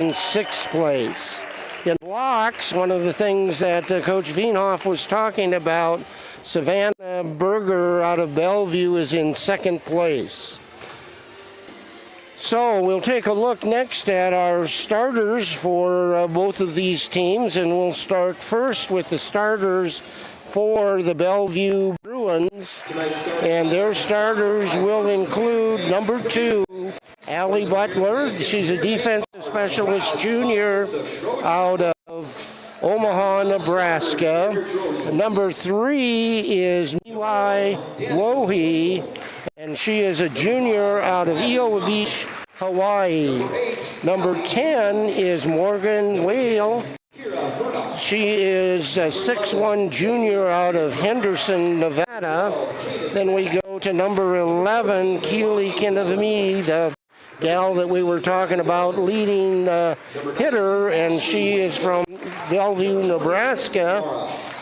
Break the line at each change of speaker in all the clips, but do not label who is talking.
in sixth place. In blocks, one of the things that Coach Wienhoff was talking about, Savannah Berger out of Bellevue is in second place. So we'll take a look next at our starters for both of these teams, and we'll start first with the starters for the Bellevue Bruins. And their starters will include number 2, Allie Butler. She's a defensive specialist junior out of Omaha, Nebraska. Number 3 is Miwai Wohi, and she is a junior out of Iowa Beach, Hawaii. Number 10 is Morgan Whale. She is a 6'1" junior out of Henderson, Nevada. Then we go to number 11, Keely Kinavami, the gal that we were talking about, leading hitter, and she is from Bellevue, Nebraska.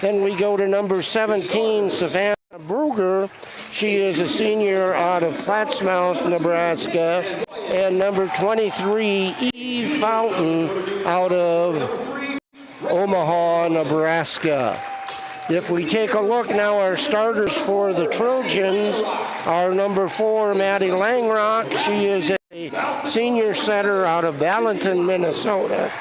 Then we go to number 17, Savannah Berger. She is a senior out of Plattsmouth, Nebraska. And number 23, Eve Fountain out of Omaha, Nebraska. If we take a look now, our starters for the Trojans are number 4, Maddie Langrock. She is a senior setter out of Valentin, Minnesota.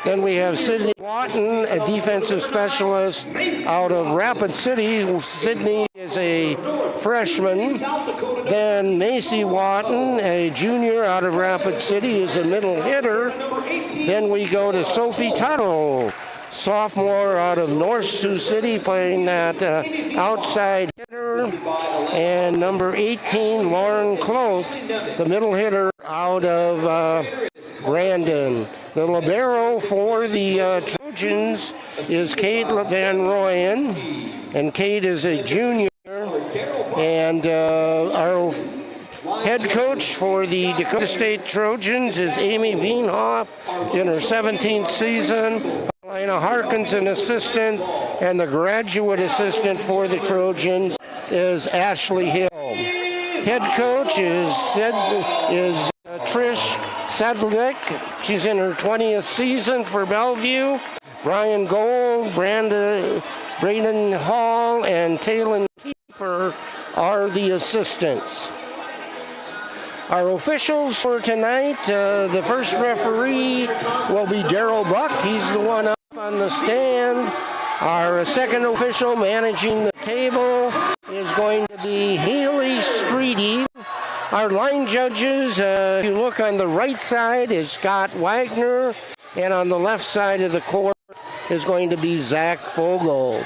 Then we have Sydney Watton, a defensive specialist out of Rapid City. Sydney is a freshman. Then Macy Watton, a junior out of Rapid City, is a middle hitter. Then we go to Sophie Tuttle, sophomore out of North Sioux City, playing that outside hitter. And number 18, Lauren Cloth, the middle hitter out of Brandon. The libero for the Trojans is Kate Van Royen, and Kate is a junior. And our head coach for the Dakota State Trojans is Amy Wienhoff in her 17th season. Lina Harkins, an assistant, and the graduate assistant for the Trojans is Ashley Hill. Head coach is Trish Sedlick. She's in her 20th season for Bellevue. Brian Gold, Braden Hall, and Talon Kiefer are the assistants. Our officials for tonight, the first referee will be Daryl Buck. He's the one up on the stand. Our second official managing the table is going to be Haley Streety. Our line judges, if you look on the right side, is Scott Wagner, and on the left side of the court is going to be Zach Fogel.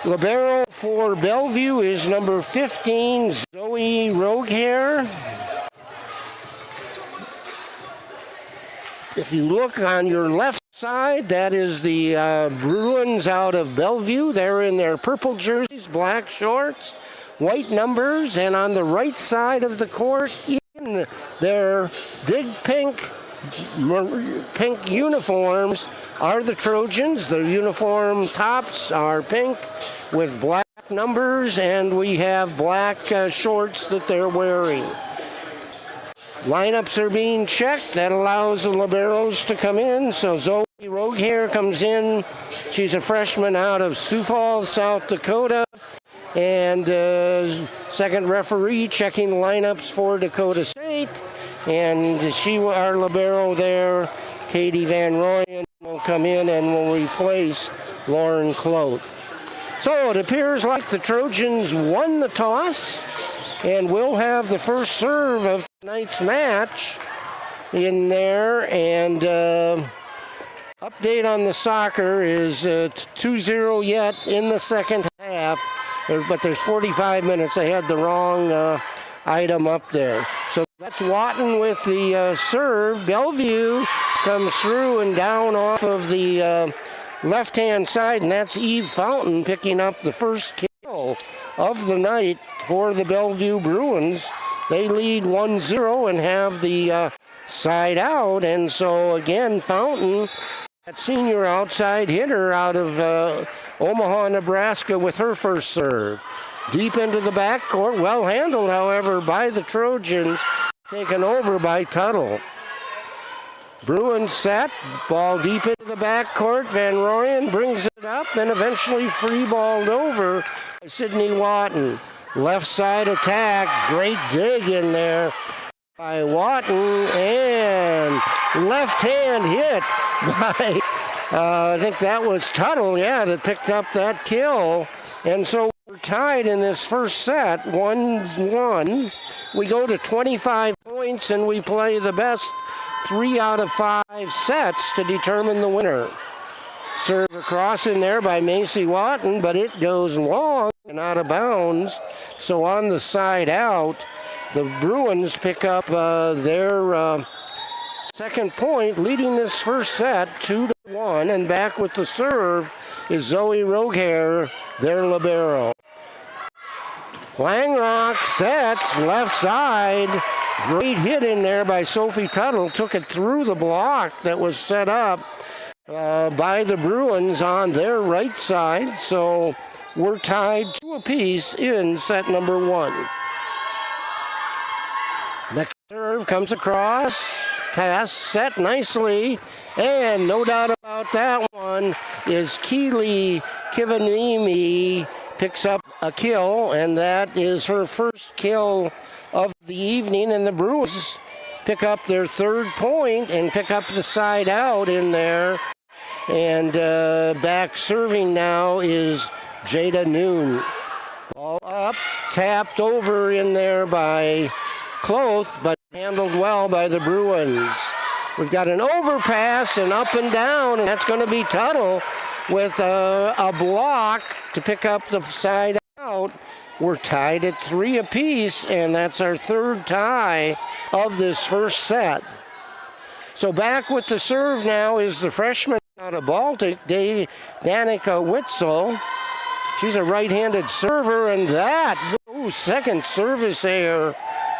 Libero for Bellevue is number 15, Zoe Rogehair. If you look on your left side, that is the Bruins out of Bellevue. They're in their purple jerseys, black shorts, white numbers, and on the right side of the court, in their big pink uniforms, are the Trojans. Their uniform tops are pink with black numbers, and we have black shorts that they're wearing. Lineups are being checked. That allows the liberos to come in. So Zoe Rogehair comes in. She's a freshman out of Sioux Falls, South Dakota. And second referee checking lineups for Dakota State. And our libero there, Katie Van Royen, will come in and will replace Lauren Cloth. So it appears like the Trojans won the toss and will have the first serve of tonight's match in there. And update on the soccer is 2-0 yet in the second half, but there's 45 minutes. They had the wrong item up there. So that's Watton with the serve. Bellevue comes through and down off of the left-hand side, and that's Eve Fountain picking up the first kill of the night for the Bellevue Bruins. They lead 1-0 and have the side out, and so again, Fountain, that senior outside hitter out of Omaha, Nebraska, with her first serve. Deep into the backcourt, well handled, however, by the Trojans, taken over by Tuttle. Bruins set, ball deep into the backcourt. Van Rooyen brings it up and eventually free-balled over by Sidney Watton. Left side attack, great dig in there by Watton, and left hand hit by, I think that was Tuttle, that picked up that kill. And so we're tied in this first set, 1-1. We go to 25 points and we play the best 3 out of 5 sets to determine the winner. Serve across in there by Macy Watton, but it goes long and out of bounds. So on the side out, the Bruins pick up their second point, leading this first set 2-1. And back with the serve is Zoe Rogehair, their libero. Langrock sets left side. Great hit in there by Sophie Tuttle. Took it through the block that was set up by the Bruins on their right side. So we're tied 2 apiece in set number 1. Next serve comes across. Pass set nicely. And no doubt about that one is Keely Kivanimi picks up a kill, and that is her first kill of the evening, and the Bruins pick up their third point and pick up the side out in there. And back serving now is Jada Noon. Ball up, tapped over in there by Cloth, but handled well by the Bruins. We've got an overpass and up and down, and that's going to be Tuttle with a block to pick up the side out. We're tied at 3 apiece, and that's our third tie of this first set. So back with the serve now is the freshman out of Baltic, Danica Witzel. She's a right-handed server, and that, second service error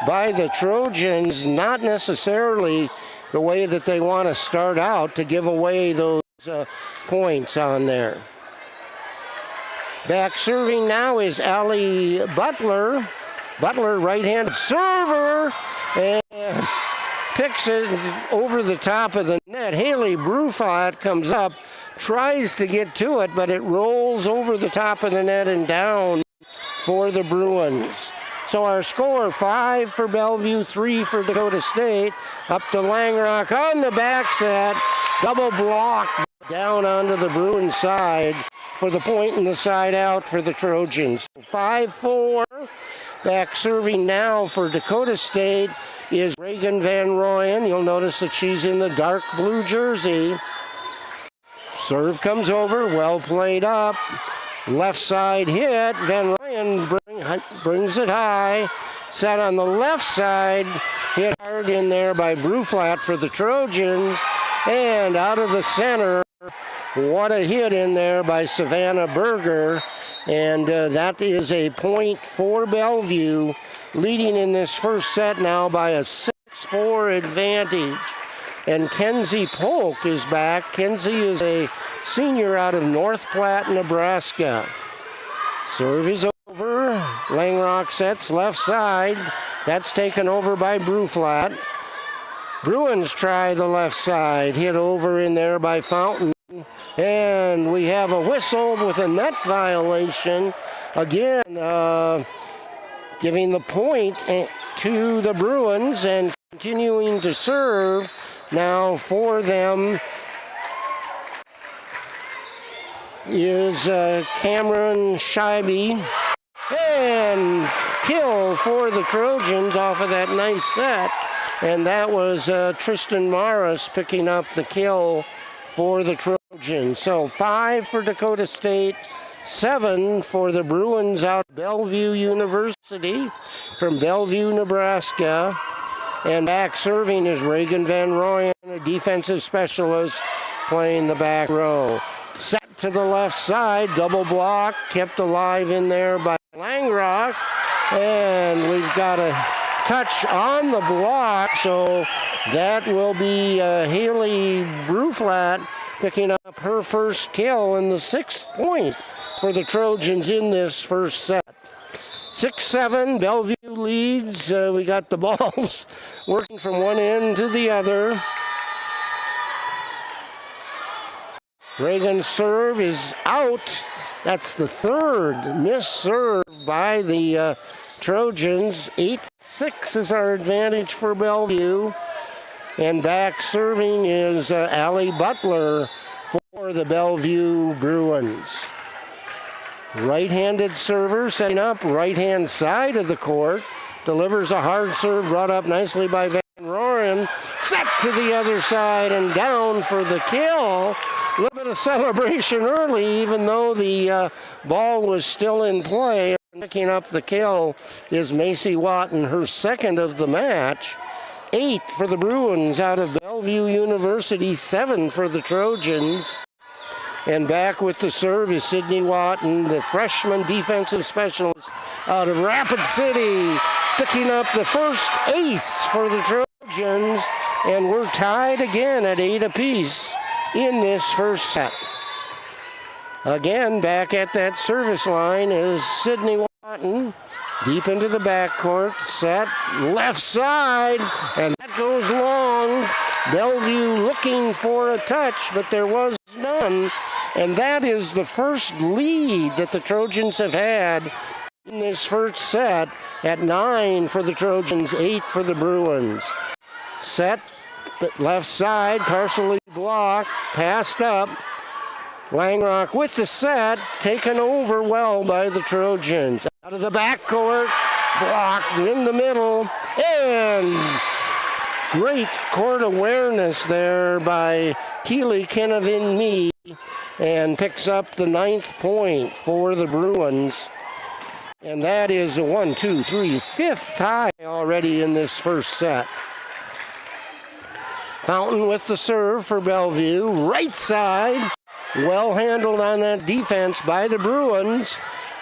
by the Trojans, not necessarily the way that they want to start out to give away those points on there. Back serving now is Allie Butler. Butler, right-handed server, and picks it over the top of the net. Haley Brufat comes up, tries to get to it, but it rolls over the top of the net and down for the Bruins. So our score, 5 for Bellevue, 3 for Dakota State. Up to Langrock on the back set. Double block down onto the Bruins side for the point and the side out for the Trojans. 5-4. Back serving now for Dakota State is Reagan Van Rooyen. You'll notice that she's in the dark blue jersey. Serve comes over, well played up. Left side hit. Van Rooyen brings it high. Set on the left side. Hit hard in there by Bruflat for the Trojans. And out of the center. What a hit in there by Savannah Berger. And that is a point for Bellevue, leading in this first set now by a 6-4 advantage. And Kenzie Polk is back. Kenzie is a senior out of North Platte, Nebraska. Serve is over. Langrock sets left side. That's taken over by Bruflat. Bruins try the left side. Hit over in there by Fountain. And we have a whistle with a net violation. Again, giving the point to the Bruins and continuing to serve now for them is Cameron Scheibe. And kill for the Trojans off of that nice set. And that was Tristan Morris picking up the kill for the Trojans. So 5 for Dakota State, 7 for the Bruins out of Bellevue University from Bellevue, Nebraska. And back serving is Reagan Van Rooyen, a defensive specialist playing the back row. Set to the left side, double block, kept alive in there by Langrock. And we've got a touch on the block, so that will be Haley Bruflat picking up her first kill and the 6th point for the Trojans in this first set. 6-7, Bellevue leads. We got the balls working from one end to the other. Reagan's serve is out. That's the third missed serve by the Trojans. 8-6 is our advantage for Bellevue. And back serving is Allie Butler for the Bellevue Bruins. Right-handed server setting up, right-hand side of the court. Delivers a hard serve brought up nicely by Van Roren. Set to the other side and down for the kill. A little bit of celebration early, even though the ball was still in play. Picking up the kill is Macy Watton, her second of the match. 8 for the Bruins out of Bellevue University, 7 for the Trojans. And back with the serve is Sydney Watton, the freshman defensive specialist out of Rapid City, picking up the first ace for the Trojans. And we're tied again at 8 apiece in this first set. Again, back at that service line is Sydney Watton. Deep into the backcourt, set, left side, and that goes long. Bellevue looking for a touch, but there was none. And that is the first lead that the Trojans have had in this first set at 9 for the Trojans, 8 for the Bruins. Set, but left side, partially blocked, passed up. Langrock with the set, taken over well by the Trojans. Out of the backcourt, blocked in the middle, and great court awareness there by Keely Kenavin-Me, and picks up the 9th point for the Bruins. And that is a 5th tie already in this first set. Fountain with the serve for Bellevue, right side. Well handled on that defense by the Bruins.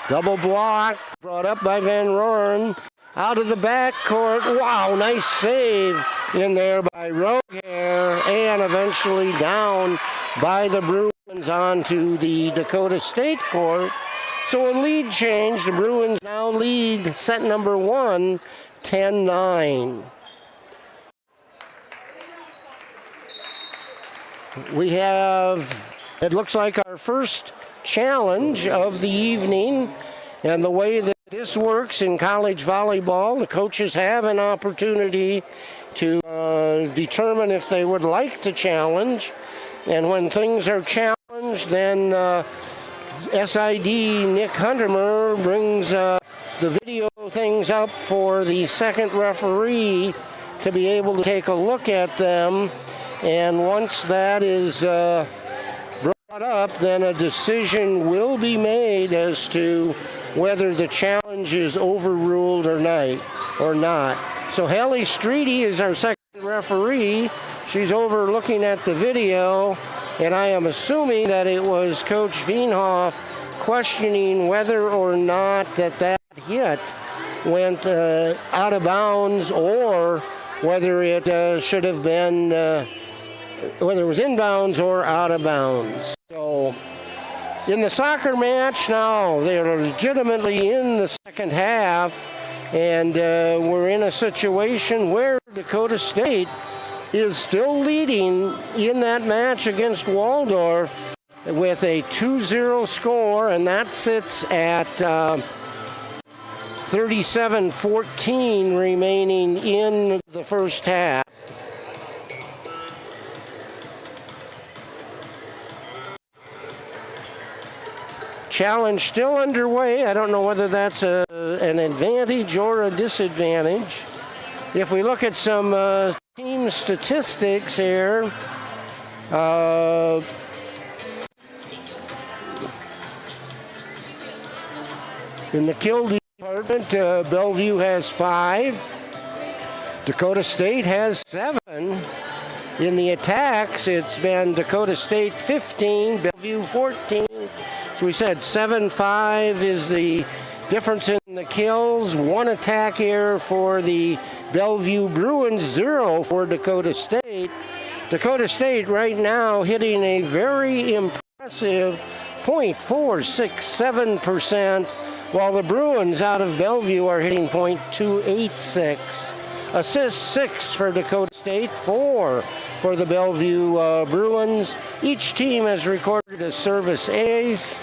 Double block, brought up by Van Roren. Out of the backcourt. Wow, nice save in there by Rohair. And eventually down by the Bruins onto the Dakota State court. So a lead change. The Bruins now lead set number 1, 10-9. We have... It looks like our first challenge of the evening, and the way that this works in college volleyball, the coaches have an opportunity to determine if they would like to challenge, and when things are challenged, then SID Nick Huntermer brings the video things up for the second referee to be able to take a look at them, and once that is up, then a decision will be made as to whether the challenge is overruled or not. So Hallie Streety is our second referee. She's over looking at the video, and I am assuming that it was Coach Veenhoff questioning whether or not that hit went out of bounds, or whether it should have been whether it was inbounds or out of bounds. So in the soccer match now, they're legitimately in the second half, and we're in a situation where Dakota State is still leading in that match against Waldorf with a 2-0 score, and that sits at 37-14 remaining in the first half. Challenge still underway. I don't know whether that's an advantage or a disadvantage. If we look at some team statistics here, in the kill department, Bellevue has 5. Dakota State has 7. In the attacks, it's been Dakota State 15, Bellevue 14. So we said 7-5 is the difference in the kills. 1 attack error for the Bellevue Bruins, 0 for Dakota State. Dakota State right now hitting a very impressive 0.467%, while the Bruins out of Bellevue are hitting .286. Assists 6 for Dakota State, 4 for the Bellevue Bruins. Each team has recorded a service ace.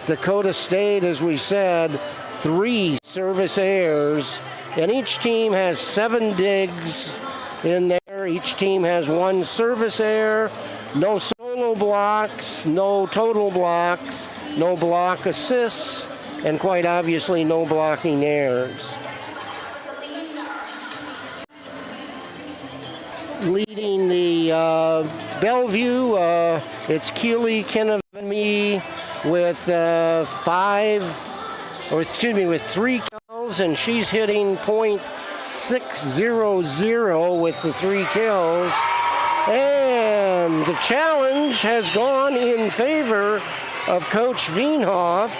Dakota State, as we said, 3 service errors. And each team has 7 digs in there. Each team has 1 service error. No solo blocks, no total blocks, no block assists, and quite obviously no blocking errors. Leading the Bellevue, it's Keely Kinavami with 3 kills, and she's hitting .600 with the 3 kills. And the challenge has gone in favor of Coach Wienhoff,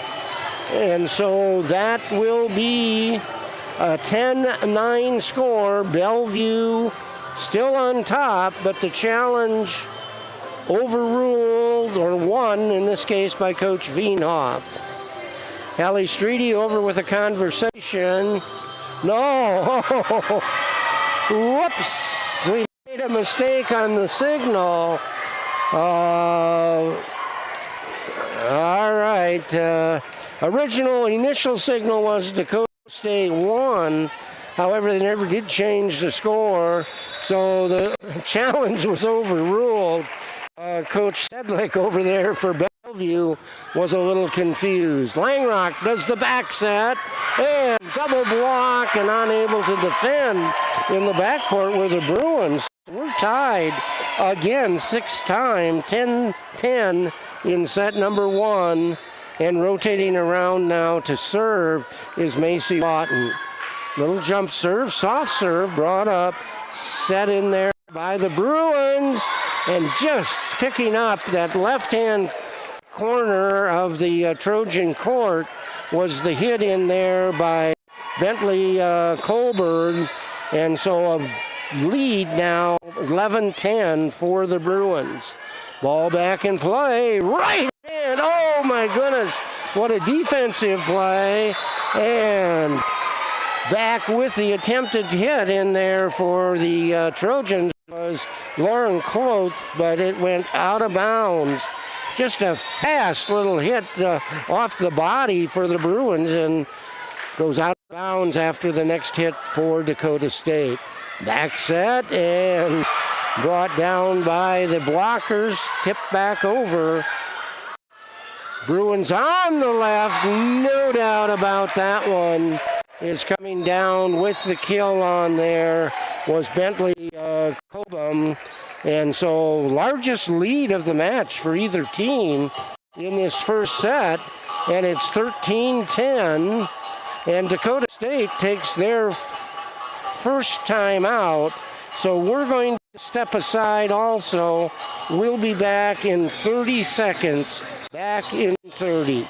and so that will be a 10-9 score. Bellevue still on top, but the challenge overruled, or won in this case, by Coach Wienhoff. Hallie Streety over with a conversation. No! Whoops! We made a mistake on the signal. All right. Initial signal was Dakota State won. However, they never did change the score, so the challenge was overruled. Coach Sedlick over there for Bellevue was a little confused. Langrock does the back set, and double block, and unable to defend in the backcourt where the Bruins were tied again 6-time, 10-10 in set number 1, and rotating around now to serve is Macy Lawton. Little jump serve, soft serve, brought up, set in there by the Bruins, and just picking up that left-hand corner of the Trojan court was the hit in there by Bentley Colburn, and so a lead now 11-10 for the Bruins. Ball back in play, right hand, oh my goodness, what a defensive play, and back with the attempted hit in there for the Trojans was Lauren Cloth, but it went out of bounds. Just a fast little hit off the body for the Bruins, and goes out of bounds after the next hit for Dakota State. Back set and brought down by the blockers, tipped back over. Bruins on the left, no doubt about that one. Is coming down with the kill on there was Bentley Cobham. And so largest lead of the match for either team in this first set. And it's 13-10. And Dakota State takes their first time out. So we're going to step aside also. We'll be back in 30 seconds. Back in 30.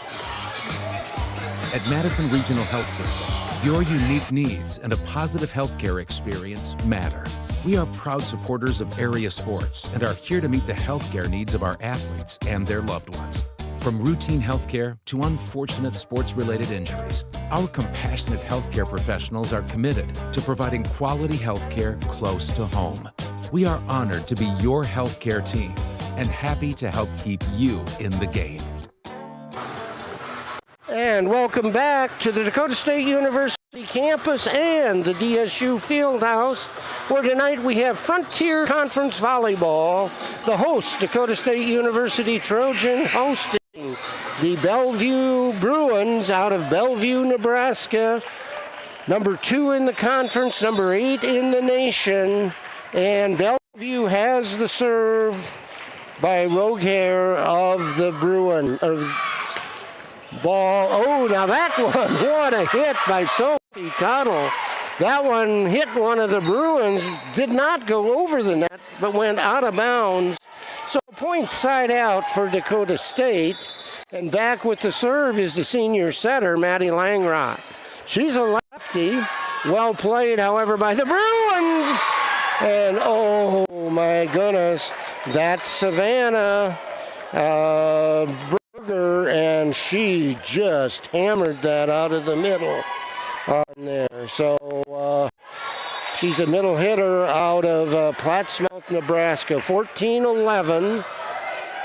At Madison Regional Health System, your unique needs and a positive healthcare experience matter. We are proud supporters of area sports and are here to meet the healthcare needs of our athletes and their loved ones. From routine healthcare to unfortunate sports-related injuries, our compassionate healthcare professionals are committed to providing quality healthcare close to home. We are honored to be your healthcare team and happy to help keep you in the game.
And welcome back to the Dakota State University campus and the DSU Fieldhouse, where tonight we have Frontier Conference Volleyball. The host, Dakota State University Trojan, hosting the Bellevue Bruins out of Bellevue, Nebraska. Number 2 in the conference, number 8 in the nation. And Bellevue has the serve by Rogehair of the Bruin. Ball, oh, now that one, what a hit by Sophie Tuttle. That one hit one of the Bruins, did not go over the net, but went out of bounds. So point side out for Dakota State. And back with the serve is the senior setter, Maddie Langrock. She's a lefty, well played, however, by the Bruins. And oh my goodness, that's Savannah and she just hammered that out of the middle on there. So She's a middle hitter out of Plattsmouth, Nebraska. 14-11.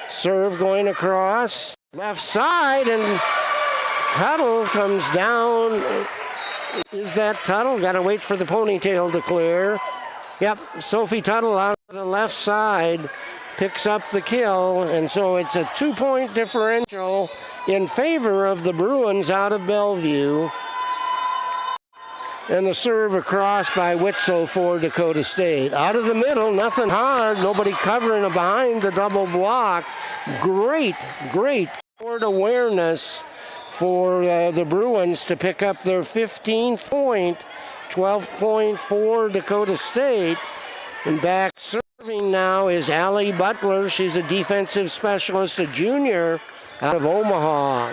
Serve going across left side, and Tuttle comes down. Is that Tuttle? Got to wait for the ponytail to clear. Yep, Sophie Tuttle out of the left side picks up the kill, and so it's a 2-point differential in favor of the Bruins out of Bellevue. And the serve across by Witzel for Dakota State. Out of the middle, nothing hard, nobody covering behind the double block. Great court awareness for the Bruins to pick up their 15th point, 12th point for Dakota State. And back serving now is Allie Butler. She's a defensive specialist, a junior out of Omaha.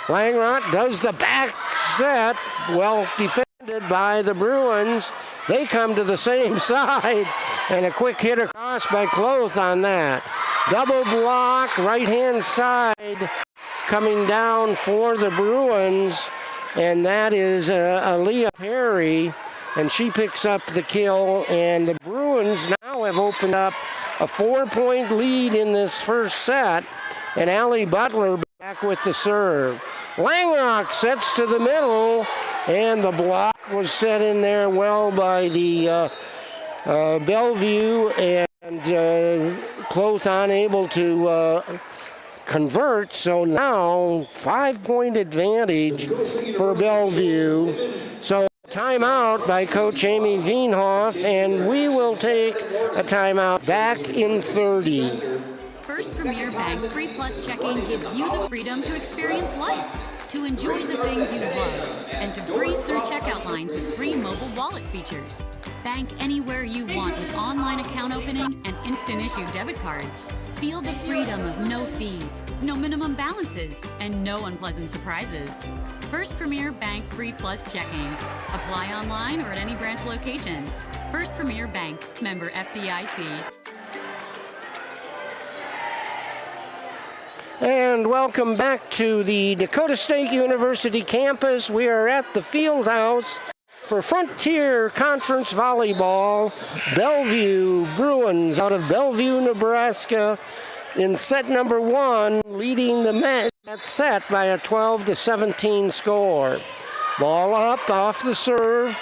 Langrock does the back set, well defended by the Bruins. They come to the same side, and a quick hit across by Cloth on that. Double block, right-hand side, coming down for the Bruins, and that is Aaliyah Perry, and she picks up the kill, and the Bruins now have opened up a 4-point lead in this first set, and Allie Butler back with the serve. Langrock sets to the middle, and the block was set in there well by the Bellevue, and Cloth unable to convert, so now 5-point advantage for Bellevue. So timeout by Coach Amy Wienhoff, and we will take a timeout back in 30.
First Premier Bank Free Plus checking gives you the freedom to experience life, to enjoy the things you love, and to breeze through checkout lines with free mobile wallet features. Bank anywhere you want with online account opening and instant issue debit cards. Feel the freedom of no fees, no minimum balances, and no unpleasant surprises. First Premier Bank Free Plus checking. Apply online or at any branch location. First Premier Bank, member FDIC.
And welcome back to the Dakota State University campus. We are at the Fieldhouse for Frontier Conference Volleyball. Bellevue Bruins out of Bellevue, Nebraska, in set number 1, leading the match that set by a 12-17 score. Ball up off the serve.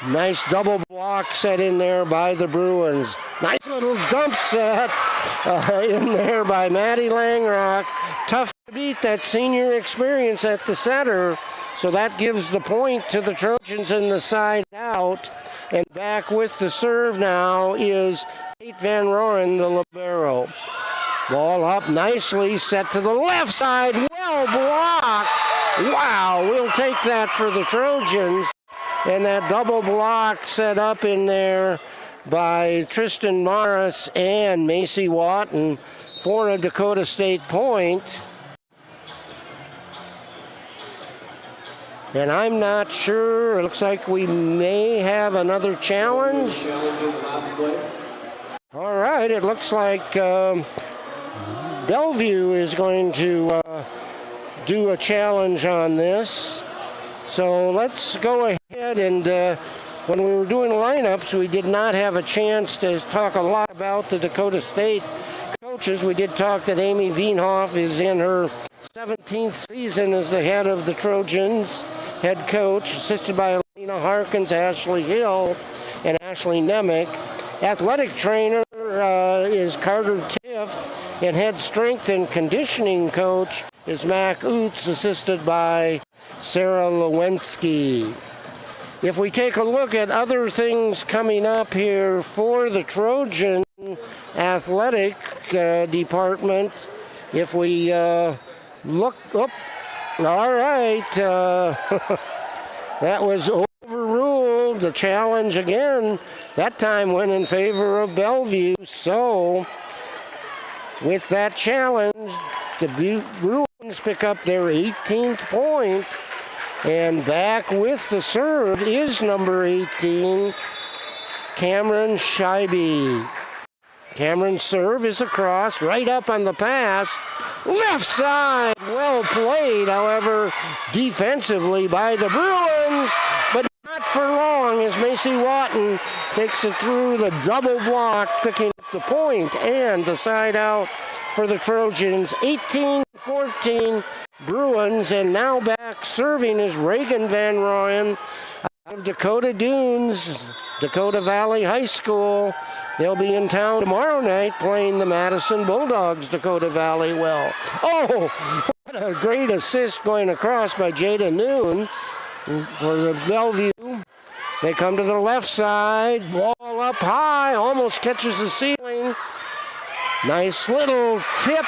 Nice double block set in there by the Bruins. Nice little dump set in there by Maddie Langrock. Tough to beat that senior experience at the center. So that gives the point to the Trojans in the side out. And back with the serve now is Kate Van Roren, the libero. Ball up nicely, set to the left side. Well blocked. Wow, we'll take that for the Trojans. And that double block set up in there by Tristan Morris and Macy Watton for a Dakota State point. And I'm not sure. It looks like we may have another challenge. All right, it looks like Bellevue is going to do a challenge on this. So let's go ahead, and when we were doing lineups, we did not have a chance to talk a lot about the Dakota State coaches. We did talk that Amy Wienhoff is in her 17th season as the head of the Trojans, head coach, assisted by Elena Harkins, Ashley Hill, and Ashley Nemec. Athletic trainer is Carter Tift, and head strength and conditioning coach is Mac Oots, assisted by Sarah Lewinsky. If we take a look at other things coming up here for the Trojan athletic department, if we look up, all right, that was overruled. The challenge again, that time went in favor of Bellevue. So with that challenge, the Bruins pick up their 18th point. And back with the serve is number 18, Cameron Scheibe. Cameron's serve is across, right up on the pass. Left side, well played, however, defensively by the Bruins, but not for long as Macy Watton takes it through the double block, picking up the point and the side out for the Trojans. 18-14 Bruins, and now back serving is Reagan Van Rooyen out of Dakota Dunes, Dakota Valley High School. They'll be in town tomorrow night playing the Madison Bulldogs, Dakota Valley well. Oh, what a great assist going across by Jada Noon for the Bellevue. They come to the left side, ball up high, almost catches the ceiling. Nice little tip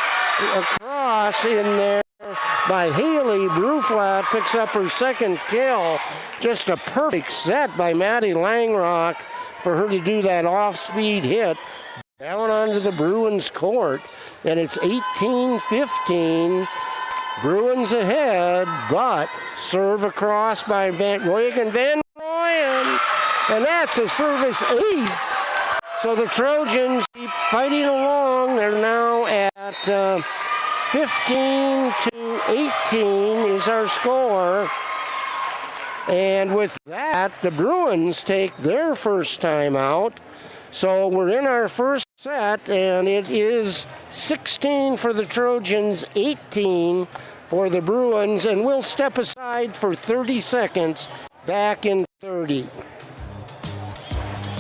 across in there by Haley Bruflat, picks up her second kill. Just a perfect set by Maddie Langrock for her to do that off-speed hit down onto the Bruins court. And it's 18-15. Bruins ahead, but serve across by Reagan Van Rooyen. And that's a service ace. So the Trojans keep fighting along. They're now at 15-18 is our score. And with that, the Bruins take their first time out. So we're in our first set, and it is 16 for the Trojans, 18 for the Bruins, and we'll step aside for 30 seconds, back in 30.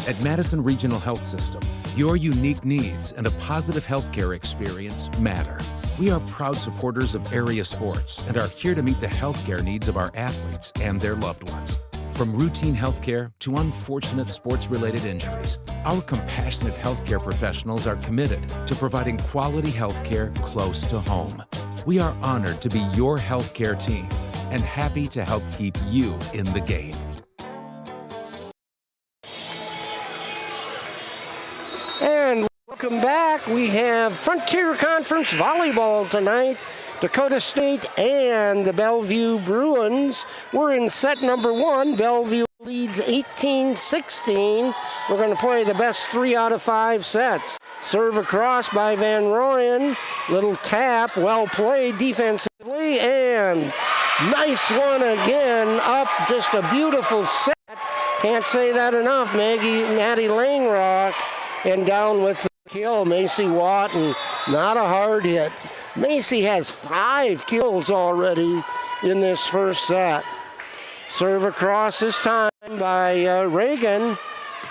At Madison Regional Health System, your unique needs and a positive healthcare experience matter. We are proud supporters of area sports and are here to meet the healthcare needs of our athletes and their loved ones. From routine healthcare to unfortunate sports-related injuries, our compassionate healthcare professionals are committed to providing quality healthcare close to home. We are honored to be your healthcare team and happy to help keep you in the game.
And welcome back. We have Frontier Conference Volleyball tonight. Dakota State and the Bellevue Bruins. We're in set number one. Bellevue leads 18-16. We're going to play the best 3 out of 5 sets. Serve across by Van Rooyen. Little tap, well played defensively, and nice one again up. Just a beautiful set. Can't say that enough, Maddie Langrock. And down with the kill, Macy Watton. Not a hard hit. Macy has 5 kills already in this first set. Serve across this time by Reagan.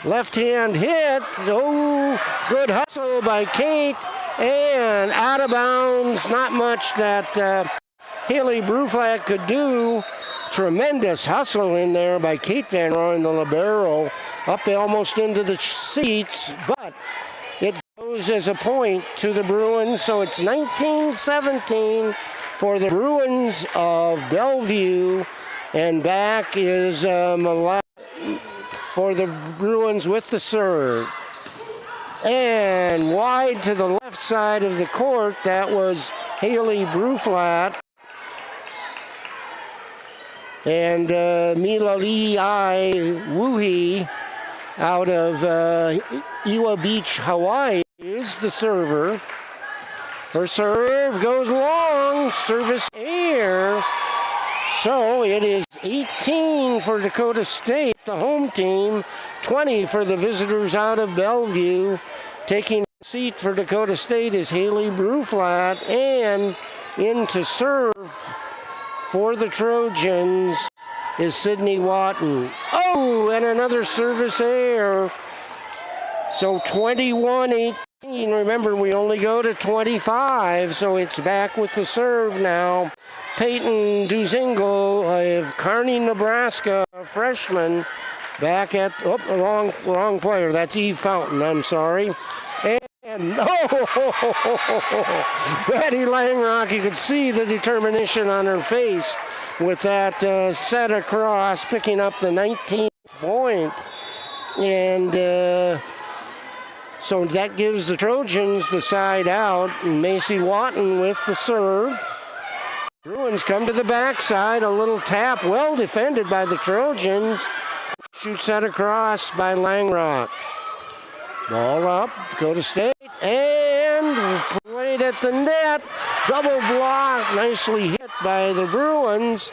Left-hand hit. Oh, good hustle by Kate. And out of bounds. Not much that Haley Bruflat could do. Tremendous hustle in there by Kate Van Rooyen, the libero. Up almost into the seats, but it goes as a point to the Bruins, so it's 19-17 for the Bruins of Bellevue, and back is for the Bruins with the serve. And wide to the left side of the court, that was Haley Bruflat. And Milali Wuhi out of Iwa Beach, Hawaii, is the server. Her serve goes long, service air. So it is 18 for Dakota State, the home team, 20 for the visitors out of Bellevue. Taking a seat for Dakota State is Haley Bruflat, and in to serve for the Trojans is Sydney Watton. Oh, and another service error. So 21-18. Remember, we only go to 25, so it's back with the serve now. Peyton Duzingle of Kearney, Nebraska, a freshman, back at, wrong player. That's Eve Fountain, I'm sorry. And Maddie Langrock, you could see the determination on her face with that set across, picking up the 19th point. And so that gives the Trojans the side out. Macy Watton with the serve. Bruins come to the backside, a little tap, well defended by the Trojans. Shoots that across by Langrock. Ball up, Dakota State, and played at the net. Double block, nicely hit by the Bruins.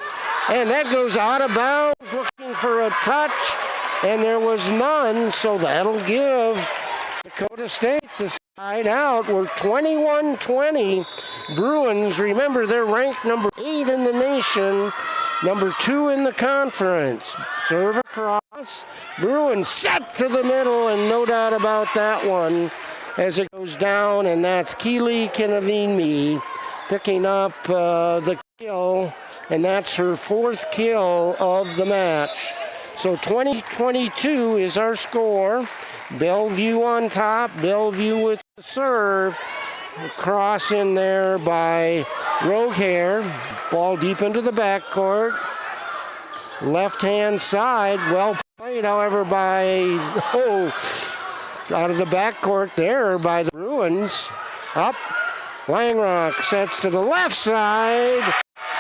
And that goes out of bounds, looking for a touch, and there was none, so that'll give Dakota State the side out. We're 21-20. Bruins, remember, they're ranked number 8 in the nation, number 2 in the conference. Serve across. Bruins set to the middle, and no doubt about that one as it goes down, and that's Keely Kinavini picking up the kill, and that's her 4th kill of the match. So 20-22 is our score. Bellevue on top. Bellevue with the serve. Cross in there by Rogehair. Ball deep into the backcourt. Left-hand side. Well played, however, by, out of the backcourt there by the Bruins. Up. Langrock sets to the left side.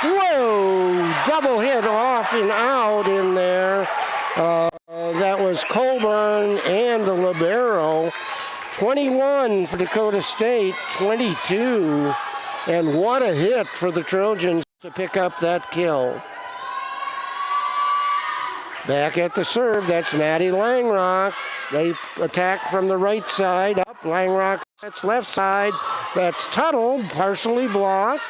Whoa! Double hit off and out in there. That was Colburn and the libero. 21 for Dakota State, 22. And what a hit for the Trojans to pick up that kill. Back at the serve, that's Maddie Langrock. They attack from the right side. Up, Langrock sets left side. That's Tuttle, partially blocked.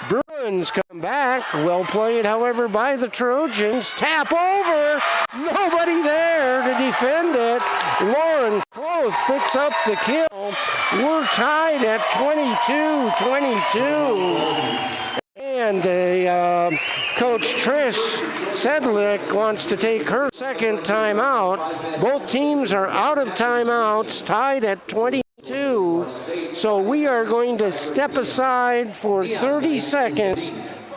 Bruins come back. Well played, however, by the Trojans. Tap over. Nobody there to defend it. Lauren Close picks up the kill. We're tied at 22-22. And Coach Trish Sedlick wants to take her second timeout. Both teams are out of timeouts, tied at 22. So we are going to step aside for 30 seconds,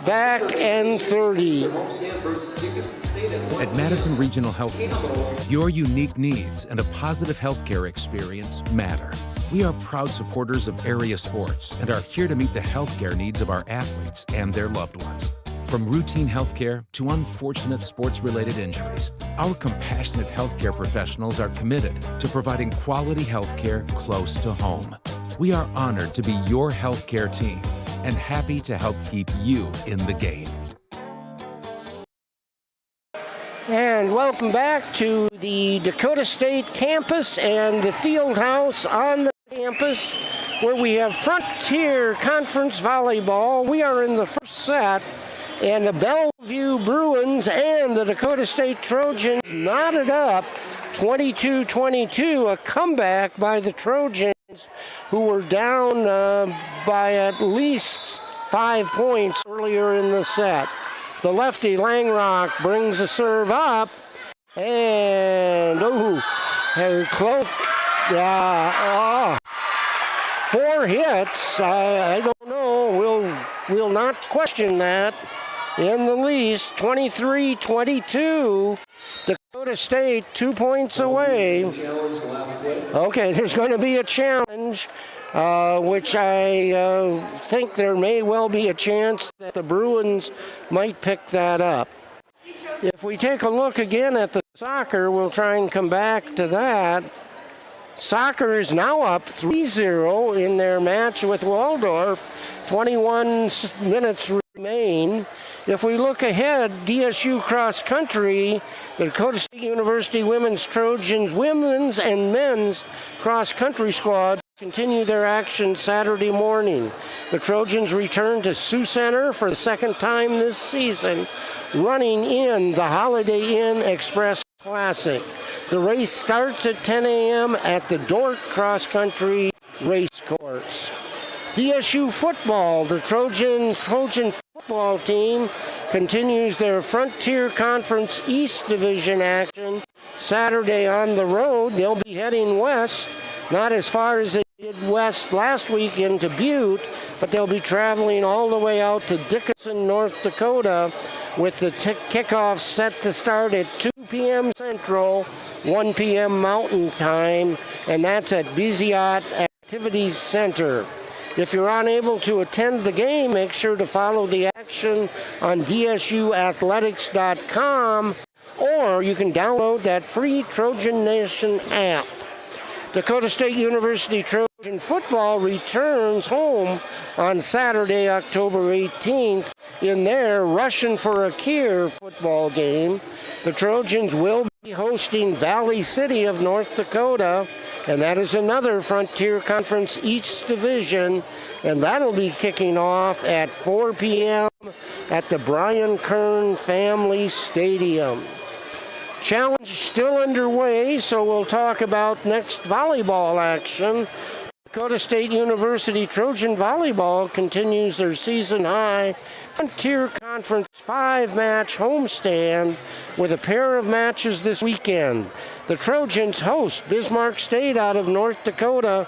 back and 30.
At Madison Regional Health System, your unique needs and a positive healthcare experience matter. We are proud supporters of area sports and are here to meet the healthcare needs of our athletes and their loved ones. From routine healthcare to unfortunate sports-related injuries, our compassionate healthcare professionals are committed to providing quality healthcare close to home. We are honored to be your healthcare team and happy to help keep you in the game.
And welcome back to the Dakota State campus and the Fieldhouse on the campus, where we have Frontier Conference Volleyball. We are in the first set, and the Bellevue Bruins and the Dakota State Trojans knotted up 22-22, a comeback by the Trojans, who were down by at least 5 points earlier in the set. The lefty Langrock brings a serve up, and close. 4 hits. I don't know. We'll not question that in the least. 23-22. Dakota State 2 points away. Okay, there's going to be a challenge, which I think there may well be a chance that the Bruins might pick that up. If we take a look again at the soccer, we'll try and come back to that. Soccer is now up 3-0 in their match with Waldorf. 21 minutes remain. If we look ahead, DSU cross country, the Dakota State University Women's Trojans women's and men's cross country squad continue their action Saturday morning. The Trojans return to Sioux Center for the second time this season, running in the Holiday Inn Express Classic. The race starts at 10 a.m. at the Dork Cross Country Race Course. DSU football, the Trojan football team continues their Frontier Conference East Division action Saturday on the road. They'll be heading west, not as far as they did west last week into Butte, but they'll be traveling all the way out to Dickinson, North Dakota, with the kickoff set to start at 2 p.m. Central, 1 p.m. Mountain Time, and that's at Biziot Activities Center. If you're unable to attend the game, make sure to follow the action on DSUathletics.com, or you can download that free Trojan Nation app. Dakota State University Trojan football returns home on Saturday, October 18th, in their Russian for a Cure football game. The Trojans will be hosting Valley City of North Dakota, and that is another Frontier Conference East Division, and that'll be kicking off at 4 p.m. at the Brian Kern Family Stadium. Challenge still underway, so we'll talk about next volleyball action. Dakota State University Trojan Volleyball continues their season-high Frontier Conference 5-match homestand with a pair of matches this weekend. The Trojans host Bismarck State out of North Dakota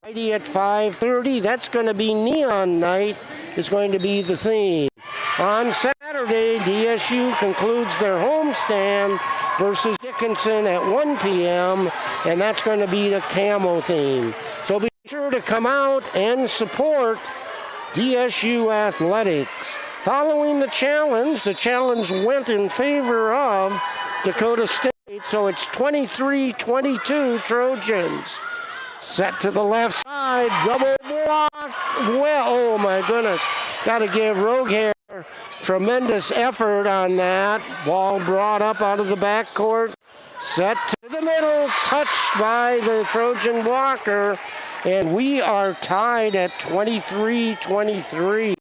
Friday at 5:30. That's going to be Neon Night is going to be the theme. On Saturday, DSU concludes their homestand versus Dickinson at 1 p.m., and that's going to be the Camo theme. So be sure to come out and support DSU athletics. Following the challenge went in favor of Dakota State, so it's 23-22 Trojans. Set to the left side, double block. Well, oh my goodness. Got to give Roguehair tremendous effort on that. Ball brought up out of the backcourt. Set to the middle, touched by the Trojan blocker. And we are tied at 23-23.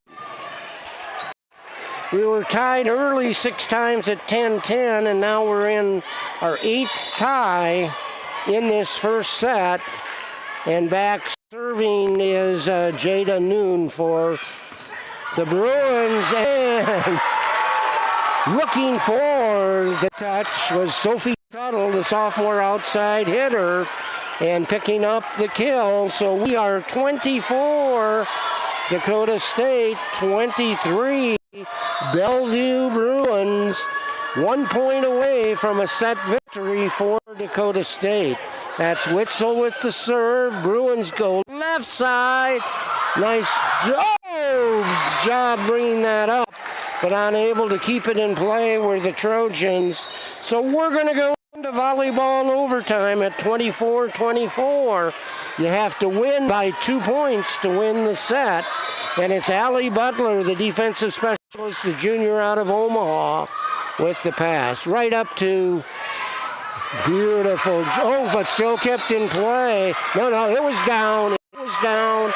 We were tied early 6 times at 10-10, and now we're in our 8th tie in this first set. And back serving is Jada Noon for the Bruins. And looking for the touch was Sophie Tuttle, the sophomore outside hitter, and picking up the kill. So we are 24, Dakota State 23, Bellevue Bruins 1 point away from a set victory for Dakota State. That's Witzel with the serve. Bruins go left side. Nice job bringing that up, but unable to keep it in play were the Trojans. So we're going to go into volleyball overtime at 24-24. You have to win by 2 points to win the set. And it's Allie Butler, the defensive specialist, the junior out of Omaha, with the pass. Right up to beautiful. Oh, but still kept in play. No, it was down. It was down.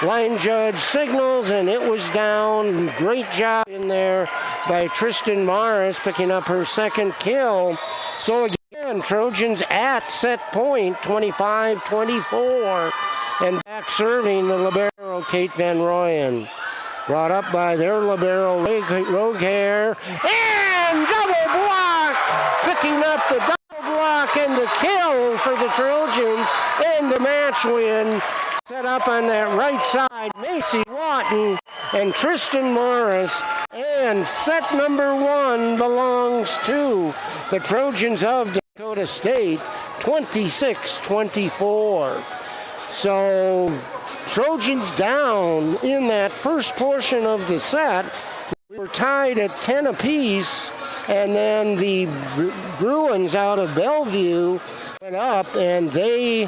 Line judge signals, and it was down. Great job in there by Tristan Morris, picking up her second kill. So again, Trojans at set point, 25-24. And back serving the libero, Kate Van Royen. Brought up by their libero, Roguehair. And double block! Picking up the double block and the kill for the Trojans. And the match win. Set up on that right side, Macy Watton and Tristan Morris. And set number 1 belongs to the Trojans of Dakota State, 26-24. So Trojans down in that first portion of the set. We were tied at 10 apiece, and then the Bruins out of Bellevue went up, and they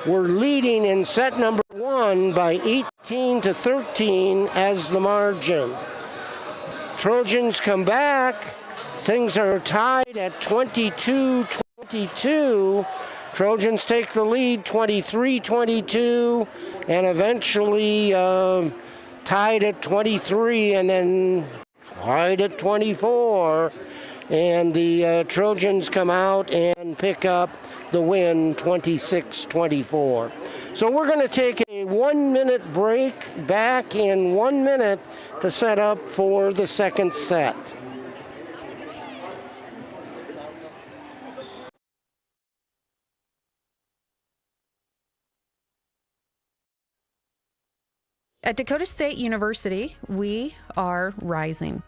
were leading in set number 1 by 18-13 as the margin. Trojans come back. Things are tied at 22-22. Trojans take the lead 23-22 and eventually tied at 23 and then tied at 24. And the Trojans come out and pick up the win 26-24. So we're going to take a 1-minute break, back in 1 minute to set up for the second set.
At Dakota State University, we are rising.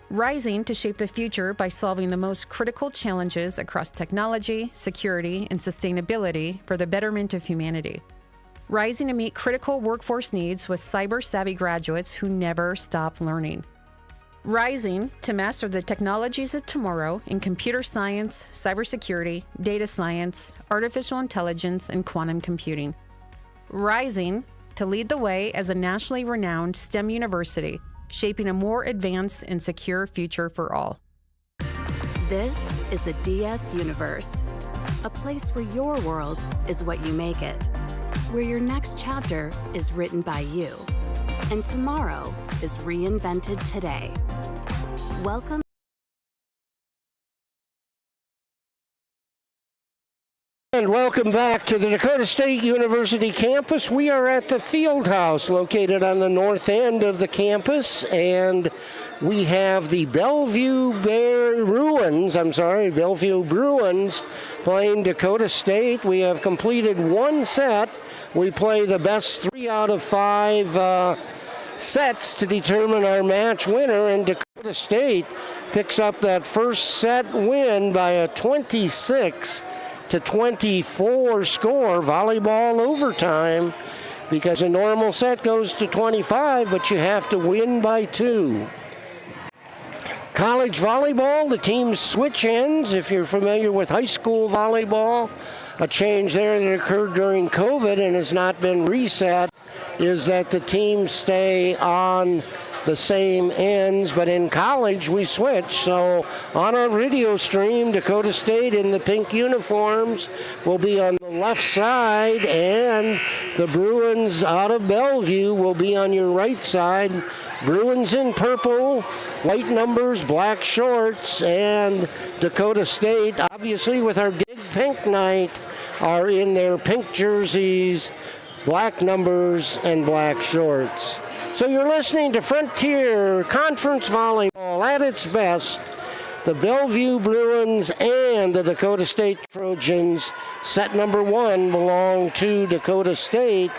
Rising to shape the future by solving the most critical challenges across technology, security, and sustainability for the betterment of humanity. Rising to meet critical workforce needs with cyber-savvy graduates who never stop learning. Rising to master the technologies of tomorrow in computer science, cybersecurity, data science, artificial intelligence, and quantum computing. Rising to lead the way as a nationally renowned STEM university, shaping a more advanced and secure future for all.
This is the DS Universe, a place where your world is what you make it, where your next chapter is written by you, and tomorrow is reinvented today. Welcome.
And welcome back to the Dakota State University campus. We are at the Fieldhouse located on the north end of the campus, and we have the Bellevue Bruins playing Dakota State. We have completed one set. We play the best 3 out of 5 sets to determine our match winner, and Dakota State picks up that first set win by a 26-24 score, volleyball overtime, because a normal set goes to 25, but you have to win by 2. College volleyball, the teams switch ends. If you're familiar with high school volleyball, a change there that occurred during COVID and has not been reset is that the teams stay on the same ends, but in college we switch. So on our video stream, Dakota State in the pink uniforms will be on the left side, and the Bruins out of Bellevue will be on your right side. Bruins in purple, white numbers, black shorts, and Dakota State, obviously with our Dig Pink night, are in their pink jerseys, black numbers, and black shorts. So you're listening to Frontier Conference Volleyball at its best. The Bellevue Bruins and the Dakota State Trojans. Set number 1 belong to Dakota State,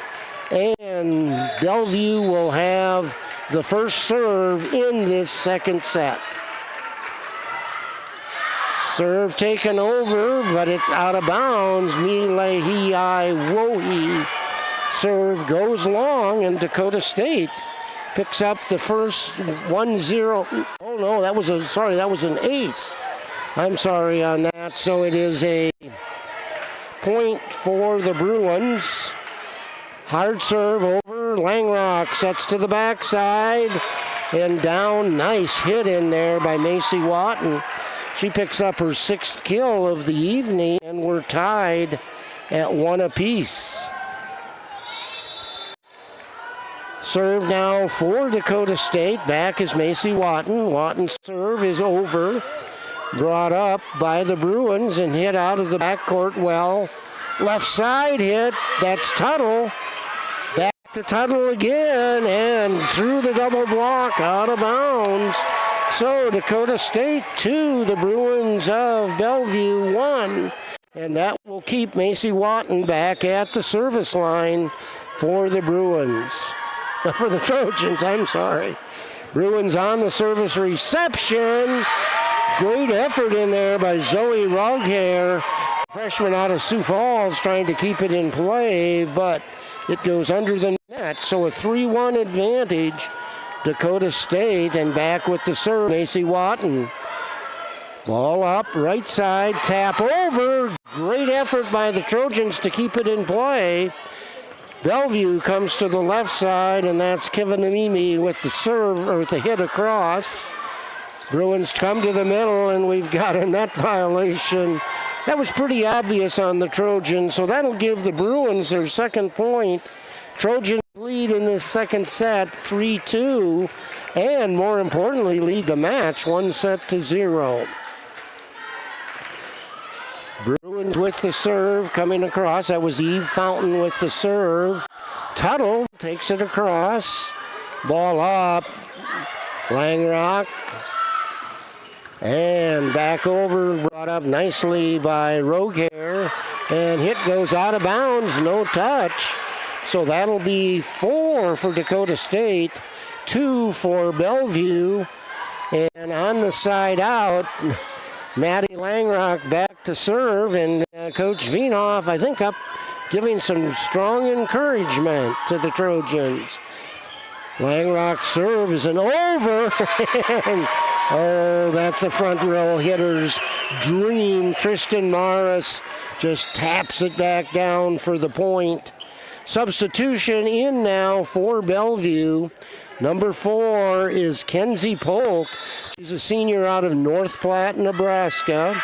and Bellevue will have the first serve in this second set. Serve taken over, but it's out of bounds. Milehi Wohi. Serve goes long, and Dakota State picks up the first 1-0. Oh no, that was an ace. I'm sorry on that. So it is a point for the Bruins. Hard serve over. Langrock sets to the backside and down. Nice hit in there by Macy Watton. She picks up her 6th kill of the evening, and we're tied at 1 apiece. Serve now for Dakota State. Back is Macy Watton. Watton's serve is over. Brought up by the Bruins and hit out of the backcourt well. Left side hit. That's Tuttle. Back to Tuttle again, and through the double block, out of bounds. So Dakota State 2, the Bruins of Bellevue 1. And that will keep Macy Watton back at the service line for the Bruins. For the Trojans, I'm sorry. Bruins on the service reception. Great effort in there by Zoe Roghair, freshman out of Sioux Falls, trying to keep it in play, but it goes under the net. So a 3-1 advantage, Dakota State, and back with the serve, Macy Watton. Ball up, right side, tap over. Great effort by the Trojans to keep it in play. Bellevue comes to the left side, and that's Kivanamimi with the serve, or the hit across. Bruins come to the middle, and we've got a net violation. That was pretty obvious on the Trojans, so that'll give the Bruins their second point. Trojans lead in this second set 3-2, and more importantly, lead the match 1-0. Bruins with the serve coming across. That was Eve Fountain with the serve. Tuttle takes it across. Ball up. Langrock. And back over, brought up nicely by Roghair. And hit goes out of bounds, no touch. So that'll be 4 for Dakota State, 2 for Bellevue. And on the side out, Maddie Langrock back to serve, and Coach Vienoff, I think, up giving some strong encouragement to the Trojans. Langrock's serve is an over, and that's a front row hitter's dream. Tristan Morris just taps it back down for the point. Substitution in now for Bellevue. Number 4 is Kenzie Polk. She's a senior out of North Platte, Nebraska.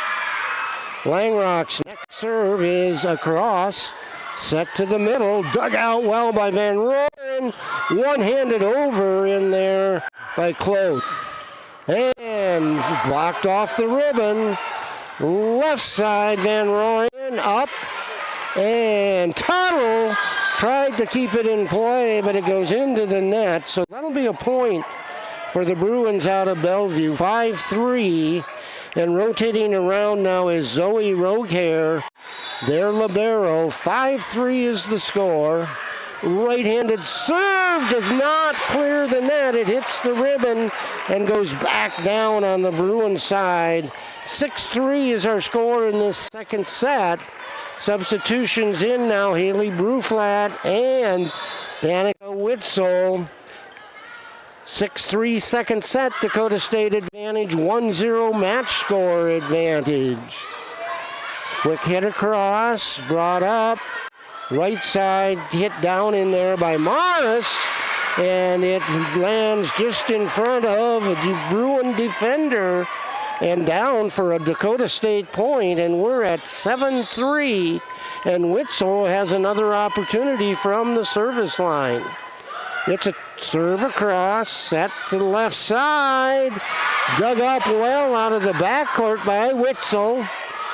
Langrock's next serve is across. Set to the middle. Dug out well by Van Rooyen. One-handed over in there by Cloth. And blocked off the ribbon. Left side, Van Rooyen up. And Tuttle tried to keep it in play, but it goes into the net. So that'll be a point for the Bruins out of Bellevue. 5-3. And rotating around now is Zoe Roquer, their libero. 5-3 is the score. Right-handed serve does not clear the net. It hits the ribbon and goes back down on the Bruins side. 6-3 is our score in this second set. Substitutions in now. Haley Bruflat and Danica Witzel. 6-3 second set. Dakota State advantage. 1-0 match score advantage. Quick hit across. Brought up. Right side hit down in there by Morris. And it lands just in front of a Bruin defender. And down for a Dakota State point, and we're at 7-3, and Witzel has another opportunity from the service line. It's a serve across, set to the left side, dug up well out of the backcourt by Witzel.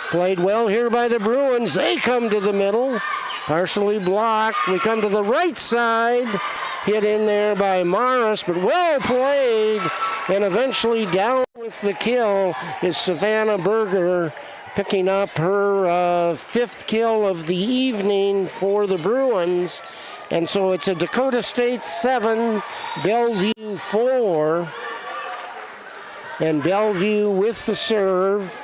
Played well here by the Bruins. They come to the middle, partially blocked. We come to the right side, hit in there by Morris, but well played, and eventually down with the kill is Savannah Berger, picking up her 5th kill of the evening for the Bruins. And so it's a Dakota State 7, Bellevue 4. And Bellevue with the serve.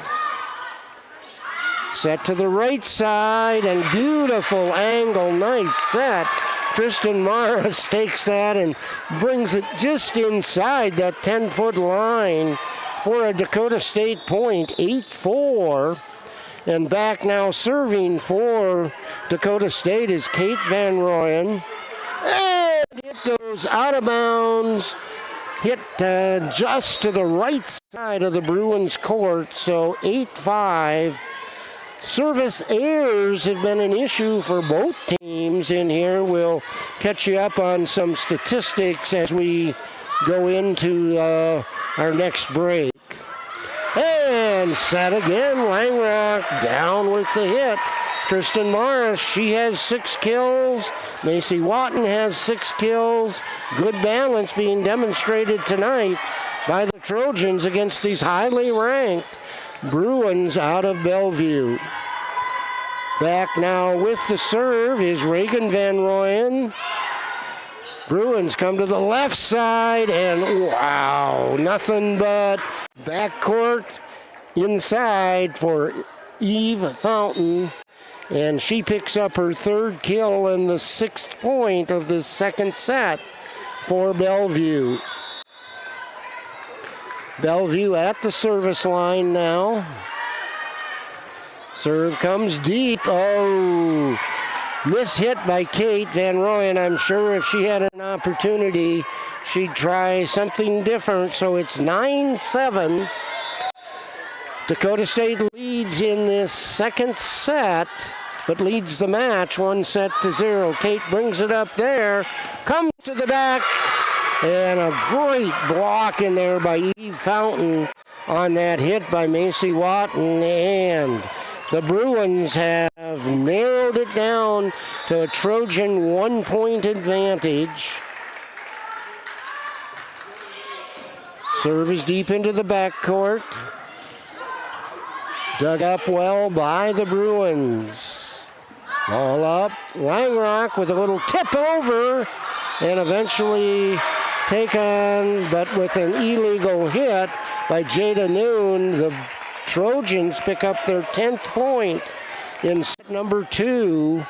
Set to the right side, and beautiful angle, nice set. Tristan Morris takes that and brings it just inside that 10-foot line for a Dakota State point, 8-4. And back now serving for Dakota State is Kate Van Rooyen. And it goes out of bounds, hit just to the right side of the Bruins court, so 8-5. Service errors have been an issue for both teams in here. We'll catch you up on some statistics as we go into our next break. And set again, Langrock down with the hit. Tristan Morris, she has 6 kills. Macy Watton has 6 kills. Good balance being demonstrated tonight by the Trojans against these highly ranked Bruins out of Bellevue. Back now with the serve is Reagan Van Rooyen. Bruins come to the left side, and wow, nothing but backcourt inside for Eve Fountain. And she picks up her 3rd kill and the 6th point of the second set for Bellevue. Bellevue at the service line now. Serve comes deep. Oh, mishit by Kate Van Rooyen. I'm sure if she had an opportunity, she'd try something different. So it's 9-7. Dakota State leads in this second set, but leads the match 1-0. Kate brings it up there, comes to the back, and a great block in there by Eve Fountain on that hit by Macy Watton. And the Bruins have narrowed it down to a Trojan 1-point advantage. Serve is deep into the backcourt. Dug up well by the Bruins. Ball up. Langrock with a little tip over and eventually taken, but with an illegal hit by Jada Noon. The Trojans pick up their 10th point in set number 2.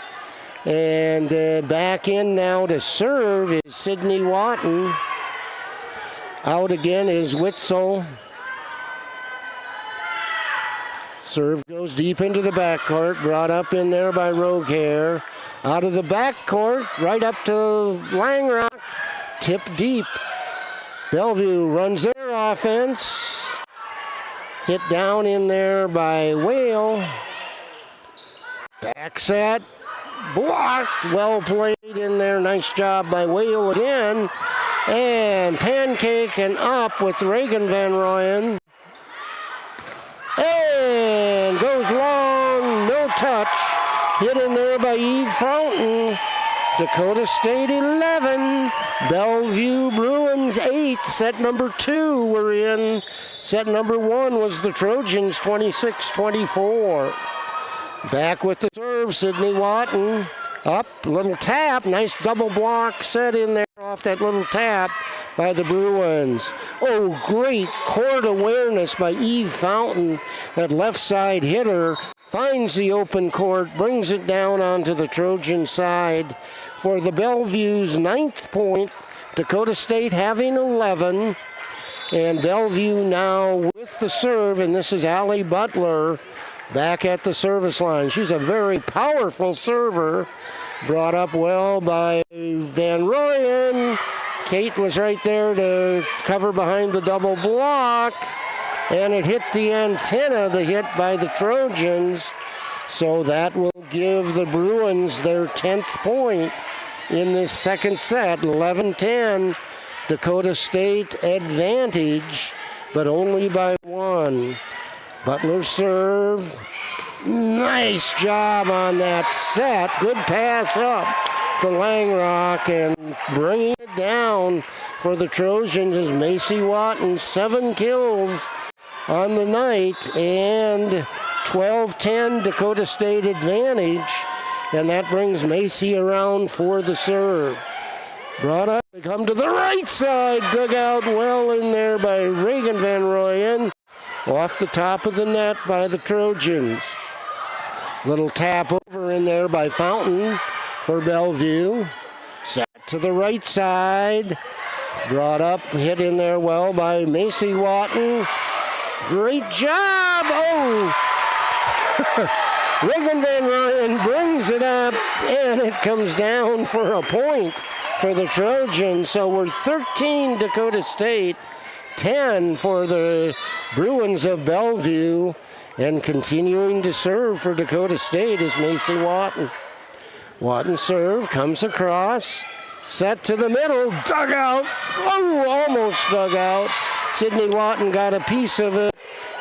And back in now to serve is Sydney Watton. Out again is Witzel. Serve goes deep into the backcourt, brought up in there by Roquer. out of the backcourt, right up to Langrock. Tip deep. Bellevue runs their offense. Hit down in there by Whale. Back set. Blocked. Well played in there. Nice job by Whale again. And pancake and up with Reagan Van Royen. And goes long. No touch. Hit in there by Eve Fountain. Dakota State 11, Bellevue Bruins 8. Set number 2 we're in. Set number 1 was the Trojans 26-24. Back with the serve, Sydney Watton. Up, little tap, nice double block set in there off that little tap by the Bruins. Oh, great court awareness by Eve Fountain. That left side hitter finds the open court, brings it down onto the Trojan side. For the Bellevue's 9th point, Dakota State having 11. And Bellevue now with the serve, and this is Allie Butler back at the service line. She's a very powerful server, brought up well by Van Royen. Kate was right there to cover behind the double block, and it hit the antenna, the hit by the Trojans. So that will give the Bruins their 10th point in this second set. 11-10, Dakota State advantage, but only by 1. Butler serve. Nice job on that set. Good pass up to Langrock, and bringing it down for the Trojans is Macy Watton. 7 kills on the night, and 12-10 Dakota State advantage. And that brings Macy around for the serve. Brought up, they come to the right side, dug out well in there by Reagan Van Royen. Off the top of the net by the Trojans. Little tap over in there by Fountain for Bellevue. Set to the right side. Brought up, hit in there well by Macy Watton. Great job! Oh! Reagan Van Royen brings it up, and it comes down for a point for the Trojans. So we're 13 Dakota State, 10 for the Bruins of Bellevue, and continuing to serve for Dakota State is Macy Watton. Watton serve, comes across, set to the middle, dug out. Oh, almost dug out. Sydney Watton got a piece of it.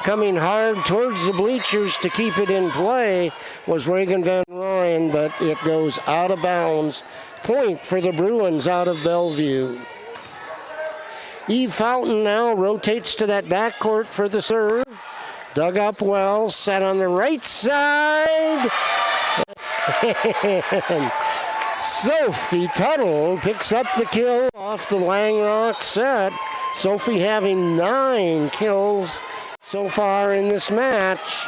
Coming hard towards the bleachers to keep it in play was Reagan Van Royen, but it goes out of bounds. Point for the Bruins out of Bellevue. Eve Fountain now rotates to that backcourt for the serve. Dug up well, set on the right side. And Sophie Tuttle picks up the kill off the Langrock set. Sophie having 9 kills so far in this match.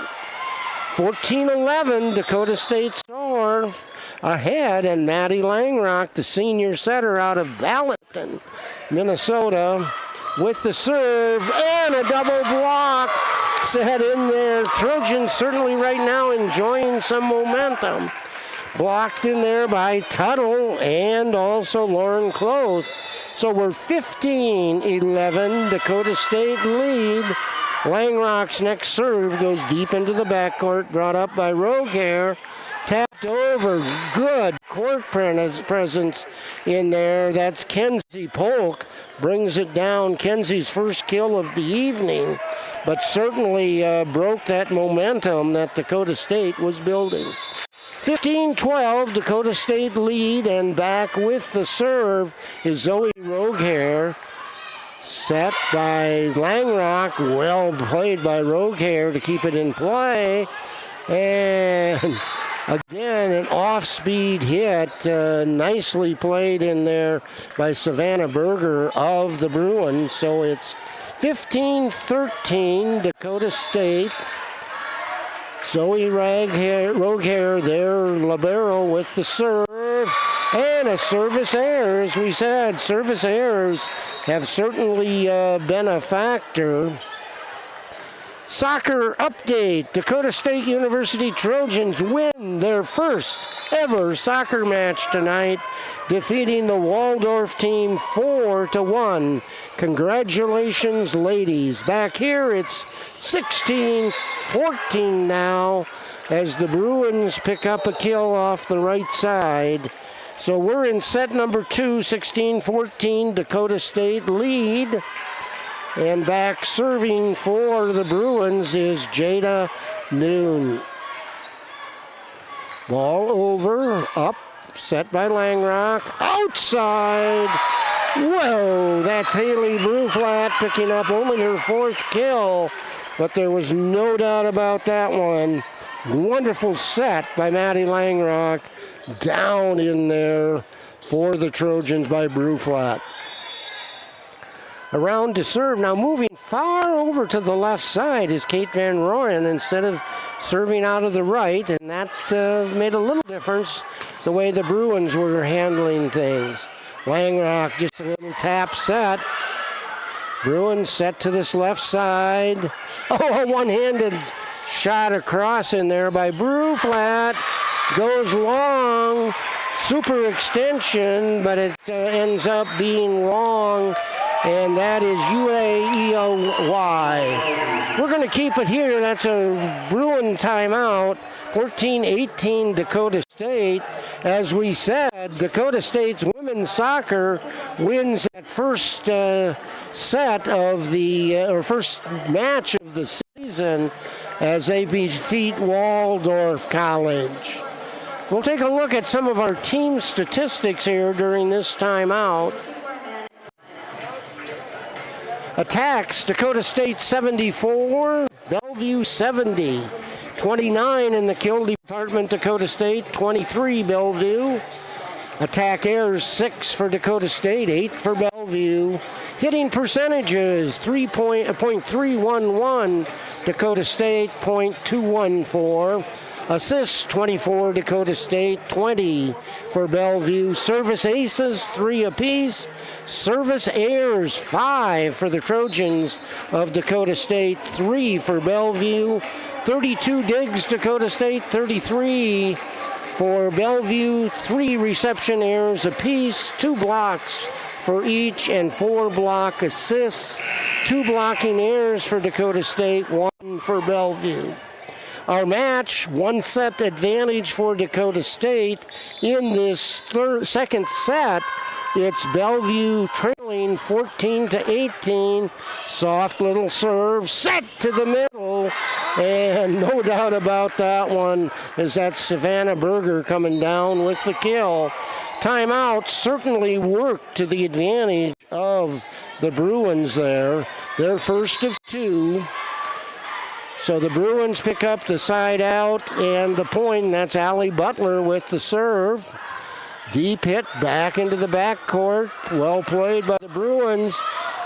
14-11, Dakota State score ahead, and Maddie Langrock, the senior setter out of Ballotton, Minnesota, with the serve and a double block set in there. Trojans certainly right now enjoying some momentum. Blocked in there by Tuttle and also Lauren Cloth. So we're 15-11, Dakota State lead. Langrock's next serve goes deep into the backcourt, brought up by Rogehair. Tapped over, good court presence in there. That's Kenzie Polk, brings it down. Kenzie's first kill of the evening, but certainly broke that momentum that Dakota State was building. 15-12, Dakota State lead, and back with the serve is Zoe Rogehair. Set by Langrock, well played by Rogehair to keep it in play. And again, an off-speed hit, nicely played in there by Savannah Berger of the Bruins. So it's 15-13, Dakota State. Zoe Rogehair, their libero, with the serve. And a service error, as we said. Service errors have certainly been a factor. Soccer update. Dakota State University Trojans win their first ever soccer match tonight, defeating the Waldorf team 4-1. Congratulations, ladies. Back here, it's 16-14 now as the Bruins pick up a kill off the right side. So we're in set number 2, 16-14, Dakota State lead. And back serving for the Bruins is Jada Noon. Ball over, up, set by Langrock, outside. Whoa, that's Haley Bruflat picking up only her 4th kill, but there was no doubt about that one. Wonderful set by Maddie Langrock, down in there for the Trojans by Bruflat. Around to serve, now moving far over to the left side is Kate Van Rooyen instead of serving out of the right, and that made a little difference the way the Bruins were handling things. Langrock, just a little tap set. Bruins set to this left side. Oh, a one-handed shot across in there by Bruflat. Goes long, super extension, but it ends up being long. And that is UAEOY. We're going to keep it here. That's a Bruin timeout. 14-18 Dakota State. As we said, Dakota State's women's soccer wins that first set of the, or first match of the season as they defeat Waldorf College. We'll take a look at some of our team statistics here during this timeout. Attacks, Dakota State 74, Bellevue 70. 29 in the kill department, Dakota State, 23 Bellevue. Attack errors, 6 for Dakota State, 8 for Bellevue. Hitting percentages, .311, Dakota State, .214. Assists, 24 Dakota State, 20 for Bellevue. Service aces, 3 apiece. Service errors, 5 for the Trojans of Dakota State, 3 for Bellevue. 32 digs, Dakota State, 33 for Bellevue. 3 reception errors apiece, 2 blocks for each, and 4 block assists. 2 blocking errors for Dakota State, 1 for Bellevue. Our match, 1 set advantage for Dakota State. In this second set, it's Bellevue trailing 14-18. Soft little serve, set to the middle. And no doubt about that one is that Savannah Berger coming down with the kill. Timeout certainly worked to the advantage of the Bruins there. Their first of 2. So the Bruins pick up the side out and the point, and that's Allie Butler with the serve. Deep hit back into the backcourt. Well played by the Bruins.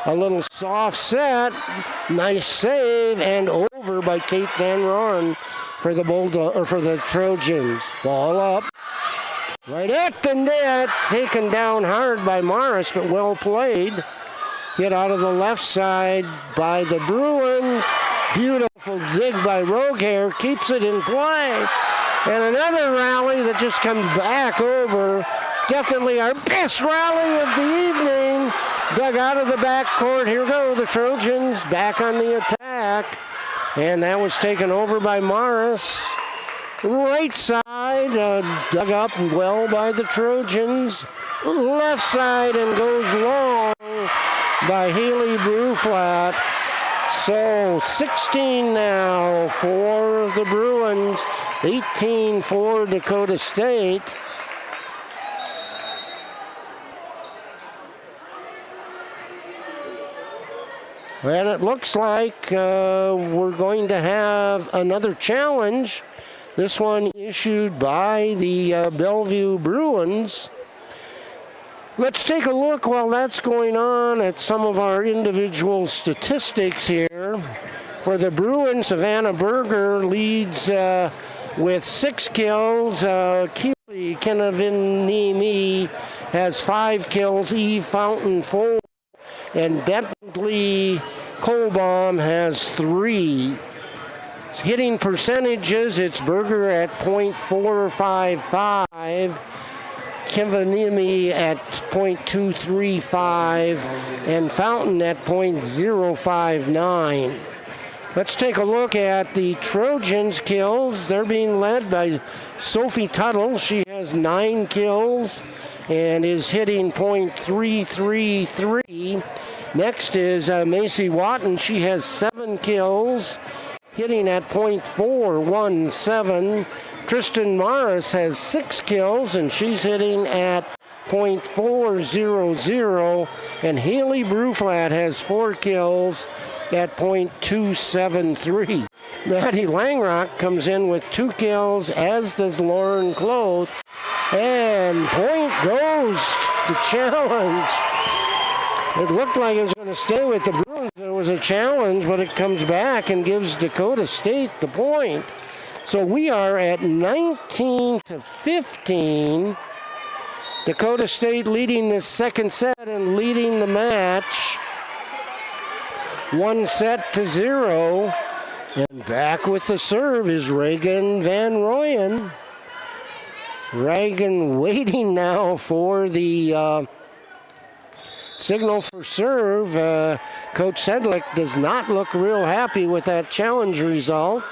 A little soft set. Nice save and over by Kate Van Rooyen for the for the Trojans. Ball up. Right at the net. Taken down hard by Morris, but well played. Hit out of the left side by the Bruins. Beautiful dig by Rogehair, keeps it in play. And another rally that just comes back over. Definitely our best rally of the evening. Dug out of the backcourt. Here go the Trojans back on the attack. And that was taken over by Morris. Right side, dug up well by the Trojans. Left side and goes long by Haley Bruflat. So 16 now for the Bruins, 18 for Dakota State. And it looks like we're going to have another challenge. This one issued by the Bellevue Bruins. Let's take a look while that's going on at some of our individual statistics here. For the Bruins, Savannah Berger leads with 6 kills. Keely Kenavinimi has 5 kills. Eve Fountain 4. And Bentley Colbaum has 3. hitting percentages, it's Berger at .455, Kivanimi at .235, and Fountain at .059. Let's take a look at the Trojans' kills. They're being led by Sophie Tuttle. She has 9 kills and is hitting .333. Next is Macy Watton. She has 7 kills, hitting at .417. Kristen Morris has 6 kills, and she's hitting at .400. And Haley Bruflat has 4 kills at .273. Maddie Langrock comes in with 2 kills, as does Lauren Cloth. And point goes the challenge. It looked like it was going to stay with the Bruins. There was a challenge, but it comes back and gives Dakota State the point. So we are at 19-15. Dakota State leading this second set and leading the match. 1-0. And back with the serve is Reagan Van Rooyen. Reagan waiting now for the signal for serve. Coach Sedlick does not look real happy with that challenge result.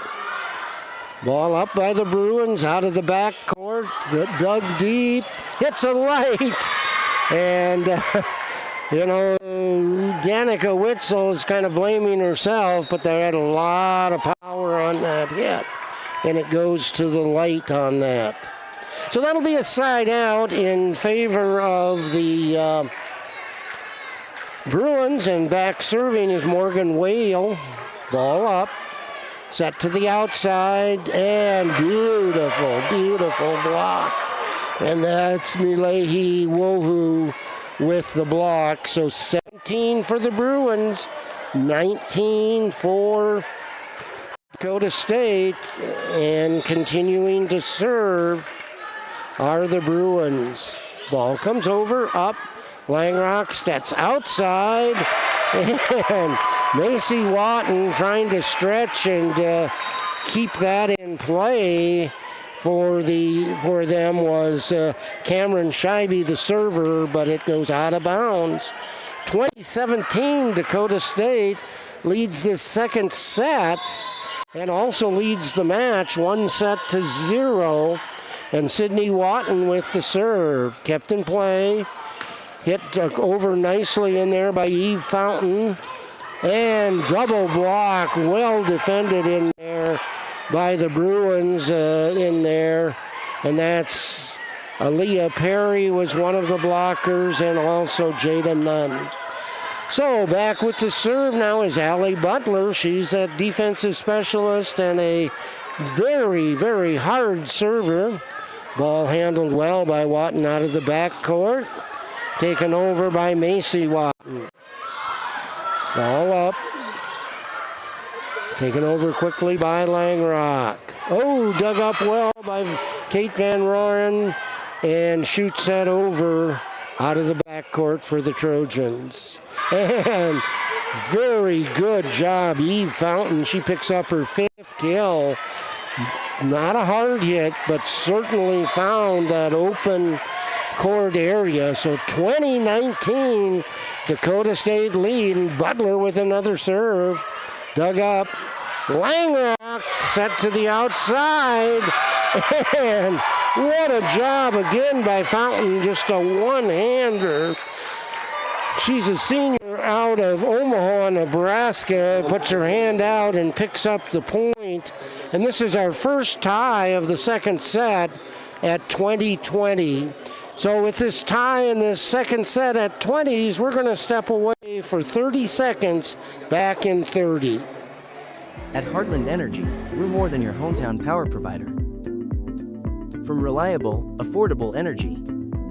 Ball up by the Bruins, out of the back court, dug deep, hits a light. And, Danica Witzel is kind of blaming herself, but they had a lot of power on that hit. And it goes to the light on that. So that'll be a side out in favor of the Bruins, and back serving is Morgan Whale. Ball up, set to the outside, and beautiful, beautiful block. And that's Milehi Wohu with the block. So 17 for the Bruins, 19 for Dakota State, and continuing to serve are the Bruins. Ball comes over, up. Langrock steps outside, and Macy Watton trying to stretch and keep that in play for them was Cameron Scheibe, the server, but it goes out of bounds. 2017, Dakota State leads this second set and also leads the match 1-0. And Sydney Watton with the serve, kept in play. Hit over nicely in there by Eve Fountain. And double block, well defended in there by the Bruins in there. And that's Aaliyah Perry was one of the blockers, and also Jada Nunn. So back with the serve now is Allie Butler. She's a defensive specialist and a very, very hard server. Ball handled well by Watton out of the backcourt. Taken over by Macy Watton. Ball up. Taken over quickly by Langrock. Oh, dug up well by Kate Van Rooyen, and shoots that over out of the backcourt for the Trojans. And very good job, Eve Fountain. She picks up her 5th kill. Not a hard hit, but certainly found that open court area. So 2019, Dakota State lead, and Butler with another serve. Dug up. Langrock set to the outside. And what a job again by Fountain. Just a one-hander. She's a senior out of Omaha, Nebraska. Puts her hand out and picks up the point. And this is our first tie of the second set at 20-20. So with this tie in this second set at 20s, we're going to step away for 30 seconds, back in 30.
At Heartland Energy, we're more than your hometown power provider. From reliable, affordable energy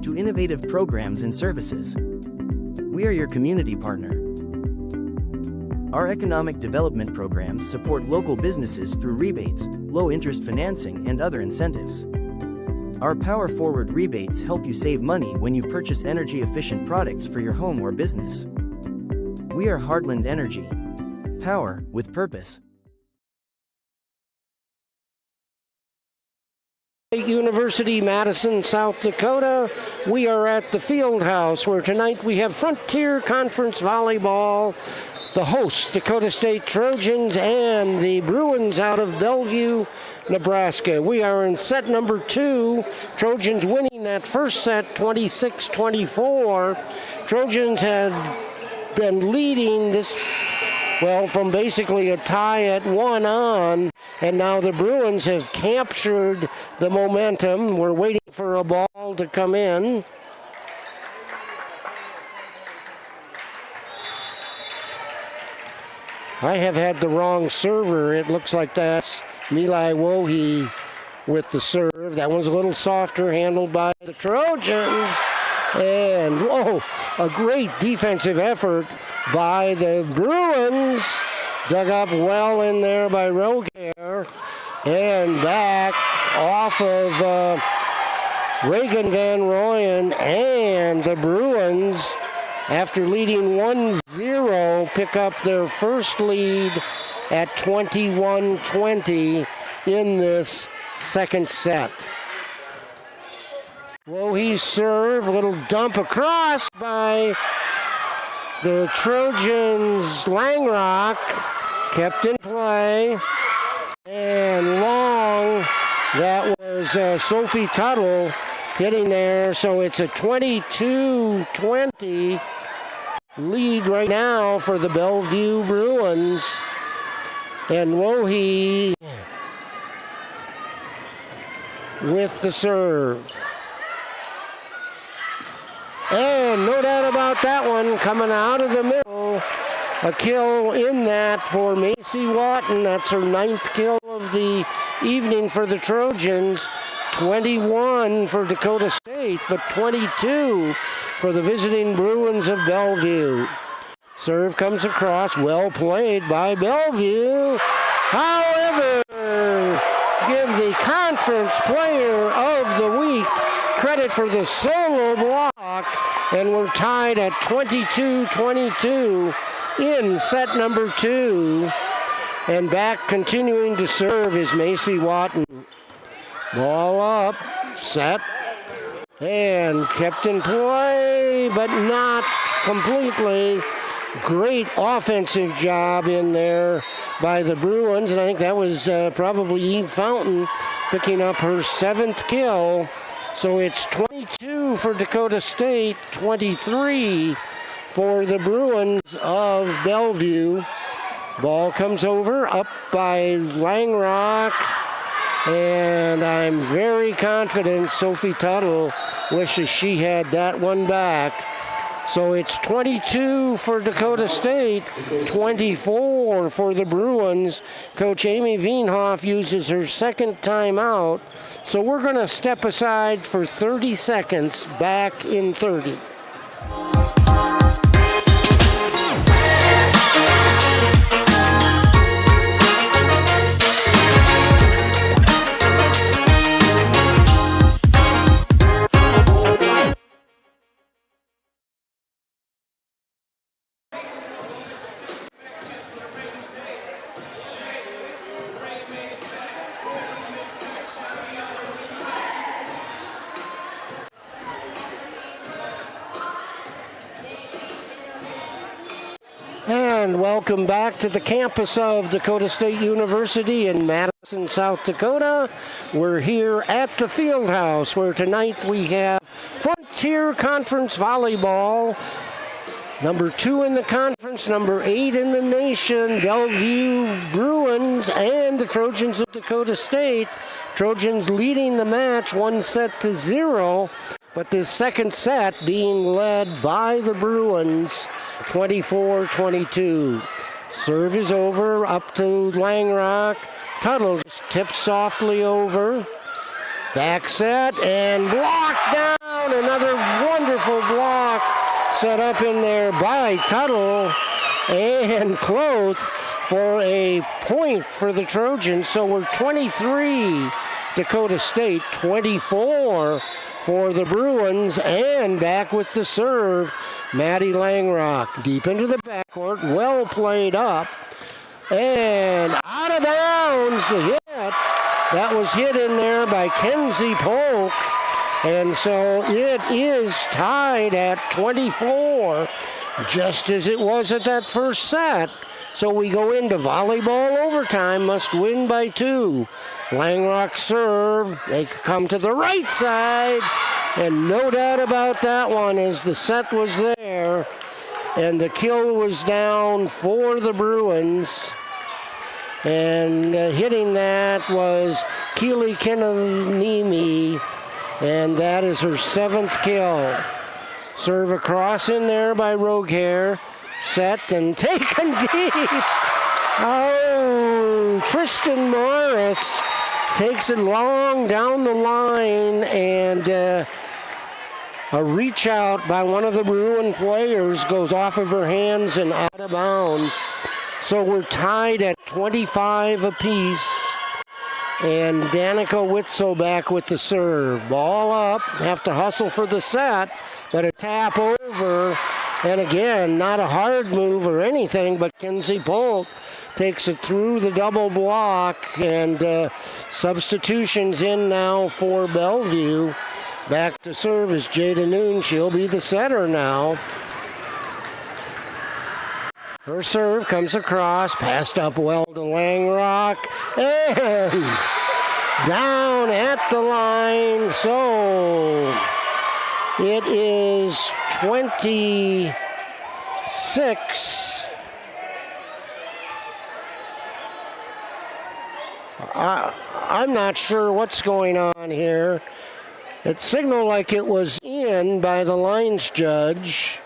to innovative programs and services, we are your community partner. Our economic development programs support local businesses through rebates, low-interest financing, and other incentives. Our Power Forward rebates help you save money when you purchase energy-efficient products for your home or business. We are Heartland Energy. Power with purpose.
State University, Madison, South Dakota. We are at the Fieldhouse, where tonight we have Frontier Conference Volleyball, the hosts, Dakota State Trojans, and the Bruins out of Bellevue, Nebraska. We are in set number 2. Trojans winning that first set 26-24. Trojans had been leading this, well, from basically a tie at 1 on, and now the Bruins have captured the momentum. We're waiting for a ball to come in. I have had the wrong server. It looks like that's Milai Wohi with the serve. That one's a little softer, handled by the Trojans. And, whoa, a great defensive effort by the Bruins. Dug up well in there by Rogaire. And back off of Reagan Van Rooyen. And the Bruins, after leading 1-0, pick up their first lead at 21-20 in this second set. Wohi serve, little dump across by the Trojans. Langrock kept in play. And long, that was Sophie Tuttle hitting there. So it's a 22-20 lead right now for the Bellevue Bruins. And Wohi with the serve. And no doubt about that one, coming out of the middle. A kill in that for Macy Watton. That's her 9th kill of the evening for the Trojans. 21 for Dakota State, but 22 for the visiting Bruins of Bellevue. Serve comes across, well played by Bellevue. However, give the conference player of the week credit for the solo block, and we're tied at 22-22 in set number 2. And back continuing to serve is Macy Watton. Ball up, set, and kept in play, but not completely. Great offensive job in there by the Bruins, and I think that was probably Eve Fountain picking up her 7th kill. So it's 22 for Dakota State, 23 for the Bruins of Bellevue. Ball comes over, up by Langrock, and I'm very confident Sophie Tuttle wishes she had that one back. So it's 22 for Dakota State, 24 for the Bruins. Coach Amy Veenhoff uses her 2nd timeout. So we're going to step aside for 30 seconds, back in 30. And welcome back to the campus of Dakota State University in Madison, South Dakota. We're here at the Fieldhouse, where tonight we have Frontier Conference Volleyball. Number 2 in the conference, number 8 in the nation, Bellevue Bruins and the Trojans of Dakota State. Trojans leading the match 1-0, but this second set being led by the Bruins, 24-22. Serve is over, up to Langrock. Tuttle just tips softly over. Back set and blocked down. Another wonderful block set up in there by Tuttle and Cloth for a point for the Trojans. So we're 23 Dakota State, 24 for the Bruins, and back with the serve, Maddie Langrock. Deep into the backcourt, well played up, and out of bounds, the hit That was hit in there by Kenzie Polk. And so it is tied at 24, just as it was at that first set. So we go into volleyball overtime, must win by 2. Langrock serve, they come to the right side, and no doubt about that one as the set was there, and the kill was down for the Bruins. And hitting that was Keely Kinanimi, and that is her 7th kill. Serve across in there by Rogehair, set and taken deep. Oh, Tristan Morris takes it long down the line, and a reach out by one of the Bruin players goes off of her hands and out of bounds. So we're tied at 25 apiece. And Danica Witzel back with the serve. Ball up, have to hustle for the set, but a tap over. And again, not a hard move or anything, but Kenzie Polk takes it through the double block, and substitutions in now for Bellevue. Back to serve is Jada Noon. She'll be the setter now. Her serve comes across, passed up well to Langrock, and down at the line. So it is 26. I'm not sure what's going on here. It signaled like it was in by the lines judge,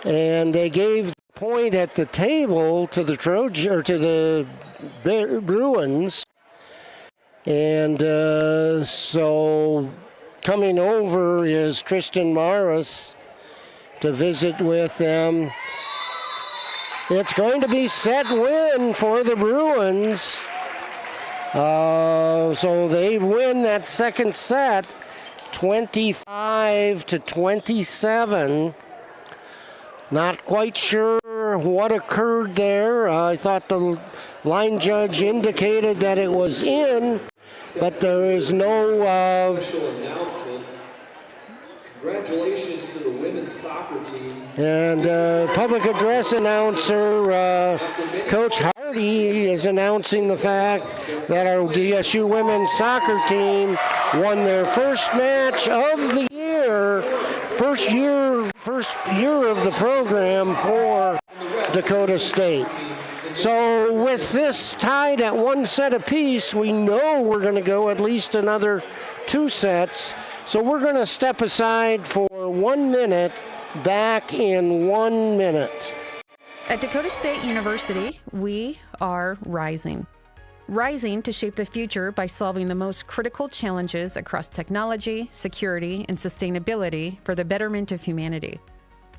and they gave the point at the table to the Trojan or to the Bruins, and so coming over is Tristan Morris to visit with them. It's going to be set win for the Bruins. So they win that second set 25-27. Not quite sure what occurred there. I thought the line judge indicated that it was in, but there is no
special announcement. Congratulations to the women's soccer team.
And public address announcer, Coach Hardy, is announcing the fact that our DSU women's soccer team won their first match of the year, first year of the program for Dakota State. So with this tied at 1 set apiece, we know we're going to go at least another 2 sets. So we're going to step aside for 1 minute, back in 1 minute.
At Dakota State University, we are rising. Rising to shape the future by solving the most critical challenges across technology, security, and sustainability for the betterment of humanity.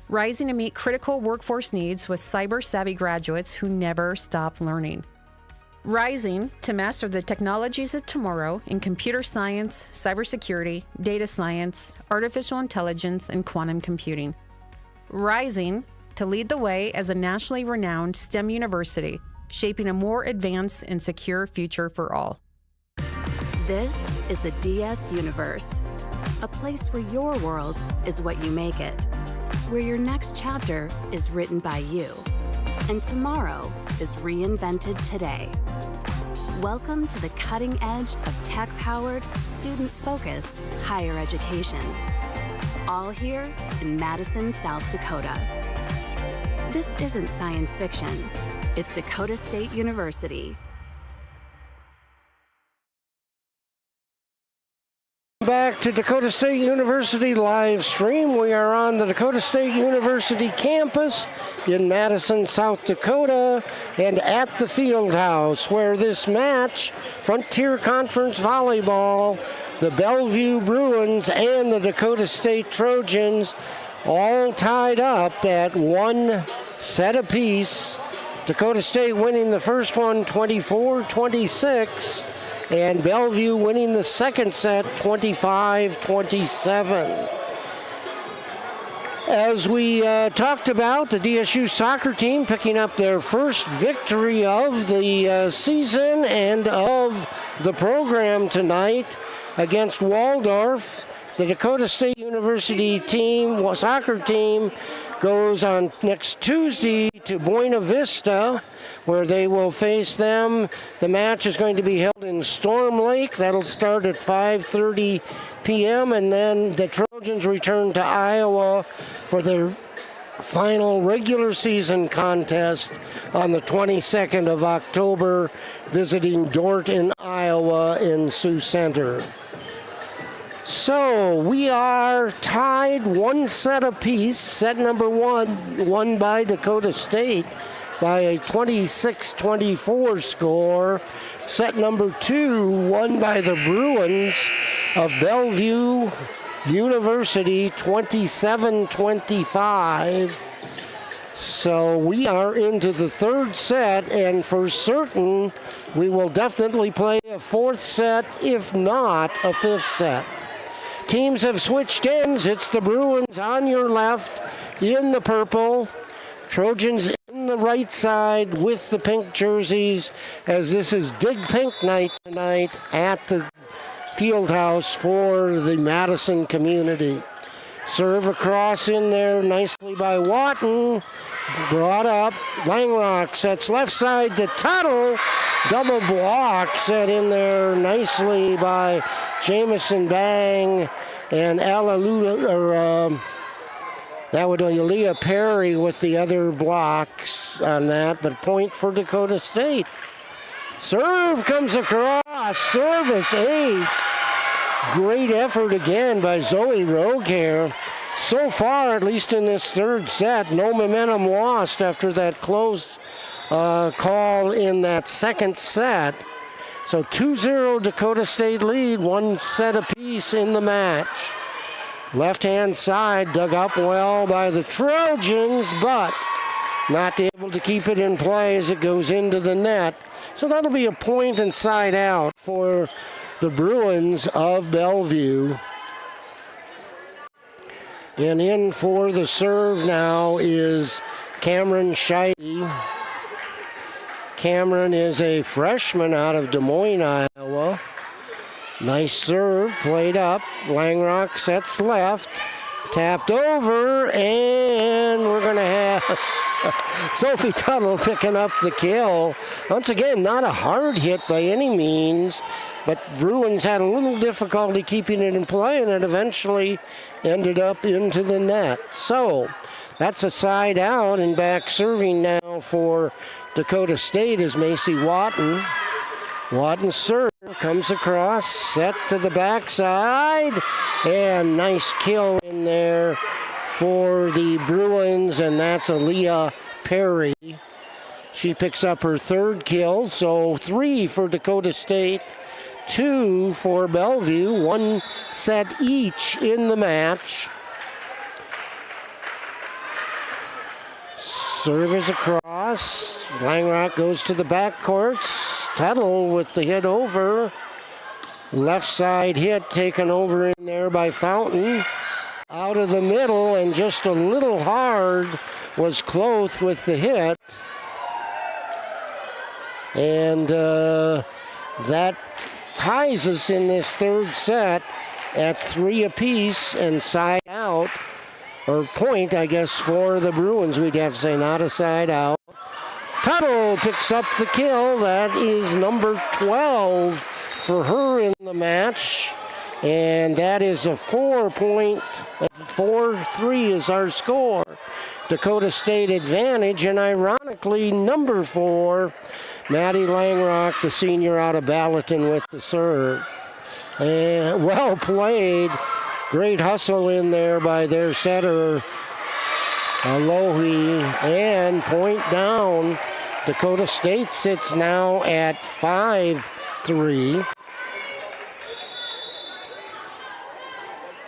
Rising to meet critical workforce needs with cyber-savvy graduates who never stop learning. Rising to master the technologies of tomorrow in computer science, cybersecurity, data science, artificial intelligence, and quantum computing. Rising to lead the way as a nationally renowned STEM university, shaping a more advanced and secure future for all.
This is the DS Universe, a place where your world is what you make it, where your next chapter is written by you, and tomorrow is reinvented today. Welcome to the cutting edge of tech-powered, student-focused higher education. All here in Madison, South Dakota. This isn't science fiction. It's Dakota State University.
Back to Dakota State University live stream. We are on the Dakota State University campus in Madison, South Dakota, and at the Fieldhouse, where this match, Frontier Conference Volleyball, the Bellevue Bruins and the Dakota State Trojans, all tied up at 1 set apiece. Dakota State winning the first one 24-26. And Bellevue winning the second set 25-27. As we talked about, the DSU soccer team picking up their first victory of the season and of the program tonight against Waldorf. The Dakota State University team, soccer team, goes on next Tuesday to Buena Vista, where they will face them. The match is going to be held in Storm Lake. That'll start at 5:30 p.m. and then the Trojans return to Iowa for their final regular season contest on the 22nd of October, visiting Dorton, Iowa in Sioux Center. So we are tied one set apiece. Set number one won by Dakota State by a 26-24 score. Set number two won by the Bruins of Bellevue University 27-25. So we are into the third set, and for certain we will definitely play a fourth set, if not a fifth set. Teams have switched ends. It's the Bruins on your left in the purple, Trojans in the right side with the pink jerseys, as this is Dig Pink night tonight at the Fieldhouse for the Madison community. Serve across in there nicely by Watton. Brought up. Langrock sets left side to Tuttle. Double block set in there nicely by Jamison Bang and Aaliyah Perry with the other blocks on that, but point for Dakota State. Serve comes across. Service ace. Great effort again by Zoe Rogue here. So far, at least in this third set, no momentum lost after that close call in that second set. So 2-0 Dakota State lead, one set apiece in the match. Left-hand side dug up well by the Trojans, but not able to keep it in play as it goes into the net. So that'll be a point and side out for the Bruins of Bellevue. And in for the serve now is Cameron Scheide. Cameron is a freshman out of Des Moines, Iowa. Nice serve, played up. Langrock sets left, tapped over, and we're going to have Sophie Tuttle picking up the kill. Once again, not a hard hit by any means, but Bruins had a little difficulty keeping it in play, and it eventually ended up into the net. So that's a side out, and back serving now for Dakota State is Macy Watton. Watton's serve comes across, set to the backside, and nice kill in there for the Bruins, and that's Aaliyah Perry. She picks up her third kill, so 3 for Dakota State, 2 for Bellevue, 1 set each in the match. Serve is across. Langrock goes to the backcourt. Tuttle with the hit over. Left side hit taken over in there by Fountain. Out of the middle and just a little hard was Cloth with the hit. And that ties us in this third set at 3 apiece and side out. Or point, I guess, for the Bruins, we'd have to say, not a side out. Tuttle picks up the kill. That is number 12 for her in the match. And that is a 4-point, 4-3 is our score. Dakota State advantage, and ironically, number 4, Maddie Langrock, the senior out of Ballatin with the serve. And well played. Great hustle in there by their setter, Alohi, and point down. Dakota State sits now at 5-3.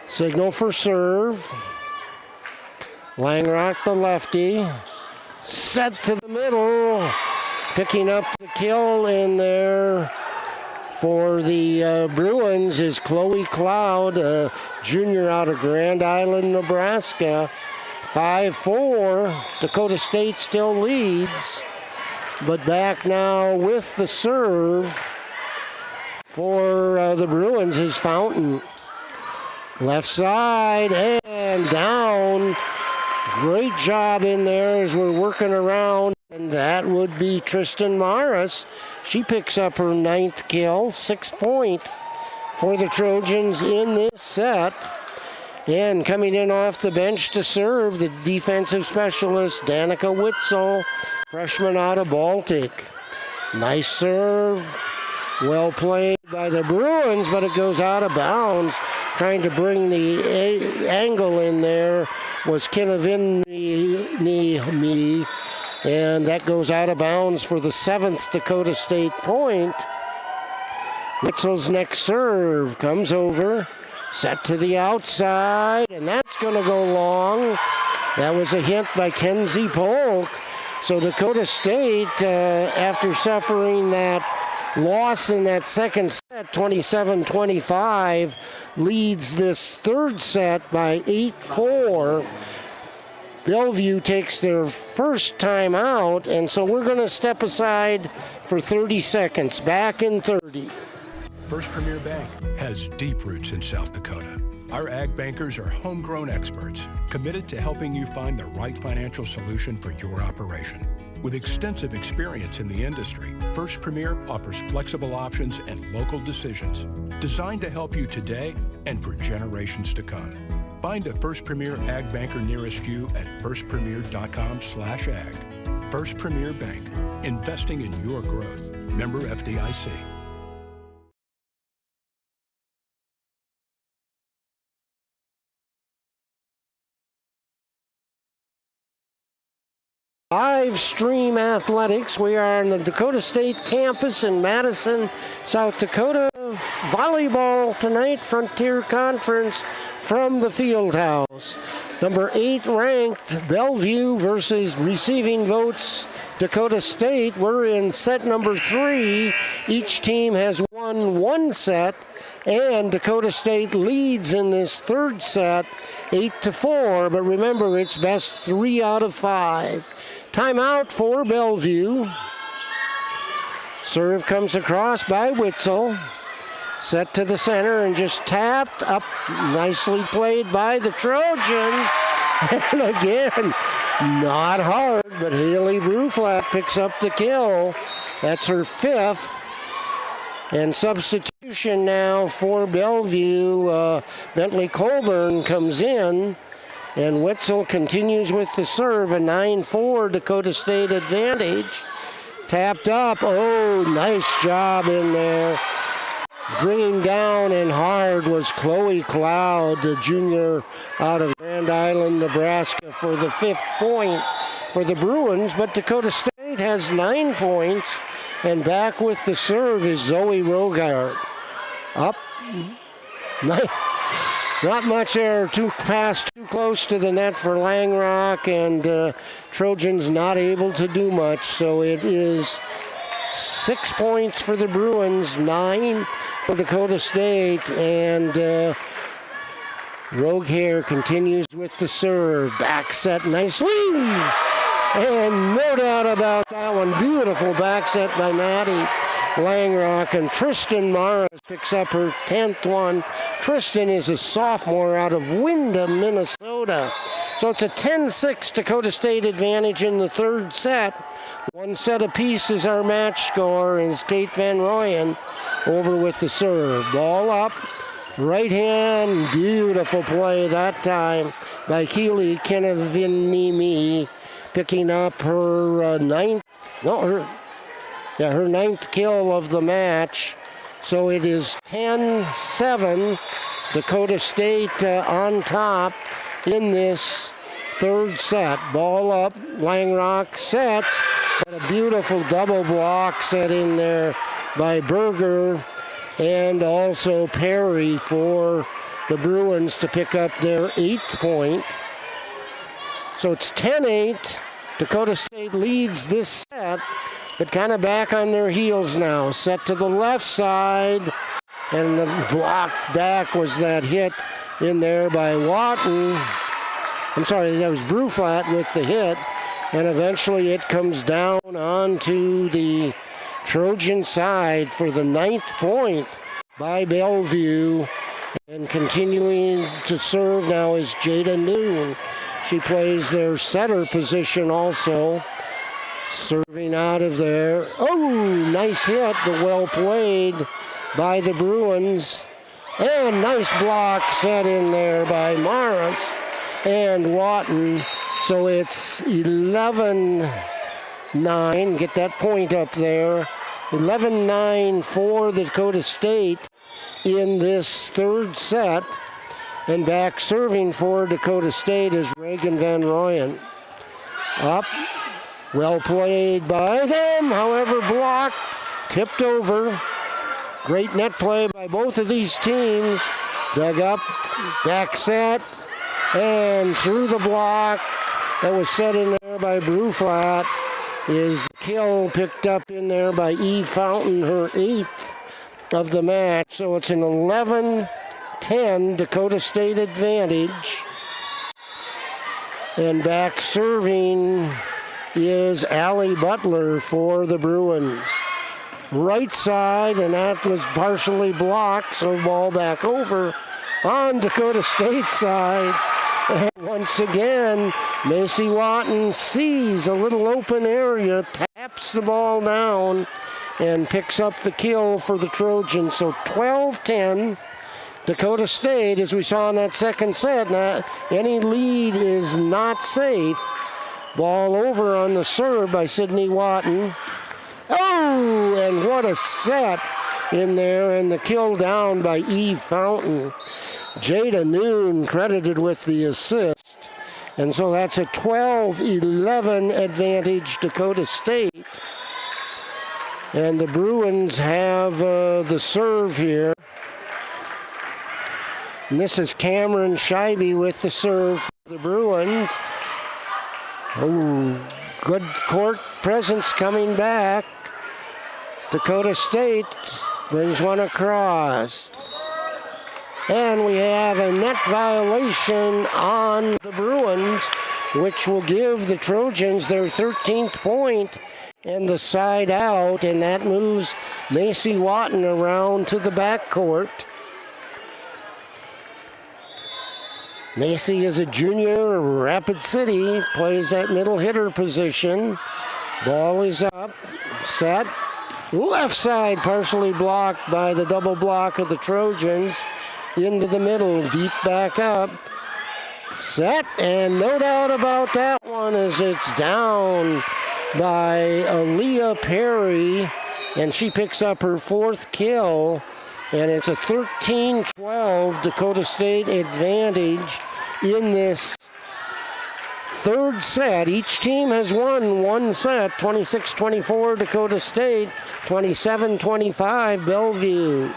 Signal for serve. Langrock, the lefty, set to the middle, picking up the kill in there. For the Bruins is Chloe Cloud, a junior out of Grand Island, Nebraska. 5-4. Dakota State still leads, but back now with the serve for the Bruins is Fountain. Left side and down. Great job in there as we're working around, and that would be Tristan Morris. She picks up her 9th kill, 6 point for the Trojans in this set. And coming in off the bench to serve, the defensive specialist, Danica Witzel, freshman out of Baltic. Nice serve, well played by the Bruins, but it goes out of bounds. Trying to bring the angle in there was Kinnavinmi, and that goes out of bounds for the 7th Dakota State point. Witzel's next serve comes over, set to the outside, and that's going to go long. That was a hit by Kenzie Polk. So Dakota State, after suffering that loss in that second set, 27-25, leads this third set by 8-4. Bellevue takes their first time out, and so we're going to step aside for 30 seconds. Back in 30.
First Premier Bank has deep roots in South Dakota. Our ag bankers are homegrown experts committed to helping you find the right financial solution for your operation. With extensive experience in the industry, First Premier offers flexible options and local decisions designed to help you today and for generations to come. Find a First Premier Ag Banker nearest you at firstpremier.com/ag. First Premier Bank, investing in your growth. Member FDIC.
Live stream athletics. We are on the Dakota State campus in Madison, South Dakota. Volleyball tonight, Frontier Conference from the Fieldhouse. Number 8 ranked Bellevue versus receiving votes Dakota State. We're in set number 3. Each team has won one set, and Dakota State leads in this third set 8-4. But remember, it's best 3 out of 5. Timeout for Bellevue. Serve comes across by Witzel. Set to the center and just tapped up. Nicely played by the Trojans. And again, not hard, but Haley Bruflat picks up the kill. That's her 5th. And substitution now for Bellevue. Bentley Colburn comes in. And Witzel continues with the serve, a 9-4 Dakota State advantage. Tapped up, oh, nice job in there. Bringing down and hard was Chloe Cloud, the junior out of Grand Island, Nebraska, for the 5th point for the Bruins. But Dakota State has 9 points, and back with the serve is Zoe Rogart. Up, not much there, pass too close to the net for Langrock, and Trojans not able to do much. So it is 6 points for the Bruins, 9 for Dakota State, and Rogehair continues with the serve. Back set nicely, and no doubt about that one. Beautiful back set by Maddie Langrock, and Tristan Morris picks up her 10th one. Tristan is a sophomore out of Windham, Minnesota. So it's a 10-6 Dakota State advantage in the third set. One set apiece is our match score, and it's Kate Van Royen over with the serve. Ball up, right hand, beautiful play that time by Keely Kenavinimi, picking up her 9th kill of the match. So it is 10-7, Dakota State on top in this third set. Ball up, Langrock sets, but a beautiful double block set in there by Berger and also Perry for the Bruins to pick up their 8th point. So it's 10-8. Dakota State leads this set, but kind of back on their heels now. Set to the left side, and the blocked back was that hit in there by Watton. I'm sorry, that was Bruflat with the hit. And eventually it comes down onto the Trojan side for the 9th point by Bellevue. And continuing to serve now is Jada Noon. She plays their setter position also. Serving out of there. Oh, nice hit, but well played by the Bruins. And nice block set in there by Morris and Watton. So it's 11-9. Get that point up there. 11-9 for the Dakota State in this third set. And back serving for Dakota State is Reagan Van Royen. Up. Well played by them, however blocked, tipped over. Great net play by both of these teams. Dug up, back set, and through the block that was set in there by Bruflat is the kill picked up in there by Eve Fountain, her 8th of the match. So it's an 11-10 Dakota State advantage. And back serving is Allie Butler for the Bruins. Right side, and that was partially blocked, so ball back over on Dakota State side. And once again, Macy Watton sees a little open area, taps the ball down, and picks up the kill for the Trojans. So 12-10, Dakota State, as we saw in that second set. Now, any lead is not safe. Ball over on the serve by Sydney Watton. Oh, and what a set in there, and the kill down by Eve Fountain. Jada Noon credited with the assist. And so that's a 12-11 advantage Dakota State. And the Bruins have the serve here. And this is Cameron Scheibe with the serve for the Bruins. Oh, good court presence coming back. Dakota State brings one across. And we have a net violation on the Bruins, which will give the Trojans their 13th point and the side out, and that moves Macy Watton around to the backcourt. Macy is a junior, Rapid City, plays that middle hitter position. Ball is up, set. Left side partially blocked by the double block of the Trojans. Into the middle, deep back up. Set, and no doubt about that one as it's down by Aaliyah Perry, and she picks up her 4th kill. And it's a 13-12 Dakota State advantage in this third set. Each team has won one set, 26-24 Dakota State, 27-25 Bellevue.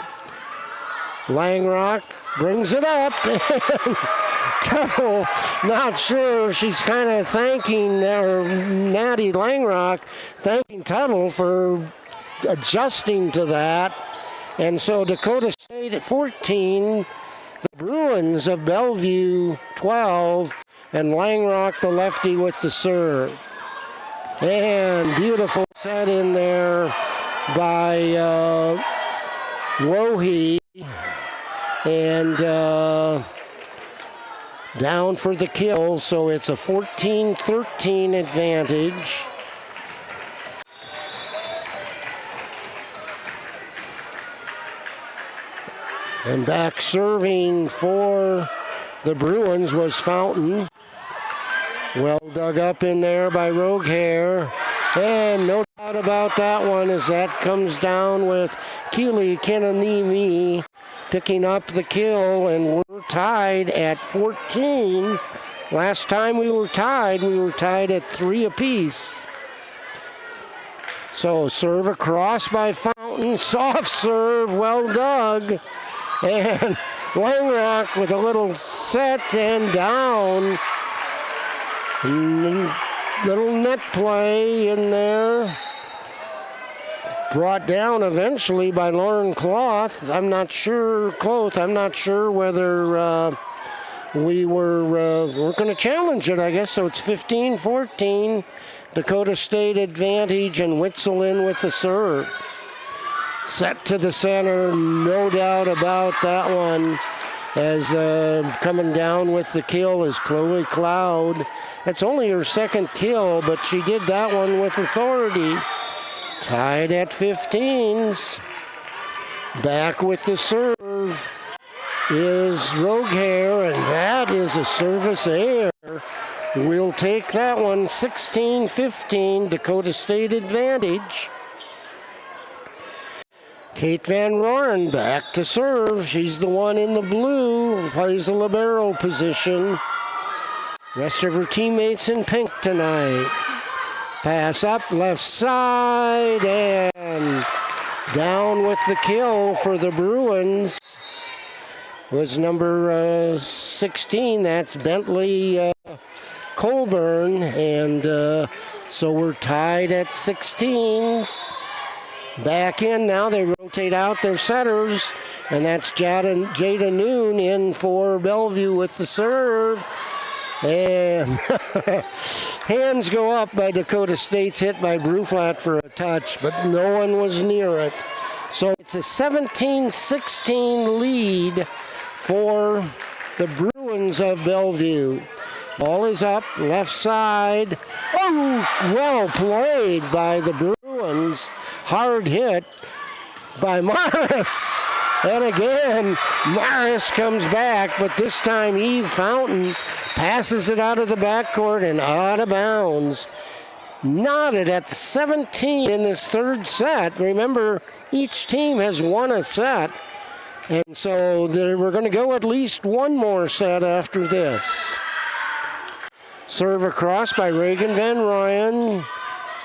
Langrock brings it up. Tuttle, not sure. She's kind of thanking, Maddie Langrock, thanking Tuttle for adjusting to that. And so Dakota State at 14, the Bruins of Bellevue 12, and Langrock the lefty with the serve. And beautiful set in there by Lohe. And down for the kill, so it's a 14-13 advantage. And back serving for the Bruins was Fountain. Well dug up in there by Roguehair. And no doubt about that one as that comes down with Keely Kenanimi picking up the kill, and we're tied at 14. Last time we were tied at 3 apiece. So serve across by Fountain, soft serve, well dug. And Langrock with a little set and down. Little net play in there. Brought down eventually by Lauren Cloth. I'm not sure whether we're going to challenge it, I guess. So it's 15-14. Dakota State advantage, and Witzel in with the serve. Set to the center, no doubt about that one. As coming down with the kill is Chloe Cloud. That's only her second kill, but she did that one with authority. Tied at 15s. Back with the serve is Rogehair, and that is a service error. We'll take that one, 16-15, Dakota State advantage. Kate Van Roren back to serve. She's the one in the blue, plays the libero position. Rest of her teammates in pink tonight. Pass up, left side, and down with the kill for the Bruins was number 16. That's Bentley Colburn, and so we're tied at 16s. Back in now, they rotate out their setters, and that's Jada Noon in for Bellevue with the serve. And hands go up by Dakota State's hit by Bruflat for a touch, but no one was near it. So it's a 17-16 lead for the Bruins of Bellevue. Ball is up, left side. Oh, well played by the Bruins. Hard hit by Morris. And again, Morris comes back, but this time Eve Fountain passes it out of the backcourt and out of bounds. Knotted at 17 in this third set. Remember, each team has won a set. And so we're going to go at least one more set after this. Serve across by Reagan Van Ryan.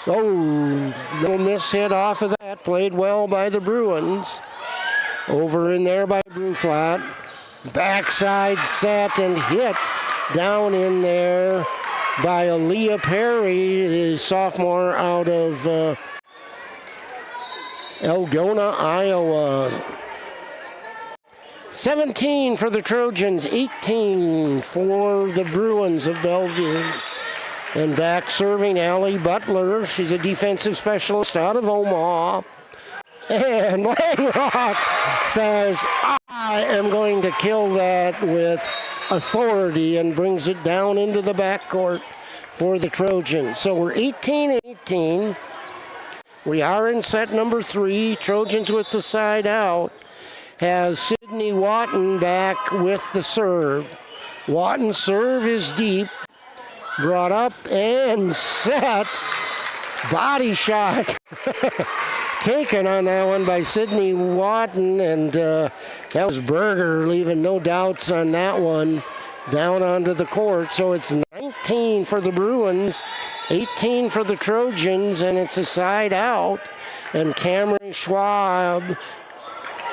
Oh, little miss hit off of that. Played well by the Bruins. Over in there by Bruflat. Backside set and hit down in there by Aaliyah Perry, the sophomore out of Elgona, Iowa. 17 for the Trojans, 18 for the Bruins of Bellevue. And back serving Allie Butler. She's a defensive specialist out of Omaha. And Langrock says, I am going to kill that with authority, and brings it down into the backcourt for the Trojans. So we're 18-18. We are in set number 3. Trojans with the side out. Has Sydney Watton back with the serve. Watton's serve is deep. Brought up and set. Body shot. Taken on that one by Sydney Watton, and that was Berger, leaving no doubts on that one down onto the court. So it's 19 for the Bruins, 18 for the Trojans, and it's a side out. And Cameron Schwab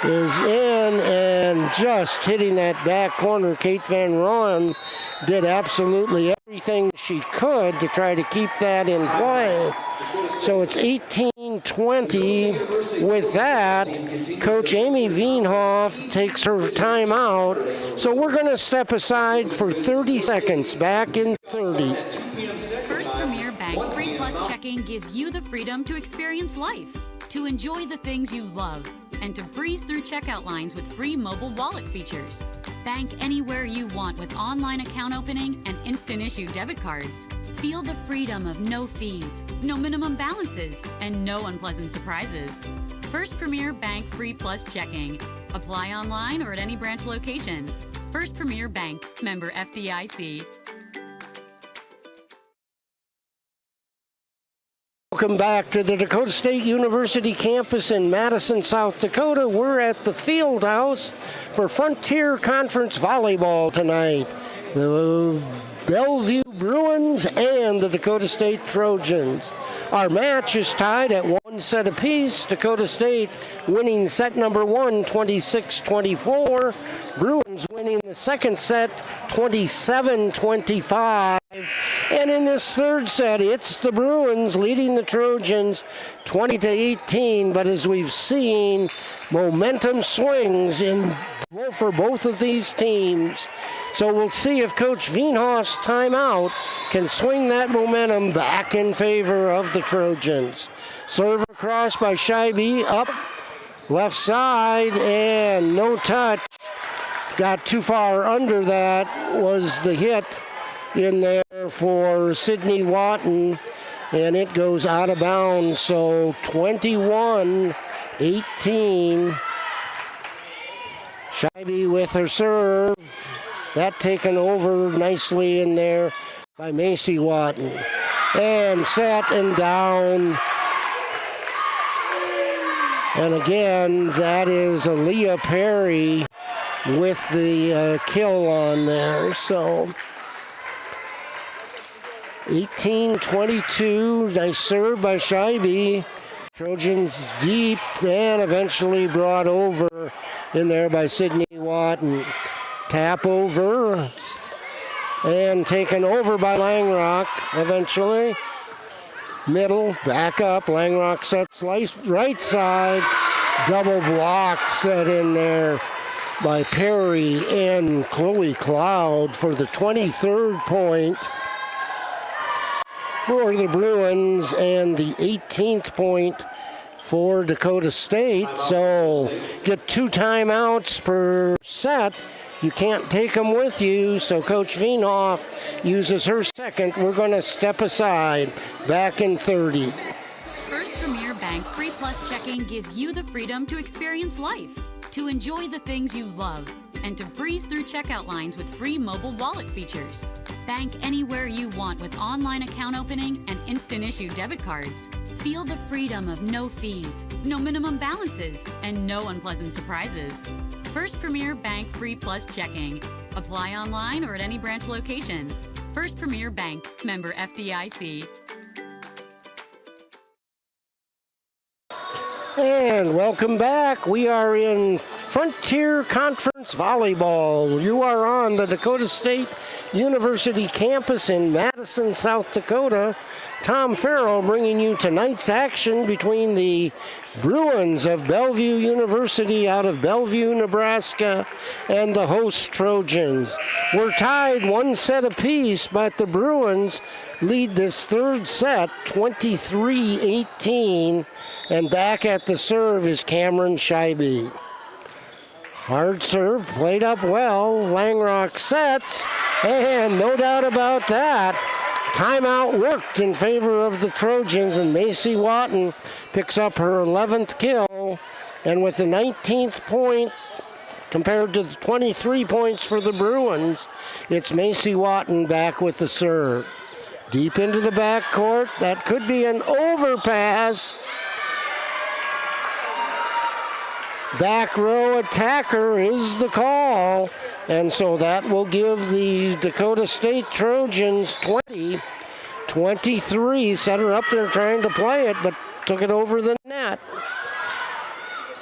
is in and just hitting that back corner. Kate Van Roen did absolutely everything she could to try to keep that in play. So it's 18-20. With that, Coach Amy Wienhoff takes her timeout. So we're going to step aside for 30 seconds. Back in 30.
First Premier Bank Free Plus checking gives you the freedom to experience life, to enjoy the things you love, and to breeze through checkout lines with free mobile wallet features. Bank anywhere you want with online account opening and instant issue debit cards. Feel the freedom of no fees, no minimum balances, and no unpleasant surprises. First Premier Bank Free Plus checking. Apply online or at any branch location. First Premier Bank, member FDIC.
Welcome back to the Dakota State University campus in Madison, South Dakota. We're at the Fieldhouse for Frontier Conference Volleyball tonight. The Bellevue Bruins and the Dakota State Trojans. Our match is tied at 1 set apiece. Dakota State winning set number 1, 26-24. Bruins winning the second set, 27-25. And in this third set, it's the Bruins leading the Trojans 20-18. But as we've seen, momentum swings for both of these teams. So we'll see if Coach Wienhoff's timeout can swing that momentum back in favor of the Trojans. Serve across by Scheibe, up left side, and no touch. Got too far under that was the hit in there for Sydney Watton, and it goes out of bounds. So 21-18. Scheibe with her serve. That taken over nicely in there by Macy Watton. And set and down. And again, that is Aaliyah Perry with the kill on there. So 18-22, nice serve by Scheibe. Trojans deep and eventually brought over in there by Sydney Watton. Tap over and taken over by Langrock eventually. Middle, back up, Langrock sets right side. Double block set in there by Perry and Chloe Cloud for the 23rd point for the Bruins and the 18th point for Dakota State. So get 2 timeouts per set. You can't take them with you, so Coach Wienhoff uses her second. We're going to step aside, back in 30.
First Premier Bank Free Plus checking gives you the freedom to experience life, to enjoy the things you love, and to breeze through checkout lines with free mobile wallet features. Bank anywhere you want with online account opening and instant issue debit cards. Feel the freedom of no fees, no minimum balances, and no unpleasant surprises. First Premier Bank Free Plus checking. Apply online or at any branch location. First Premier Bank, member FDIC.
And welcome back. We are in Frontier Conference Volleyball. You are on the Dakota State University campus in Madison, South Dakota. Tom Farrell bringing you tonight's action between the Bruins of Bellevue University out of Bellevue, Nebraska, and the host Trojans. We're tied 1 set apiece, but the Bruins lead this third set 23-18, and back at the serve is Cameron Scheibe. Hard serve, played up well. Langrock sets, and no doubt about that, timeout worked in favor of the Trojans, and Macy Watton picks up her 11th kill, and with the 19th point compared to the 23 points for the Bruins, it's Macy Watton back with the serve. Deep into the backcourt, that could be an overpass. Back row attacker is the call, and so that will give the Dakota State Trojans 20-23. Set her up there trying to play it, but took it over the net.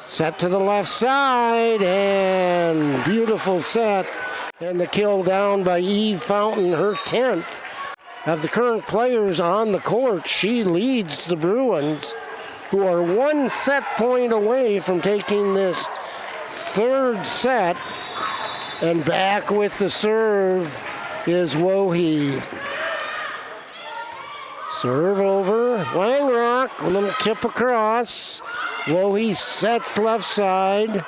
Set to the left side, and beautiful set. And the kill down by Eve Fountain, her 10th. Of the current players on the court, she leads the Bruins, who are 1 set point away from taking this third set. And back with the serve is Wohe. Serve over, Langrock, a little tip across. Wohe sets left side.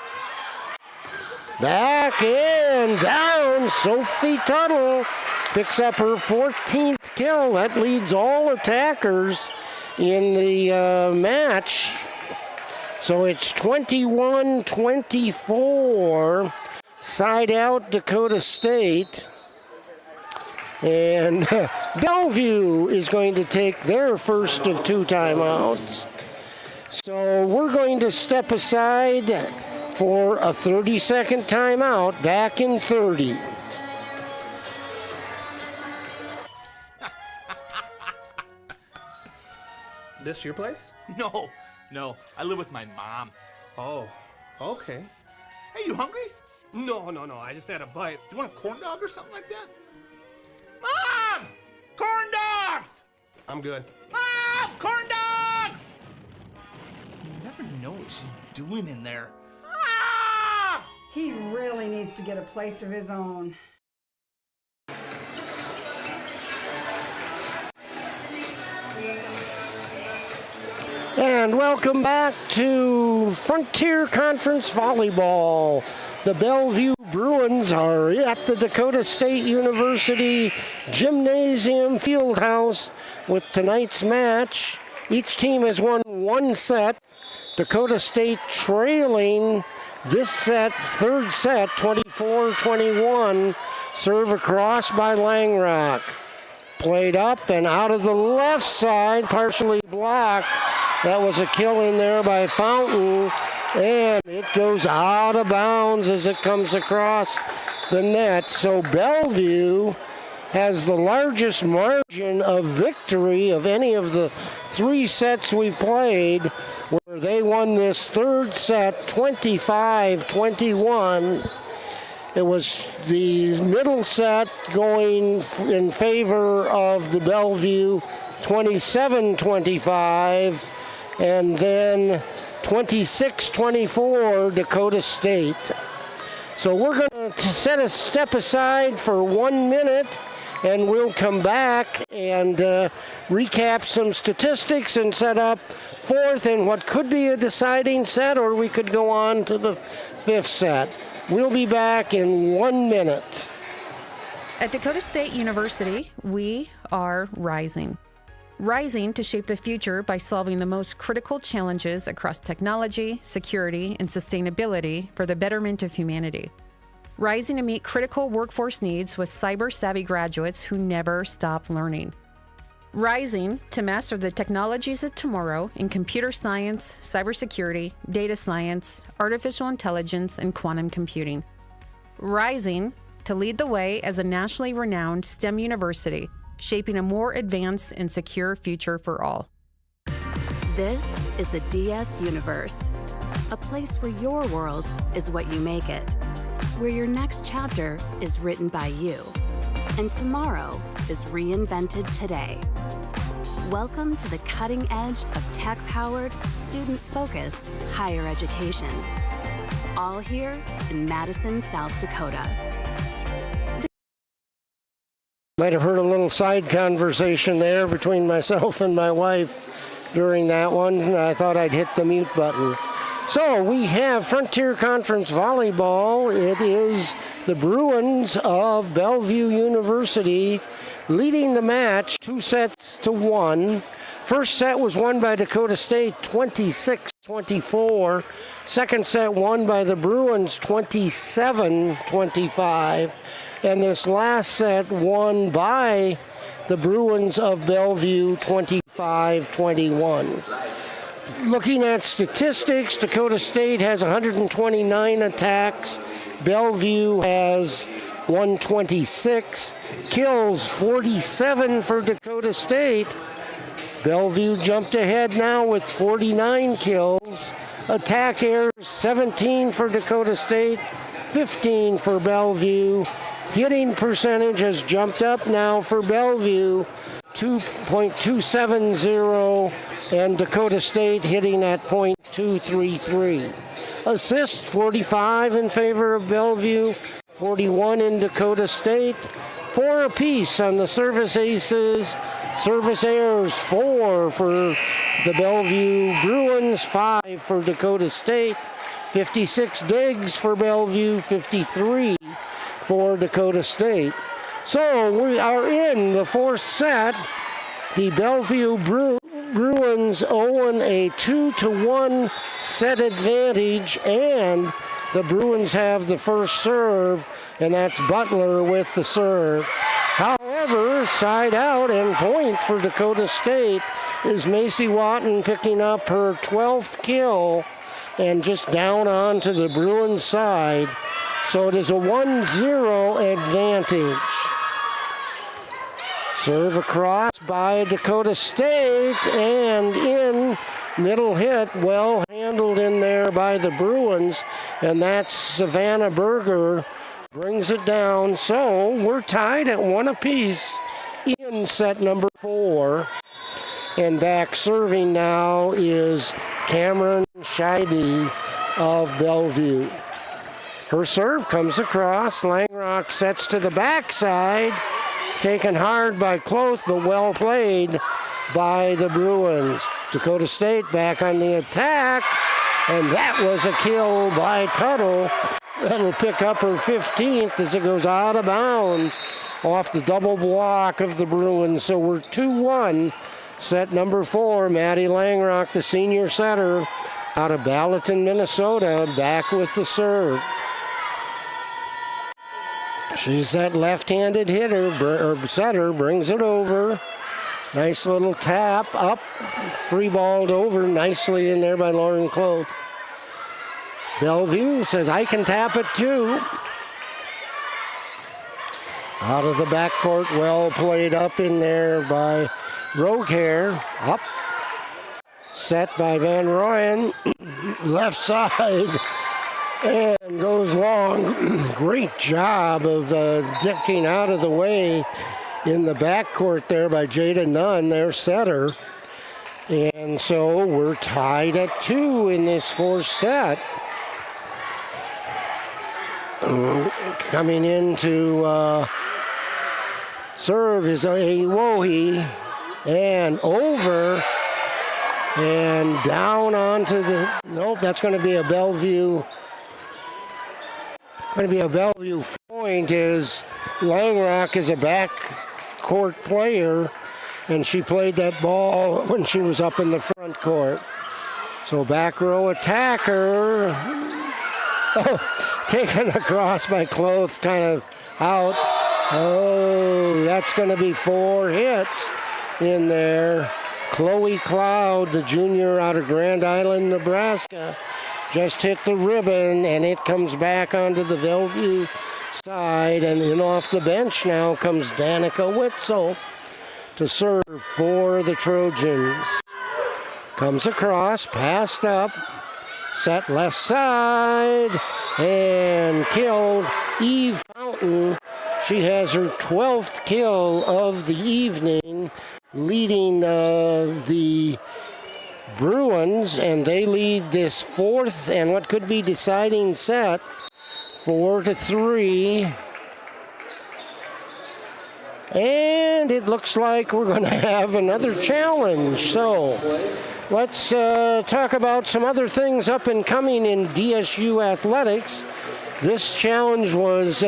Back and down, Sophie Tuttle picks up her 14th kill. That leads all attackers in the match. So it's 21-24, side out Dakota State. And Bellevue is going to take their first of 2 timeouts. So we're going to step aside for a 30-second timeout, back in 30.
This your place?
No, I live with my mom.
Oh, okay.
Hey, you hungry?
No, I just had a bite.
You want a corn dog or something like that? Mom! Corn
I'm good.
Ah! Corn dogs! You never know what she's doing in there. Ah!
He really needs to get a place of his own.
And welcome back to Frontier Conference Volleyball. The Bellevue Bruins are at the Dakota State University Gymnasium Fieldhouse with tonight's match. Each team has won one set. Dakota State trailing this set, third set, 24-21. Serve across by Langrock. Played up and out of the left side, partially blocked. That was a kill in there by Fountain, and it goes out of bounds as it comes across the net. So Bellevue has the largest margin of victory of any of the three sets we've played, where they won this third set 25-21. It was the middle set going in favor of the Bellevue 27-25, and then 26-24 Dakota State. So we're going to set a step aside for 1 minute, and we'll come back and recap some statistics and set up fourth in what could be a deciding set, or we could go on to the fifth set. We'll be back in 1 minute.
At Dakota State University, we are rising. Rising to shape the future by solving the most critical challenges across technology, security, and sustainability for the betterment of humanity. Rising to meet critical workforce needs with cyber-savvy graduates who never stop learning. Rising to master the technologies of tomorrow in computer science, cybersecurity, data science, artificial intelligence, and quantum computing. Rising to lead the way as a nationally renowned STEM university, shaping a more advanced and secure future for all.
This is the DS Universe, a place where your world is what you make it, where your next chapter is written by you, and tomorrow is reinvented today. Welcome to the cutting edge of tech-powered, student-focused higher education. All here in Madison, South Dakota.
Might have heard a little side conversation there between myself and my wife during that one. I thought I'd hit the mute button. So we have Frontier Conference Volleyball. It is the Bruins of Bellevue University leading the match 2-1. First set was won by Dakota State 26-24. Second set won by the Bruins 27-25. And this last set won by the Bruins of Bellevue 25-21. Looking at statistics, Dakota State has 129 attacks. Bellevue has 126. Kills 47 for Dakota State. Bellevue jumped ahead now with 49 kills. Attack errors 17 for Dakota State, 15 for Bellevue. Hitting percentage has jumped up now for Bellevue, 2.270, and Dakota State hitting at .233. Assists 45 in favor of Bellevue, 41 in Dakota State. 4 apiece on the service aces. Service errors 4 for the Bellevue Bruins, 5 for Dakota State. 56 digs for Bellevue, 53 for Dakota State. So we are in the fourth set. The Bellevue Bruins own a 2-1 set advantage, and the Bruins have the first serve, and that's Butler with the serve. However, side out and point for Dakota State is Macy Watton picking up her 12th kill and just down onto the Bruins side. So it is a 1-0 advantage. Serve across by Dakota State and in. Middle hit, well handled in there by the Bruins, and that's Savannah Berger brings it down. So we're tied at 1 apiece in set number 4. And back serving now is Cameron Scheibe of Bellevue. Her serve comes across. Langrock sets to the backside. Taken hard by Cloth, but well played by the Bruins. Dakota State back on the attack. And that was a kill by Tuttle. That'll pick up her 15th as it goes out of bounds off the double block of the Bruins. So we're 2-1. Set number 4, Maddie Langrock, the senior setter out of Ballatin, Minnesota, back with the serve. She's that left-handed hitter, or setter, brings it over. Nice little tap up, free balled over nicely in there by Lauren Cloth. Bellevue says, I can tap it too. Out of the backcourt, well played up in there by Roquer. Up. Set by Van Rooyen. Left side. And goes long. Great job of dicking out of the way in the backcourt there by Jada Nunn, their setter. And so we're tied at 2 in this fourth set. Coming into serve is Awohi, and over and down onto the, nope, that's going to be a Bellevue. Going to be a Bellevue point as Langrock is a backcourt player, and she played that ball when she was up in the front court. So back row attacker. Oh, taken across by Cloth, kind of out. Oh, that's going to be 4 hits in there. Chloe Cloud, the junior out of Grand Island, Nebraska, just hit the ribbon, and it comes back onto the Bellevue side, and in off the bench now comes Danica Witzel to serve for the Trojans. Comes across, passed up, set left side, and killed Eve Fountain. She has her 12th kill of the evening, leading the Bruins, and they lead this fourth and what could be deciding set 4-3. And it looks like we're going to have another challenge. So let's talk about some other things up and coming in DSU athletics. This challenge was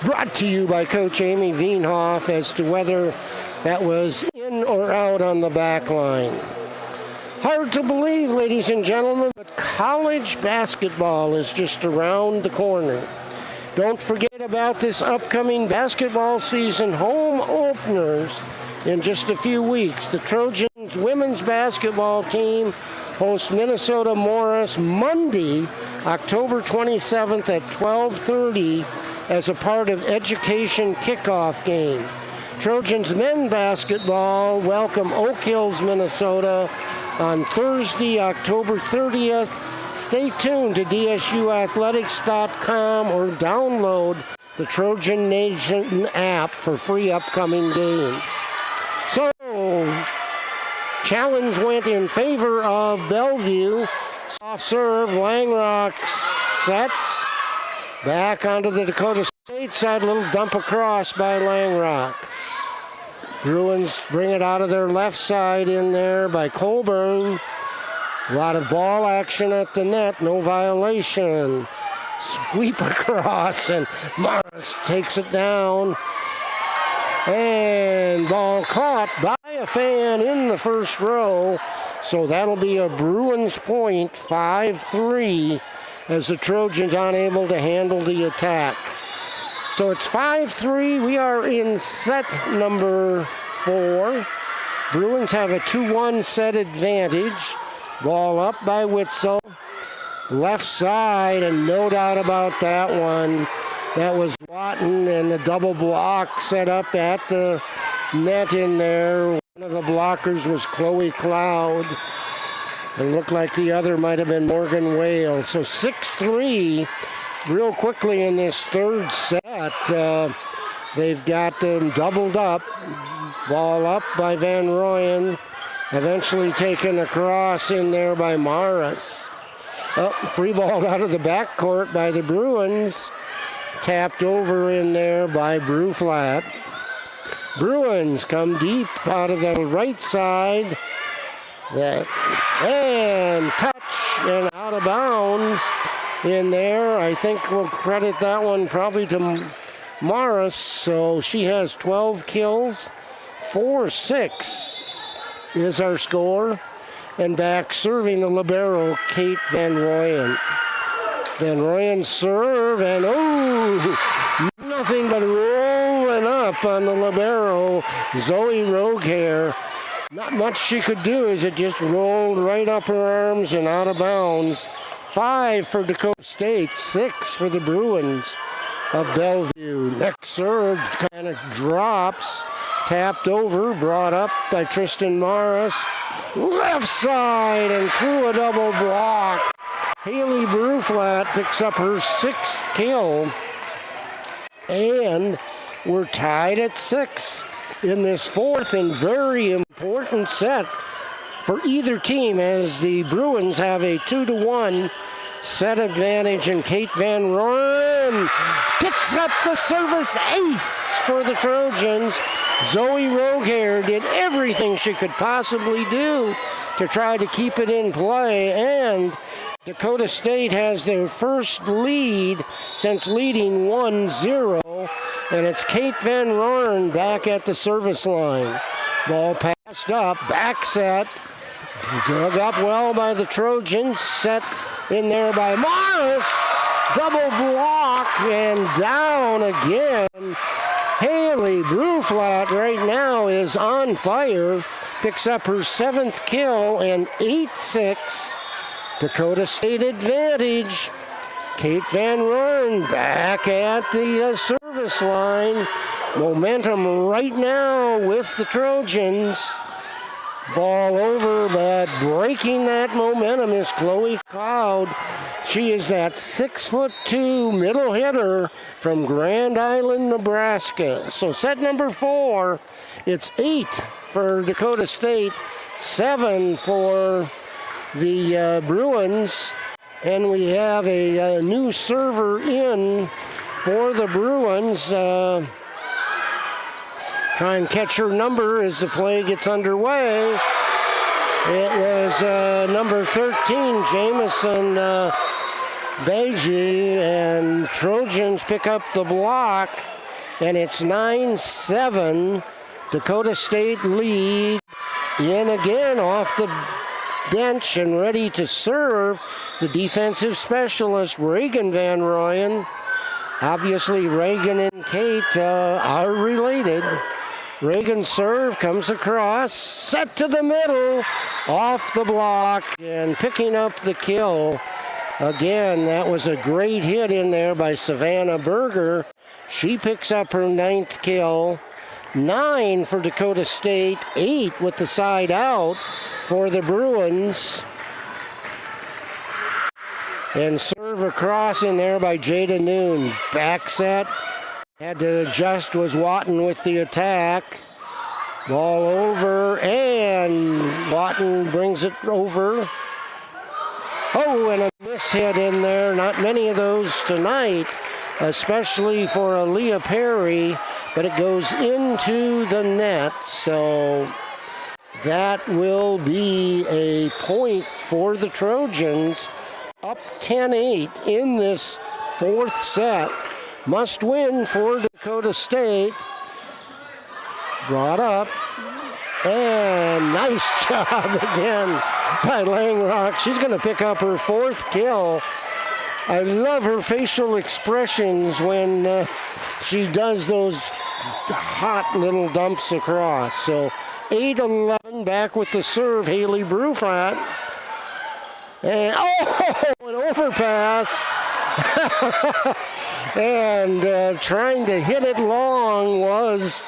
brought to you by Coach Amy Veenhoff as to whether that was in or out on the back line. Hard to believe, ladies and gentlemen, but college basketball is just around the corner. Don't forget about this upcoming basketball season home openers in just a few weeks. The Trojans women's basketball team hosts Minnesota Morris Monday, October 27th at 12:30 as a part of Education Kickoff Game. Trojans men basketball welcome Oak Hills, Minnesota on Thursday, October 30th. Stay tuned to DSUathletics.com or download the Trojan Nation app for free upcoming games. So, challenge went in favor of Bellevue. Soft serve, Langrock sets. Back onto the Dakota State side, little dump across by Langrock. Bruins bring it out of their left side in there by Colburn. A lot of ball action at the net, no violation. Sweep across, and Morris takes it down. And ball caught by a fan in the first row. So that'll be a Bruins point, 5-3, as the Trojans unable to handle the attack. So it's 5-3. We are in set number 4. Bruins have a 2-1 set advantage. Ball up by Witzel. Left side, and no doubt about that one. That was Watton, and the double block set up at the net in there. One of the blockers was Chloe Cloud. It looked like the other might have been Morgan Whale. So 6-3 real quickly in this third set. They've got them doubled up. Ball up by Van Rooyen. Eventually taken across in there by Morris. Free ball out of the backcourt by the Bruins. Tapped over in there by Bruflat. Bruins come deep out of the right side. And touch and out of bounds in there. I think we'll credit that one probably to Morris. So she has 12 kills. 4-6 is our score. And back serving the libero, Kate Van Royen. Van Royen serve, and nothing but rolling up on the libero, Zoe Rogehair. Not much she could do as it just rolled right up her arms and out of bounds. 5 for Dakota State, 6 for the Bruins of Bellevue. Next serve kind of drops, tapped over, brought up by Tristan Morris. Left side and through a double block. Haley Bruflat picks up her 6th kill. And we're tied at 6 in this 4th and very important set for either team, as the Bruins have a 2-1 set advantage, and Kate Van Royen picks up the service ace for the Trojans. Zoe Rogehair did everything she could possibly do to try to keep it in play, and Dakota State has their first lead since leading 1-0, and it's Kate Van Royen back at the service line. Ball passed up, back set, dug up well by the Trojans, set in there by Morris, double block, and down again. Haley Bruflat right now is on fire, picks up her 7th kill, and 8-6. Dakota State advantage. Kate Van Royen back at the service line. Momentum right now with the Trojans. Ball over, but breaking that momentum is Chloe Cloud. She is that 6'2" middle hitter from Grand Island, Nebraska. So set number 4, it's 8 for Dakota State, 7 for the Bruins. And we have a new server in for the Bruins. Try and catch her number as the play gets underway. It was number 13, Jamison Beji, and Trojans pick up the block, and it's 9-7. Dakota State lead. In again off the bench and ready to serve, the defensive specialist, Reagan Van Royen. Obviously, Reagan and Kate are related. Reagan's serve comes across, set to the middle, off the block, and picking up the kill. Again, that was a great hit in there by Savannah Berger. She picks up her 9th kill. 9 for Dakota State, 8 with the side out for the Bruins. And serve across in there by Jada Noon. Back set. Had to adjust, was Watton with the attack. Ball over, and Watton brings it over. Oh, and a miss hit in there. Not many of those tonight, especially for Aaliyah Perry, but it goes into the net. So that will be a point for the Trojans. Up 10-8 in this 4th set. Must win for Dakota State. Brought up. And nice job again by Langrock. She's going to pick up her 4th kill. I love her facial expressions when she does those hot little dumps across. So 8-11 back with the serve, Haley Bruflat. And an overpass. And trying to hit it long was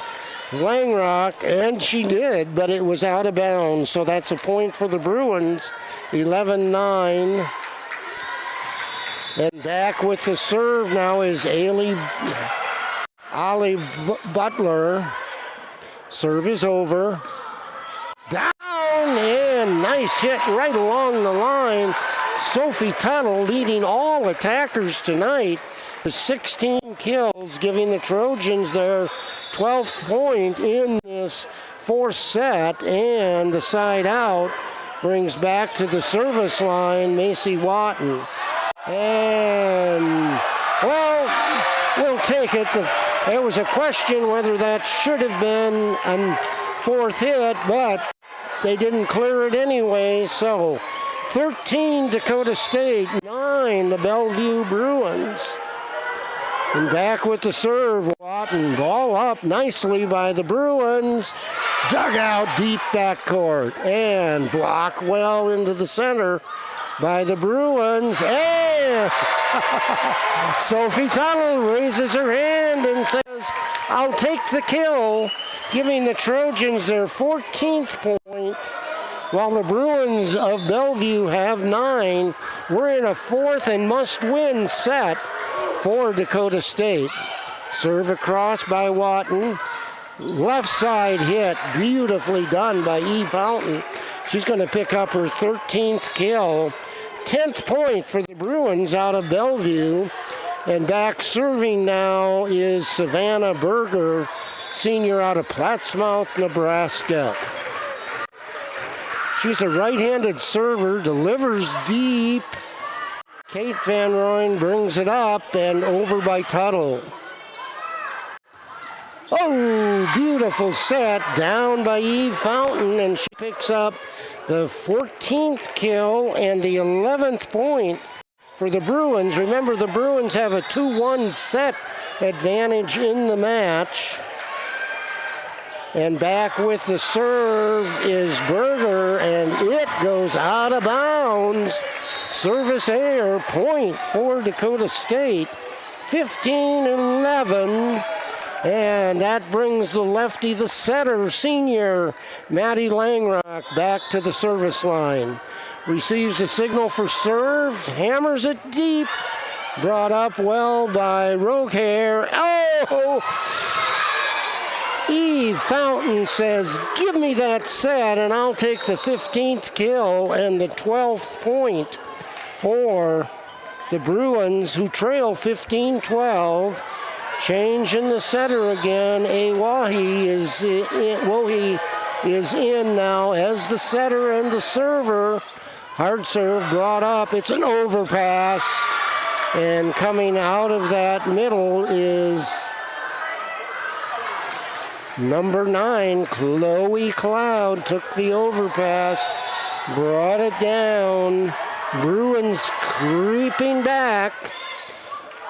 Langrock, and she did, but it was out of bounds. So that's a point for the Bruins, 11-9. And back with the serve now is Ollie Butler. Serve is over. Down down, and nice hit right along the line. Sophie Tuttle leading all attackers tonight with 16 kills, giving the Trojans their 12th point in this fourth set, and the side out brings back to the service line Macy Watton. And, well, we'll take it. There was a question whether that should have been a fourth hit, but they didn't clear it anyway. So 13 Dakota State, 9 the Bellevue Bruins. And back with the serve, Watton, ball up nicely by the Bruins. Dug out deep backcourt and block well into the center by the Bruins. And Sophie Tuttle raises her hand and says, I'll take the kill, giving the Trojans their 14th point, while the Bruins of Bellevue have 9. We're in a fourth and must-win set for Dakota State. Serve across by Watton. Left side hit, beautifully done by Eve Fountain. She's going to pick up her 13th kill. 10th point for the Bruins out of Bellevue. And back serving now is Savannah Berger, senior out of Plattsmouth, Nebraska. She's a right-handed server, delivers deep. Kate Van Rooyen brings it up and over by Tuttle. Oh, beautiful set down by Eve Fountain, and she picks up the 14th kill and the 11th point for the Bruins. Remember, the Bruins have a 2-1 set advantage in the match. And back with the serve is Berger, and it goes out of bounds. Service error, point for Dakota State. 15-11. And that brings the lefty, the setter, senior, Maddie Langrock, back to the service line. Receives a signal for serve, hammers it deep. Brought up well by Roquer. Oh! Eve Fountain says, give me that set and I'll take the 15th kill and the 12th point for the Bruins, who trail 15-12. Change in the setter again. Awahi is in now as the setter and the server. Hard serve brought up. It's an overpass. And coming out of that middle is number 9, Chloe Cloud. Took the overpass, brought it down. Bruins creeping back.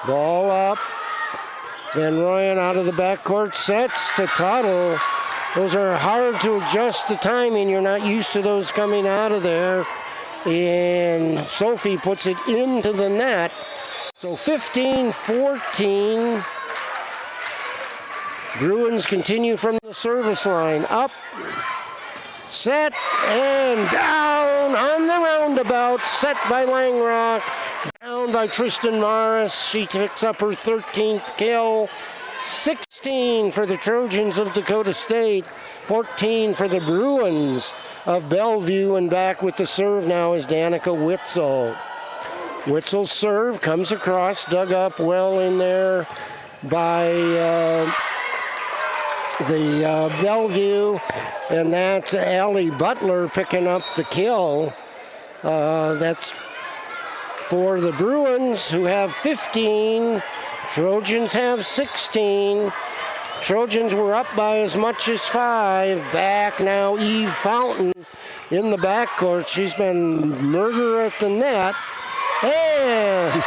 Ball up. Van Rooyen out of the backcourt, sets to Tuttle. Those are hard to adjust the timing. You're not used to those coming out of there. And Sophie puts it into the net. So 15-14. Bruins continue from the service line. Up, set, and down on the roundabout. Set by Langrock. Down by Tristan Morris. She picks up her 13th kill. 16 for the Trojans of Dakota State. 14 for the Bruins of Bellevue. And back with the serve now is Danica Witzel. Witzel's serve comes across, dug up well in there by the Bellevue. And that's Allie Butler picking up the kill. That's for the Bruins, who have 15. Trojans have 16. Trojans were up by as much as 5. Back now, Eve Fountain in the backcourt. She's been murder at the net. And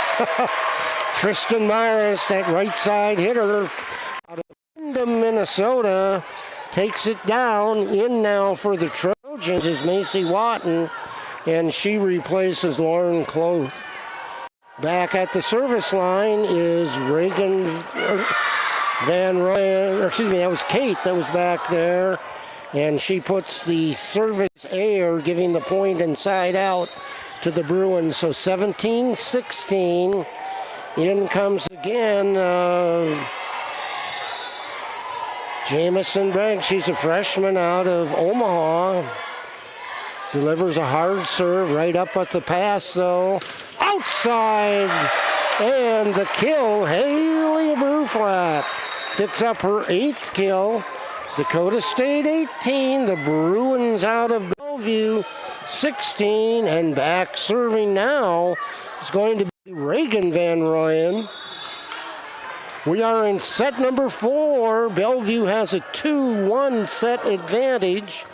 Tristan Morris, that right side hitter out of Windham, Minnesota, takes it down. In now for the Trojans is Macy Watton, and she replaces Lauren Cloth. Back at the service line is Reagan Van Rooyen, that was Kate that was back there, and she puts the service air, giving the point inside out to the Bruins. So 17-16. In comes again Jamison Bragg. She's a freshman out of Omaha. Delivers a hard serve right up at the pass, though. Outside! And the kill, Haley Bruflat picks up her 8th kill. Dakota State 18, the Bruins out of Bellevue 16, and back serving now is going to be Reagan Van Royen. We are in set number 4. Bellevue has a 2-1 set advantage.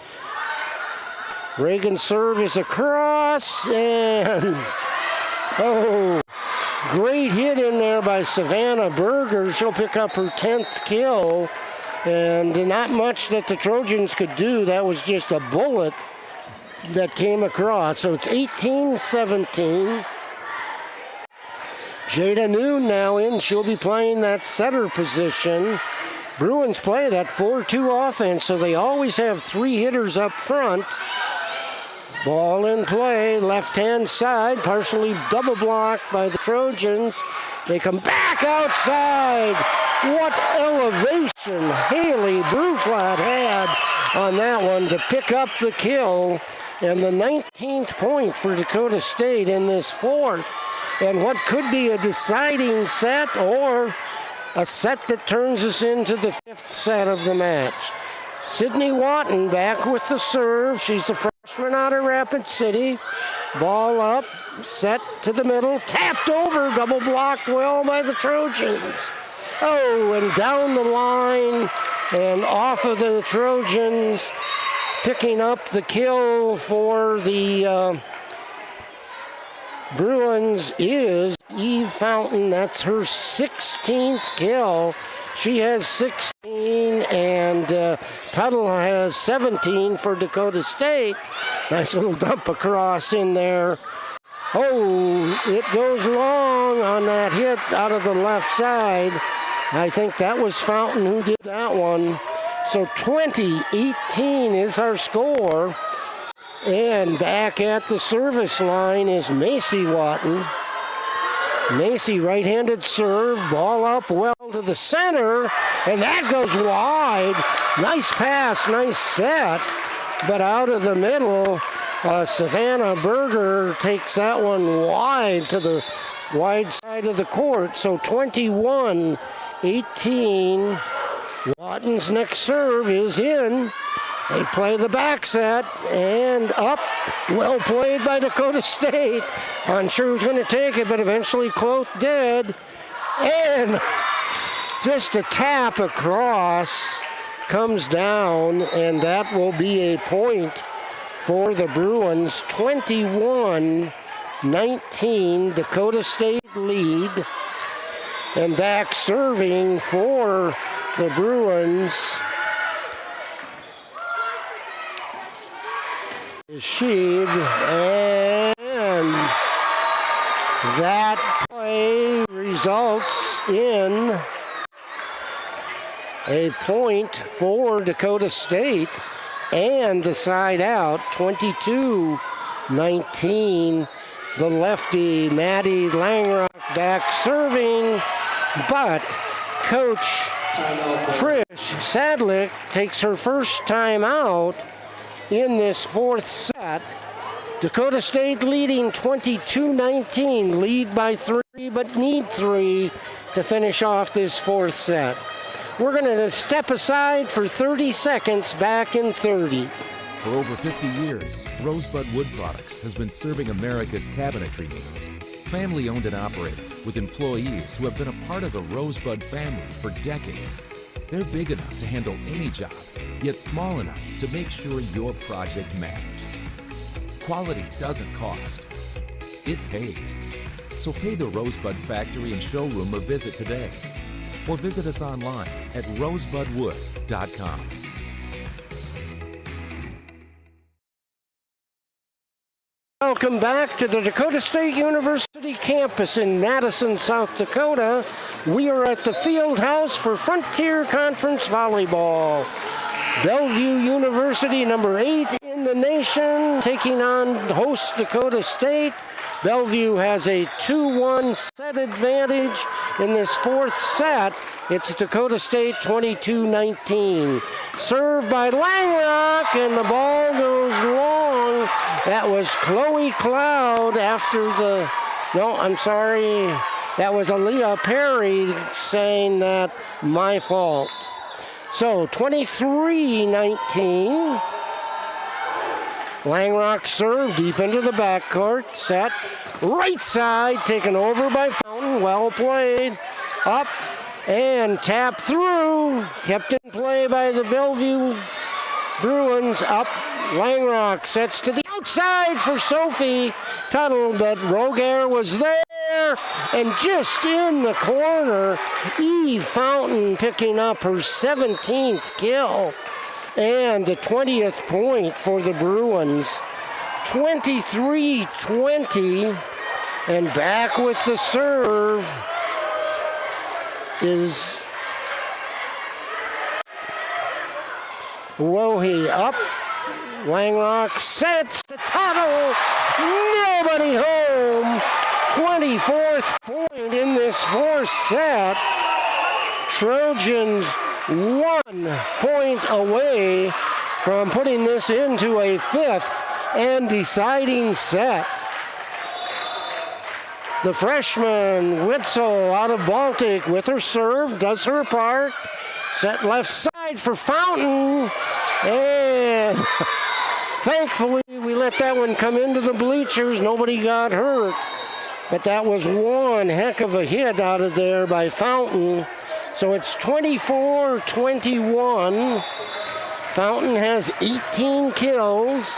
Reagan's serve is across, and great hit in there by Savannah Berger. She'll pick up her 10th kill. And not much that the Trojans could do. That was just a bullet that came across. So it's 18-17. Jada Noon now in. She'll be playing that setter position. Bruins play that 4-2 offense, so they always have 3 hitters up front. Ball in play, left-hand side, partially double blocked by the Trojans. They come back outside. What elevation Haley Bruflat had on that one to pick up the kill, and the 19th point for Dakota State in this 4th, and what could be a deciding set or a set that turns us into the 5th set of the match. Sydney Watton back with the serve. She's a freshman out of Rapid City. Ball up, set to the middle, tapped over, double blocked well by the Trojans. And down the line and off of the Trojans, picking up the kill for the Bruins is Eve Fountain. That's her 16th kill. She has 16, and Tuttle has 17 for Dakota State. Nice little dump across in there. It goes long on that hit out of the left side. I think that was Fountain who did that one. So 20-18 is our score. And back at the service line is Macy Watton. Macy, right-handed serve, ball up well to the center, and that goes wide. Nice pass, nice set, but out of the middle, Savannah Berger takes that one wide to the wide side of the court. So 21-18. Watton's next serve is in. They play the back set, and up. Well played by Dakota State. Unsure who's going to take it, but eventually Cloth did. And just a tap across, comes down, and that will be a point for the Bruins. 21-19, Dakota State lead. And back serving for the Bruins is Sheeb, and that play results in a point for Dakota State and the side out, 22-19. The lefty, Maddie Langrock, back serving, but Coach Trish Sadlick takes her first time out in this 4th set. Dakota State leading 22-19, lead by 3, but need 3 to finish off this 4th set. We're going to step aside for 30 seconds, back in 30.
For over 50 years, Rosebud Wood Products has been serving America's cabinetry needs. Family owned and operated, with employees who have been a part of the Rosebud family for decades. They're big enough to handle any job, yet small enough to make sure your project matters. Quality doesn't cost. It pays. So pay the Rosebud Factory and Showroom a visit today. Or visit us online at rosebudwood.com.
Welcome back to the Dakota State University campus in Madison, South Dakota. We are at the Fieldhouse for Frontier Conference Volleyball. Bellevue University, number 8 in the nation, taking on host Dakota State. Bellevue has a 2-1 set advantage in this 4th set. It's Dakota State 22-19. Served by Langrock, and the ball goes long That was Chloe Cloud after the, no, I'm sorry. That was Aaliyah Perry saying that, my fault. So 23-19. Langrock serve deep into the backcourt. Set. Right side taken over by Fountain. Well played. Up and tapped through. Kept in play by the Bellevue Bruins. Up. Langrock sets to the outside for Sophie Tuttle, but Rogaire was there, and just in the corner, Eve Fountain picking up her 17th kill and the 20th point for the Bruins. 23-20, and back with the serve is Rohe. Up. Langrock sets to Tuttle. Nobody home. 24th point in this fourth set. Trojans 1 point away from putting this into a fifth and deciding set. The freshman Witzel out of Baltic with her serve, does her part. Set left side for Fountain. And thankfully, we let that one come into the bleachers. Nobody got hurt. But that was one heck of a hit out of there by Fountain. So it's 24-21. Fountain has 18 kills.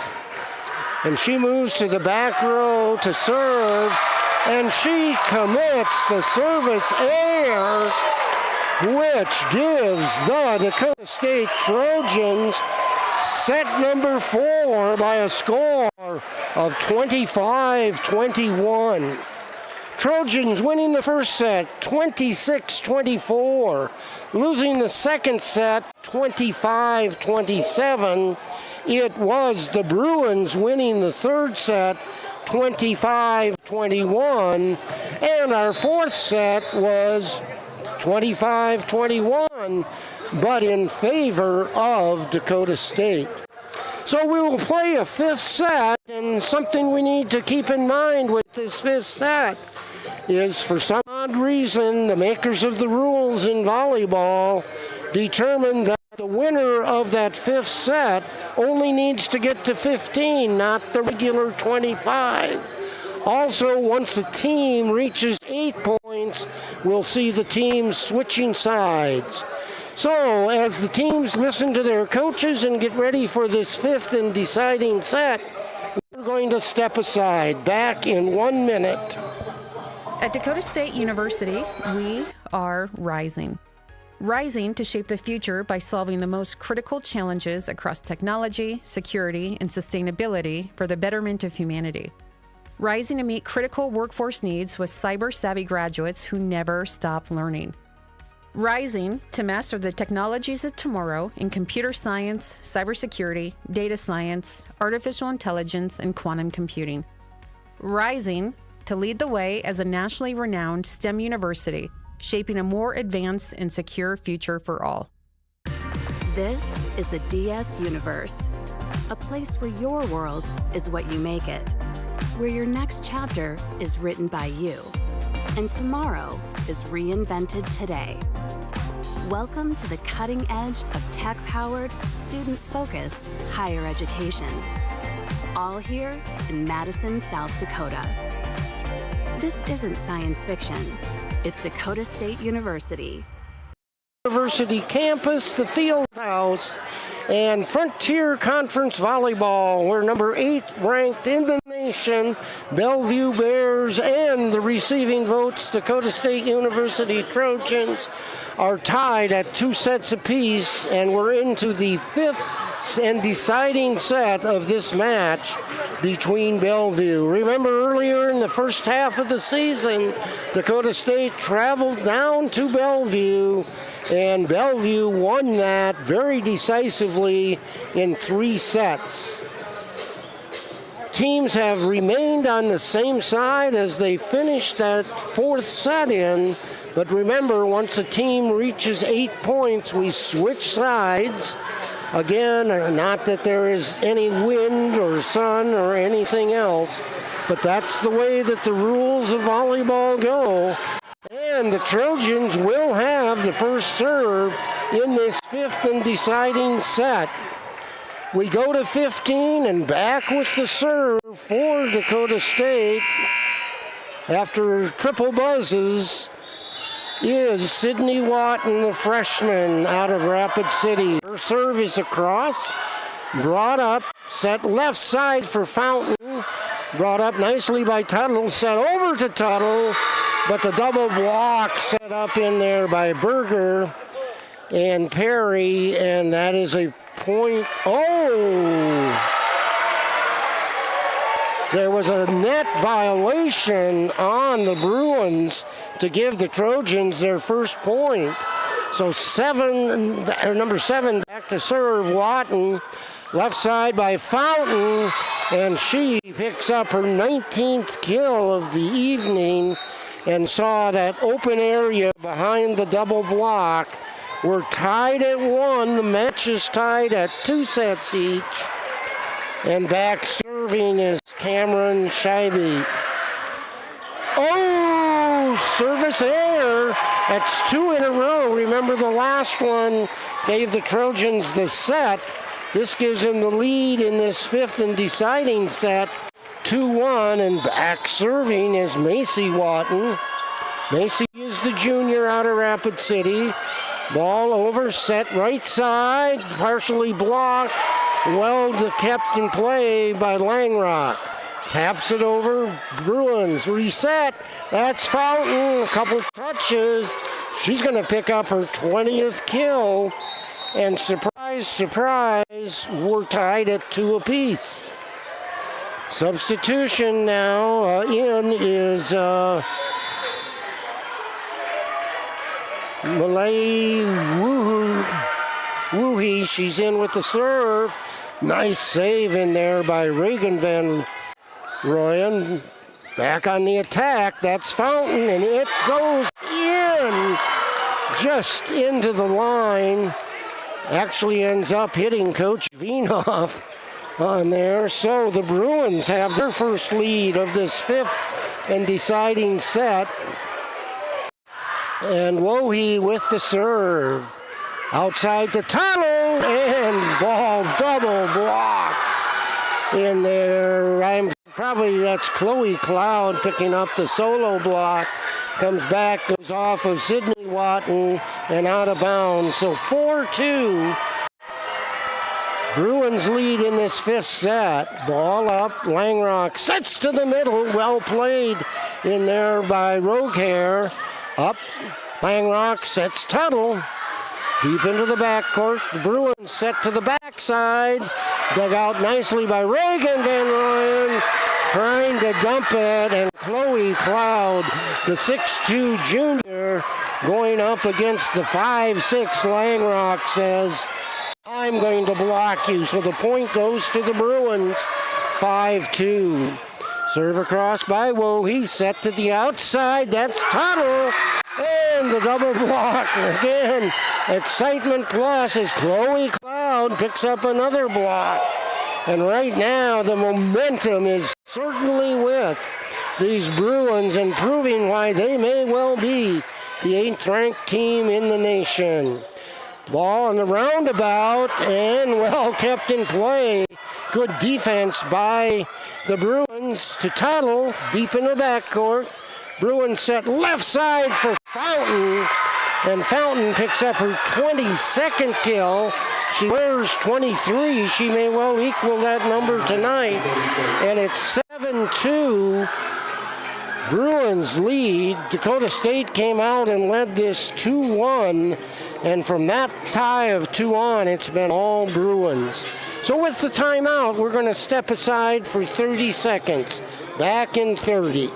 And she moves to the back row to serve. And she commits the service error, which gives the Dakota State Trojans set number 4 by a score of 25-21. Trojans winning the first set 26-24, losing the second set 25-27. It was the Bruins winning the third set 25-21, and our fourth set was 25-21, but in favor of Dakota State. So we will play a fifth set, and something we need to keep in mind with this fifth set is, for some odd reason, the makers of the rules in volleyball determined that the winner of that fifth set only needs to get to 15, not the regular 25. Also, once a team reaches 8 points, we'll see the teams switching sides. So, as the teams listen to their coaches and get ready for this fifth and deciding set, we're going to step aside. Back in 1 minute.
At Dakota State University, we are rising. Rising to shape the future by solving the most critical challenges across technology, security, and sustainability for the betterment of humanity. Rising to meet critical workforce needs with cyber-savvy graduates who never stop learning. Rising to master the technologies of tomorrow in computer science, cybersecurity, data science, artificial intelligence, and quantum computing. Rising to lead the way as a nationally renowned STEM university, shaping a more advanced and secure future for all.
This is the DS Universe, a place where your world is what you make it, where your next chapter is written by you, and tomorrow is reinvented today. Welcome to the cutting edge of tech-powered, student-focused higher education. All here in Madison, South Dakota. This isn't science fiction. It's Dakota State University.
University campus, the Fieldhouse, and Frontier Conference Volleyball. We're number 8 ranked in the nation. Bellevue Bears and the receiving votes, Dakota State University Trojans, are tied at 2 sets apiece, and we're into the fifth and deciding set of this match between Bellevue. Remember, earlier in the first half of the season, Dakota State traveled down to Bellevue, and Bellevue won that very decisively in 3 sets. Teams have remained on the same side as they finished that 4th set in, but remember, once a team reaches 8 points, we switch sides. Again, not that there is any wind or sun or anything else, but that's the way that the rules of volleyball go. And the Trojans will have the first serve in this fifth and deciding set. We go to 15 and back with the serve for Dakota State. After triple buzzes is Sydney Watton, the freshman out of Rapid City. Her serve is across, brought up, set left side for Fountain, brought up nicely by Tuttle, set over to Tuttle, but the double block set up in there by Berger and Perry, and that is a point. Oh! There was a net violation on the Bruins to give the Trojans their first point. So number 7 back to serve, Watton, left side by Fountain, and she picks up her 19th kill of the evening and saw that open area behind the double block. We're tied at 1. The match is tied at 2 sets each. And back serving is Cameron Scheibe. Oh, service error. That's 2 in a row. Remember, the last one gave the Trojans the set. This gives them the lead in this fifth and deciding set, 2-1, and back serving is Macy Watton. Macy is the junior out of Rapid City. Ball over, set right side, partially blocked. Well kept in play by Langrock. Taps it over, Bruins reset. That's Fountain, a couple touches. She's going to pick up her 20th kill. And surprise, surprise, we're tied at 2 apiece. Substitution now in is Malay Woohee. She's in with the serve. Nice save in there by Reagan Van Royen. Back on the attack. That's Fountain, and it goes in. Just into the line. Actually ends up hitting Coach Vinoff on there. So the Bruins have their first lead of this fifth and deciding set. And Wohe with the serve. Outside the tunnel, and ball double block in there. That's Chloe Cloud picking up the solo block. Comes back, goes off of Sydney Watton, and out of bounds. So 4-2. Bruins lead in this fifth set. Ball up, Langrock sets to the middle. Well played in there by Roquehair. Up, Langrock sets Tuttle. Deep into the backcourt, the Bruins set to the backside. Dug out nicely by Reagan Van Royen, trying to dump it, and Chloe Cloud, the 6'2 junior, going up against the 5'6 Langrock, says, I'm going to block you. So the point goes to the Bruins, 5-2. Serve across by Wohe, set to the outside, that's Tuttle. And the double block again. Excitement plus as Chloe Cloud picks up another block. And right now the momentum is certainly with these Bruins and proving why they may well be the 8th ranked team in the nation. Ball on the roundabout and well kept in play. Good defense by the Bruins to Tuttle deep in the backcourt. Bruins set left side for Fountain, and Fountain picks up her 22nd kill. She wears 23. She may well equal that number tonight. And it's 7-2. Bruins lead. Dakota State came out and led this 2-1. And from that tie of 2 on, it's been all Bruins. So with the timeout, we're going to step aside for 30 seconds. Back in 30.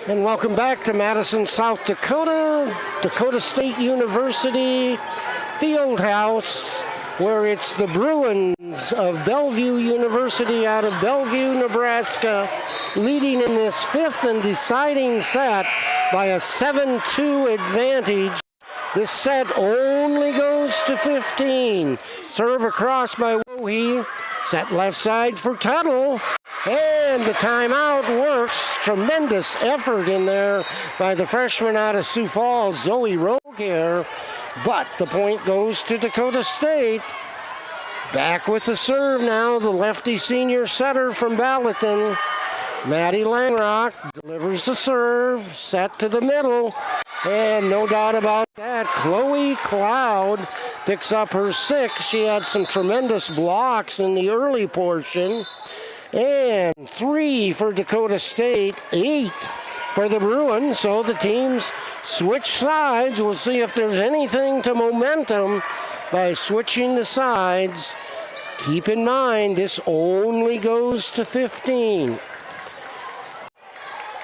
And welcome back to Madison, South Dakota, Dakota State University Fieldhouse, where it's the Bruins of Bellevue University out of Bellevue, Nebraska, leading in this fifth and deciding set by a 7-2 advantage. This set only goes to 15. Serve across by Wohe. Set left side for Tuttle. And the timeout works. Tremendous effort in there by the freshman out of Sioux Falls, Zoe Rogier. But the point goes to Dakota State. Back with the serve now, the lefty senior setter from Ballatin. Maddie Langrock delivers the serve, set to the middle. And no doubt about that, Chloe Cloud picks up her 6. She had some tremendous blocks in the early portion. And 3 for Dakota State, 8 for the Bruins. So the teams switch sides. We'll see if there's anything to momentum by switching the sides. Keep in mind, this only goes to 15.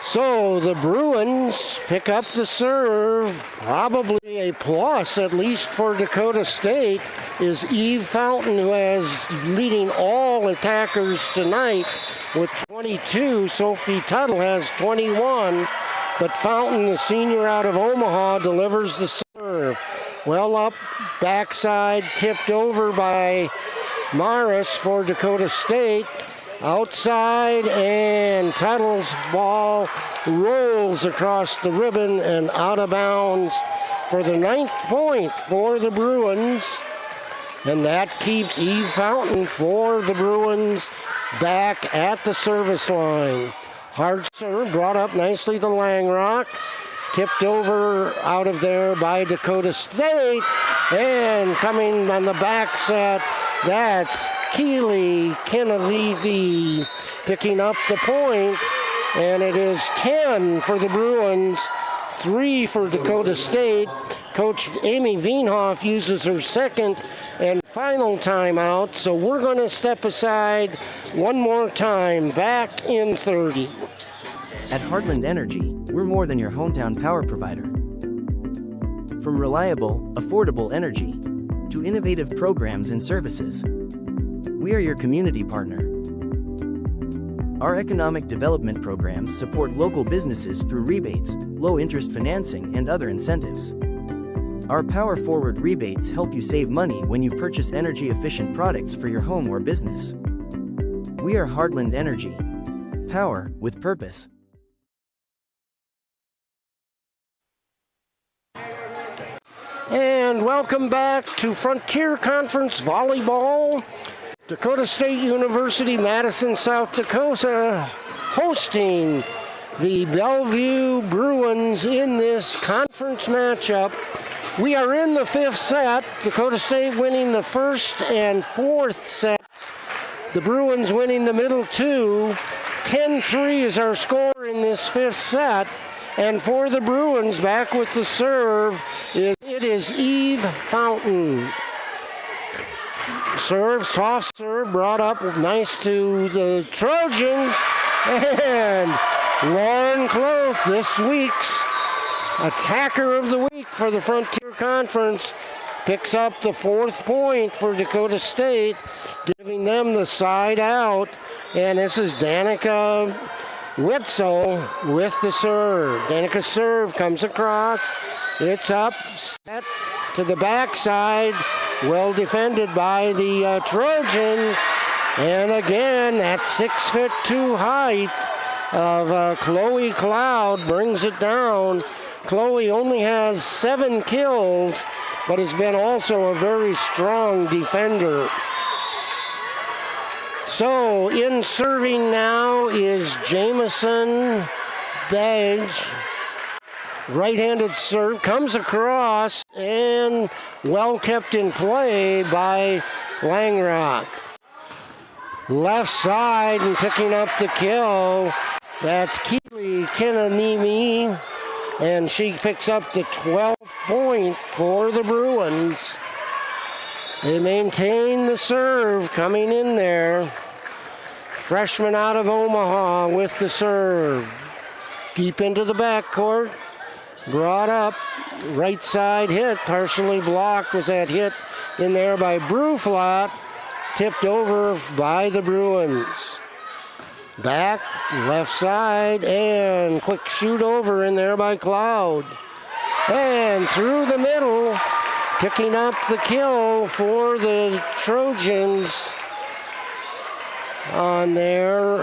So the Bruins pick up the serve. Probably a plus, at least for Dakota State, is Eve Fountain, who has leading all attackers tonight with 22. Sophie Tuttle has 21. But Fountain, the senior out of Omaha, delivers the serve. Well up, backside, tipped over by Morris for Dakota State. Outside, and Tuttle's ball rolls across the ribbon and out of bounds for the 9th point for the Bruins. And that keeps Eve Fountain for the Bruins back at the service line. Hard serve brought up nicely to Langrock. Tipped over out of there by Dakota State. And coming on the back set, that's Keely Kenavivi picking up the point. And it is 10 for the Bruins, 3 for Dakota State. Coach Amy Veenhoff uses her second and final timeout. So we're going to step aside one more time, back in 30.
At Heartland Energy, we're more than your hometown power provider. From reliable, affordable energy to innovative programs and services, we are your community partner. Our economic development programs support local businesses through rebates, low-interest financing, and other incentives. Our Power Forward rebates help you save money when you purchase energy-efficient products for your home or business. We are Heartland Energy. Power with purpose.
And welcome back to Frontier Conference Volleyball. Dakota State University, Madison, South Dakota, hosting the Bellevue Bruins in this conference matchup. We are in the 5th set. Dakota State winning the 1st and 4th sets. The Bruins winning the middle 2. 10-3 is our score in this 5th set. And for the Bruins, back with the serve, it is Eve Fountain. Serve, soft serve, brought up nice to the Trojans. And Lauren Cloth, this week's attacker of the week for the Frontier Conference, picks up the 4th point for Dakota State, giving them the side out. And this is Danica Witzel with the serve. Danica's serve comes across. It's up, set to the backside. Well defended by the Trojans. And again, that 6'2" height of Chloe Cloud brings it down. Chloe only has 7 kills, but has been also a very strong defender. So in serving now is Jamison Bedge. Right-handed serve comes across and well kept in play by Langrock. Left side and picking up the kill. That's Keely Kenanimi, and she picks up the 12th point for the Bruins. They maintain the serve coming in there. Freshman out of Omaha with the serve. deep into the backcourt. Brought up, right side hit, partially blocked. Was that hit in there by Bruflat, tipped over by the Bruins. Back, left side, and quick shoot over in there by Cloud. And through the middle, picking up the kill for the Trojans on there.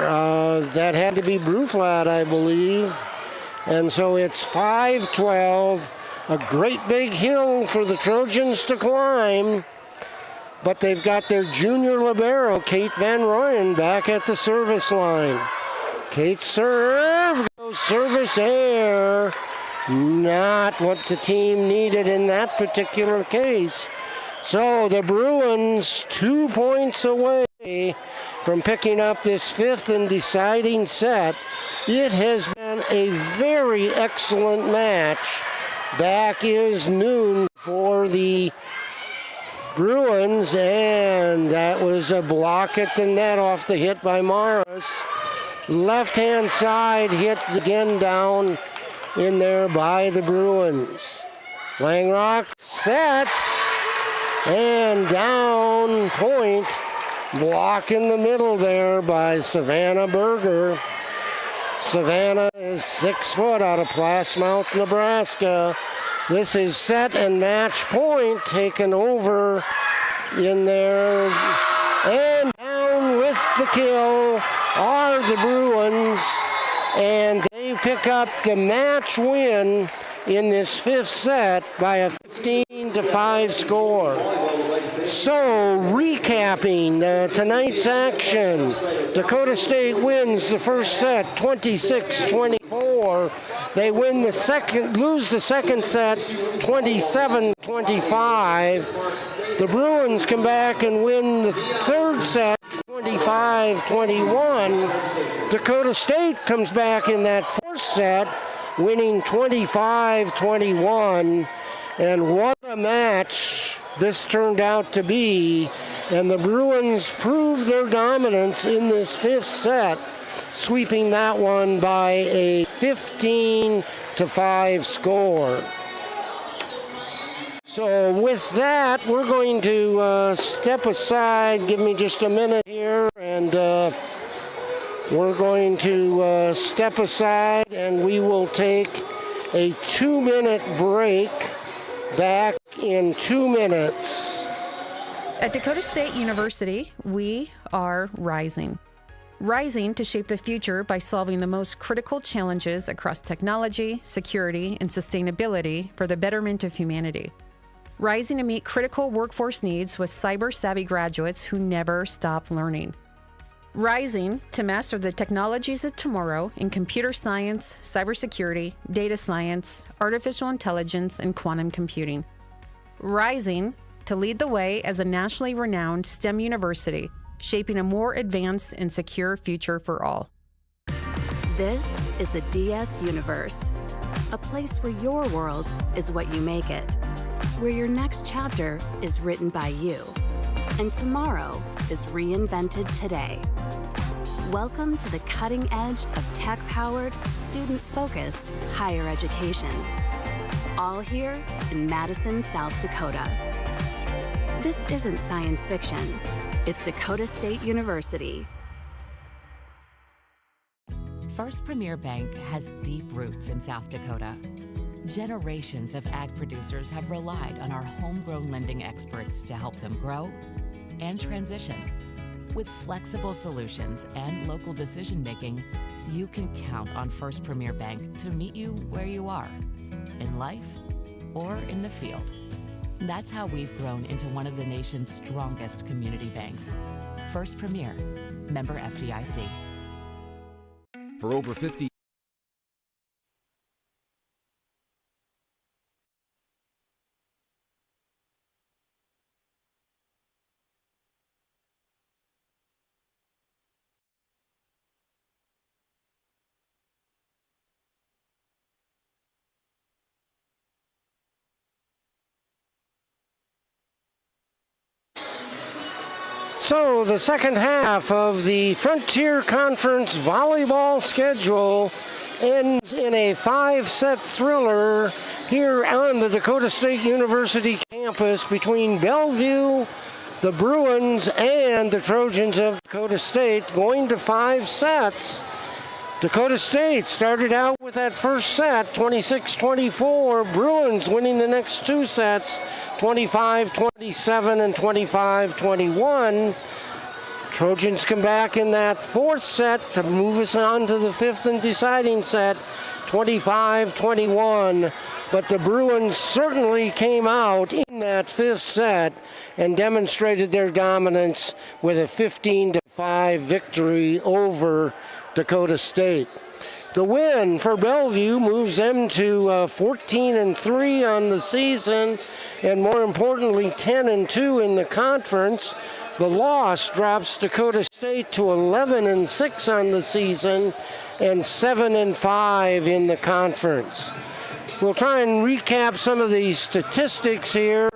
That had to be Bruflat, I believe. And so it's 5-12, a great big hill for the Trojans to climb. But they've got their junior libero, Kate Van Royen, back at the service line. Kate's serve goes service air. Not what the team needed in that particular case. So the Bruins 2 points away from picking up this fifth and deciding set. It has been a very excellent match. Back is noon for the Bruins, and that was a block at the net off the hit by Morris. Left-hand side hit again down in there by the Bruins. Langrock sets, and down point. Block in the middle there by Savannah Berger. Savannah is 6 foot out of Plassmouth, Nebraska. This is set and match point taken over in there. And down with the kill are the Bruins. And they pick up the match win in this fifth set by a 15-5 score. So, recapping tonight's action, Dakota State wins the first set 26-24. They win the second, lose the second set 27-25. The Bruins come back and win the third set 25-21. Dakota State comes back in that fourth set, winning 25-21. And what a match this turned out to be. And the Bruins proved their dominance in this fifth set, sweeping that one by a 15-5 score. So with that, we're going to step aside. Give me just a minute here, and we're going to step aside, and we will take a 2-minute break. Back in 2 minutes.
At Dakota State University, we are rising. Rising to shape the future by solving the most critical challenges across technology, security, and sustainability for the betterment of humanity. Rising to meet critical workforce needs with cyber-savvy graduates who never stop learning. Rising to master the technologies of tomorrow in computer science, cybersecurity, data science, artificial intelligence, and quantum computing. Rising to lead the way as a nationally renowned STEM university, shaping a more advanced and secure future for all.
This is the DS Universe, a place where your world is what you make it, where your next chapter is written by you, and tomorrow is reinvented today. Welcome to the cutting edge of tech-powered, student-focused higher education. All here in Madison, South Dakota. This isn't science fiction. It's Dakota State University.
First Premier Bank has deep roots in South Dakota. Generations of ag producers have relied on our homegrown lending experts to help them grow and transition. With flexible solutions and local decision-making, you can count on First Premier Bank to meet you where you are, in life or in the field. That's how we've grown into one of the nation's strongest community banks. First Premier, member FDIC.
For over 50
So the second half of the Frontier Conference volleyball schedule ends in a 5-set thriller here on the Dakota State University campus between Bellevue, the Bruins, and the Trojans of Dakota State, going to 5 sets. Dakota State started out with that first set, 26-24. Bruins winning the next 2 sets, 25-27 and 25-21. Trojans come back in that 4th set to move us on to the 5th and deciding set, 25-21. But the Bruins certainly came out in that 5th set and demonstrated their dominance with a 15-5 victory over Dakota State. The win for Bellevue moves them to 14-3 on the season, and more importantly, 10-2 in the conference. The loss drops Dakota State to 11-6 on the season and 7-5 in the conference. We'll try and recap some of these statistics here.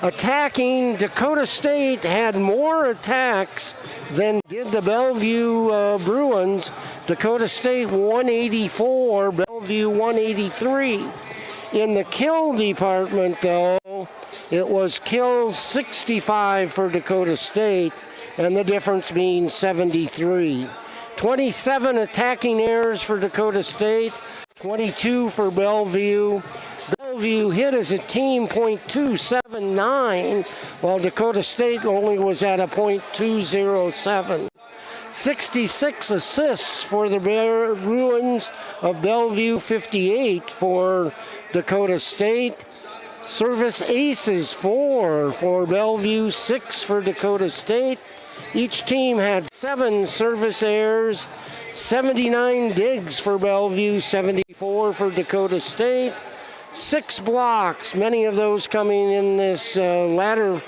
Attacking, Dakota State had more attacks than did the Bellevue Bruins. Dakota State 184, Bellevue 183. In the kill department, though, it was kills 65 for Dakota State, and the difference being 73. 27 attacking errors for Dakota State, 22 for Bellevue. Bellevue hit as a team .279, while Dakota State only was at a .207. 66 assists for the Bruins of Bellevue, 58 for Dakota State. Service aces, 4 for Bellevue, 6 for Dakota State. Each team had 7 service errors, 79 digs for Bellevue, 74 for Dakota State. 6 blocks, many of those coming in this latter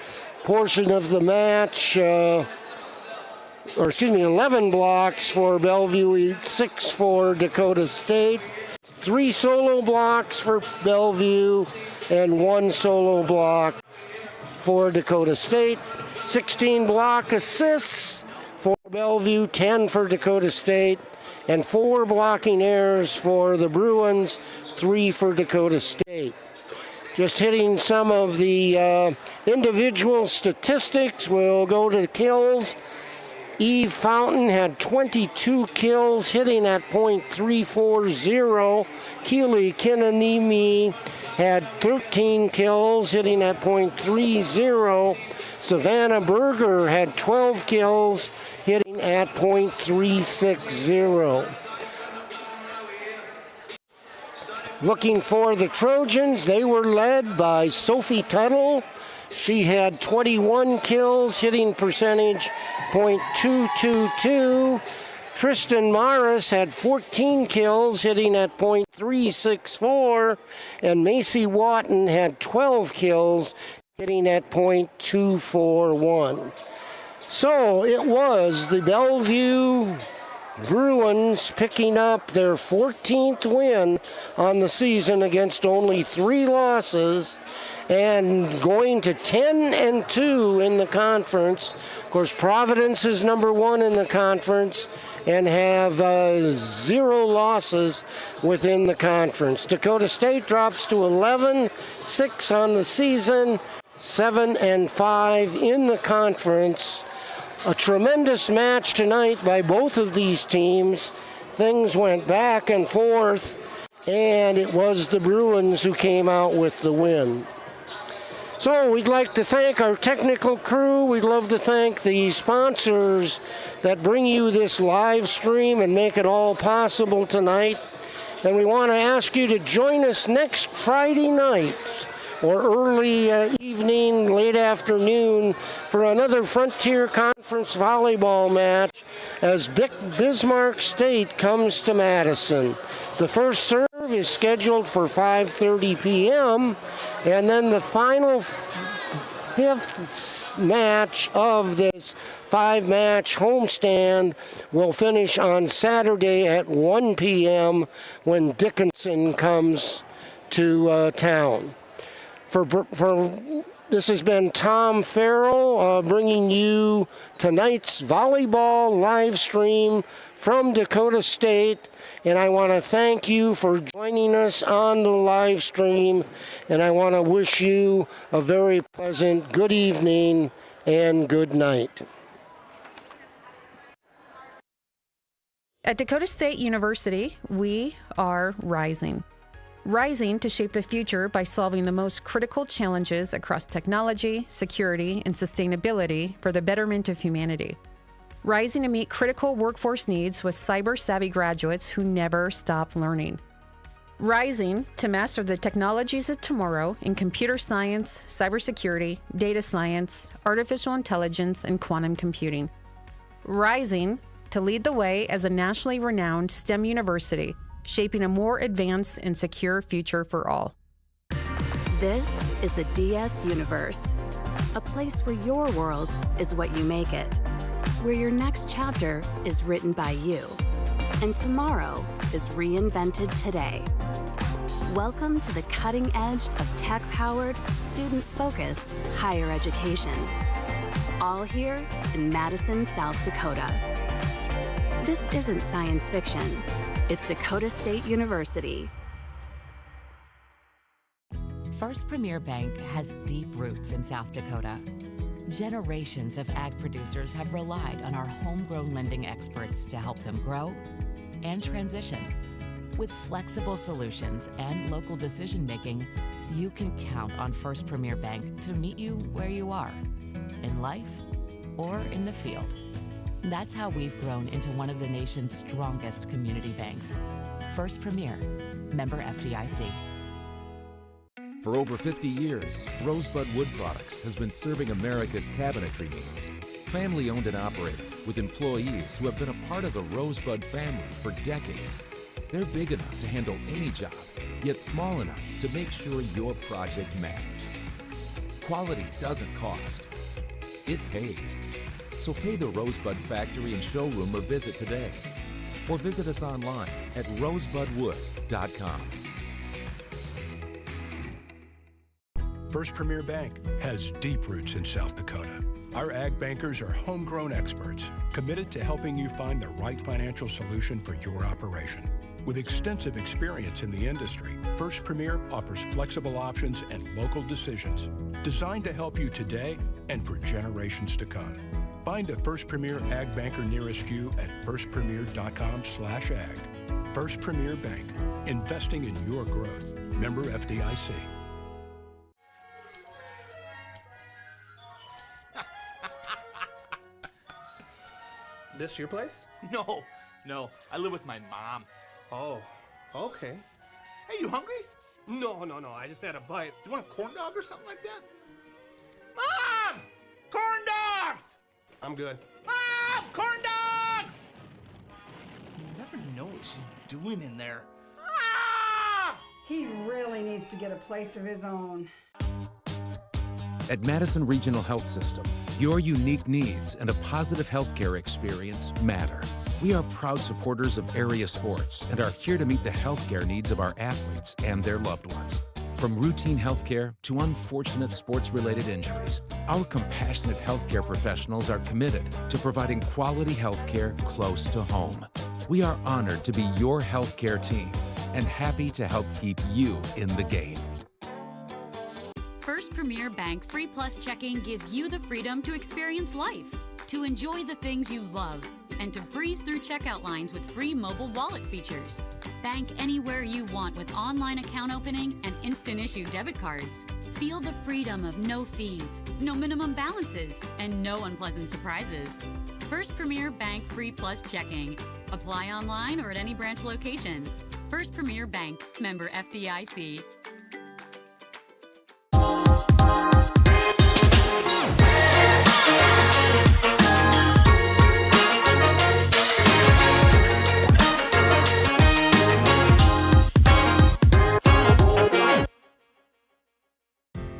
portion of the match. 11 blocks for Bellevue, 6 for Dakota State. 3 solo blocks for Bellevue and 1 solo block for Dakota State. 16 block assists for Bellevue, 10 for Dakota State, and 4 blocking errors for the Bruins, 3 for Dakota State. Just hitting some of the individual statistics, we'll go to kills. Eve Fountain had 22 kills, hitting at .340. Keely Kinanimi had 13 kills, hitting at .30. Savannah Berger had 12 kills, hitting at .360. Looking for the Trojans, they were led by Sophie Tuttle. She had 21 kills, hitting percentage .222. Tristan Morris had 14 kills, hitting at .364. And Macy Watton had 12 kills, hitting at .241. So it was the Bellevue Bruins picking up their 14th win on the season against only 3 losses and going to 10-2 in the conference. Of course, Providence is number 1 in the conference and have 0 losses within the conference. Dakota State drops to 11-6 on the season, 7-5 in the conference. A tremendous match tonight by both of these teams. Things went back and forth, and it was the Bruins who came out with the win. So we'd like to thank our technical crew. We'd love to thank the sponsors that bring you this live stream and make it all possible tonight. And we want to ask you to join us next Friday night or early evening, late afternoon for another Frontier Conference volleyball match as Bismarck State comes to Madison. The first serve is scheduled for 5:30 p.m. and then the final 5th match of this 5-match homestand will finish on Saturday at 1 p.m. when Dickinson comes to town. For This has been Tom Farrell bringing you tonight's volleyball live stream from Dakota State. And I want to thank you for joining us on the live stream. And I want to wish you a very pleasant good evening and good night.
At Dakota State University, we are rising. Rising to shape the future by solving the most critical challenges across technology, security, and sustainability for the betterment of humanity. Rising to meet critical workforce needs with cyber-savvy graduates who never stop learning. Rising to master the technologies of tomorrow in computer science, cybersecurity, data science, artificial intelligence, and quantum computing. Rising to lead the way as a nationally renowned STEM university, shaping a more advanced and secure future for all.
This is the DS Universe, a place where your world is what you make it, where your next chapter is written by you, and tomorrow is reinvented today. Welcome to the cutting edge of tech-powered, student-focused higher education. All here in Madison, South Dakota. This isn't science fiction. It's Dakota State University.
First Premier Bank has deep roots in South Dakota. Generations of ag producers have relied on our homegrown lending experts to help them grow and transition. With flexible solutions and local decision-making, you can count on First Premier Bank to meet you where you are, in life or in the field. That's how we've grown into one of the nation's strongest community banks. First Premier, member FDIC.
For over 50 years, Rosebud Wood Products has been serving America's cabinetry needs. Family owned and operated, with employees who have been a part of the Rosebud family for decades. They're big enough to handle any job, yet small enough to make sure your project matters. Quality doesn't cost. It pays. So pay the Rosebud Factory and Showroom a visit today. Or visit us online at rosebudwood.com.
First Premier Bank has deep roots in South Dakota. Our ag bankers are homegrown experts committed to helping you find the right financial solution for your operation. With extensive experience in the industry, First Premier offers flexible options and local decisions designed to help you today and for generations to come. Find a First Premier Ag Banker nearest you at firstpremier.com/ag. First Premier Bank, investing in your growth. Member FDIC.
This your place?
No. I live with my mom.
Oh, okay.
Hey, you hungry?
No. I just had a bite.
Do you want a corn dog or something like that? Mom! Corn dogs!
I'm good.
Mom! Corn dogs! You never know what she's doing in there. Mom!
He really needs to get a place of his own.
At Madison Regional Health System, your unique needs and a positive healthcare experience matter. We are proud supporters of area sports and are here to meet the healthcare needs of our athletes and their loved ones. From routine healthcare to unfortunate sports-related injuries, our compassionate healthcare professionals are committed to providing quality healthcare close to home. We are honored to be your healthcare team and happy to help keep you in the game.
First Premier Bank Free Plus Checking gives you the freedom to experience life, to enjoy the things you love, and to breeze through checkout lines with free mobile wallet features. Bank anywhere you want with online account opening and instant issue debit cards. Feel the freedom of no fees, no minimum balances, and no unpleasant surprises. First Premier Bank Free Plus Checking. Apply online or at any branch location. First Premier Bank, member FDIC.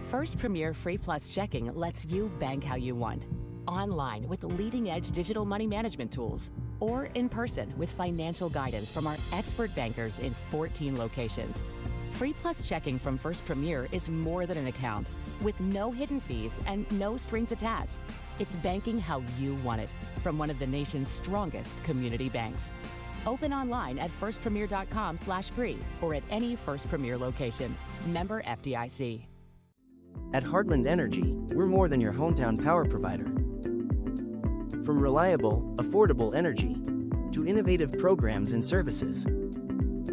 First Premier Free Plus Checking lets you bank how you want. Online with leading-edge digital money management tools, or in person with financial guidance from our expert bankers in 14 locations. Free Plus checking from First Premier is more than an account, with no hidden fees and no strings attached. It's banking how you want it from one of the nation's strongest community banks. Open online at firstpremier.com/free or at any First Premier location. Member FDIC.
At Heartland Energy, we're more than your hometown power provider. From reliable, affordable energy to innovative programs and services,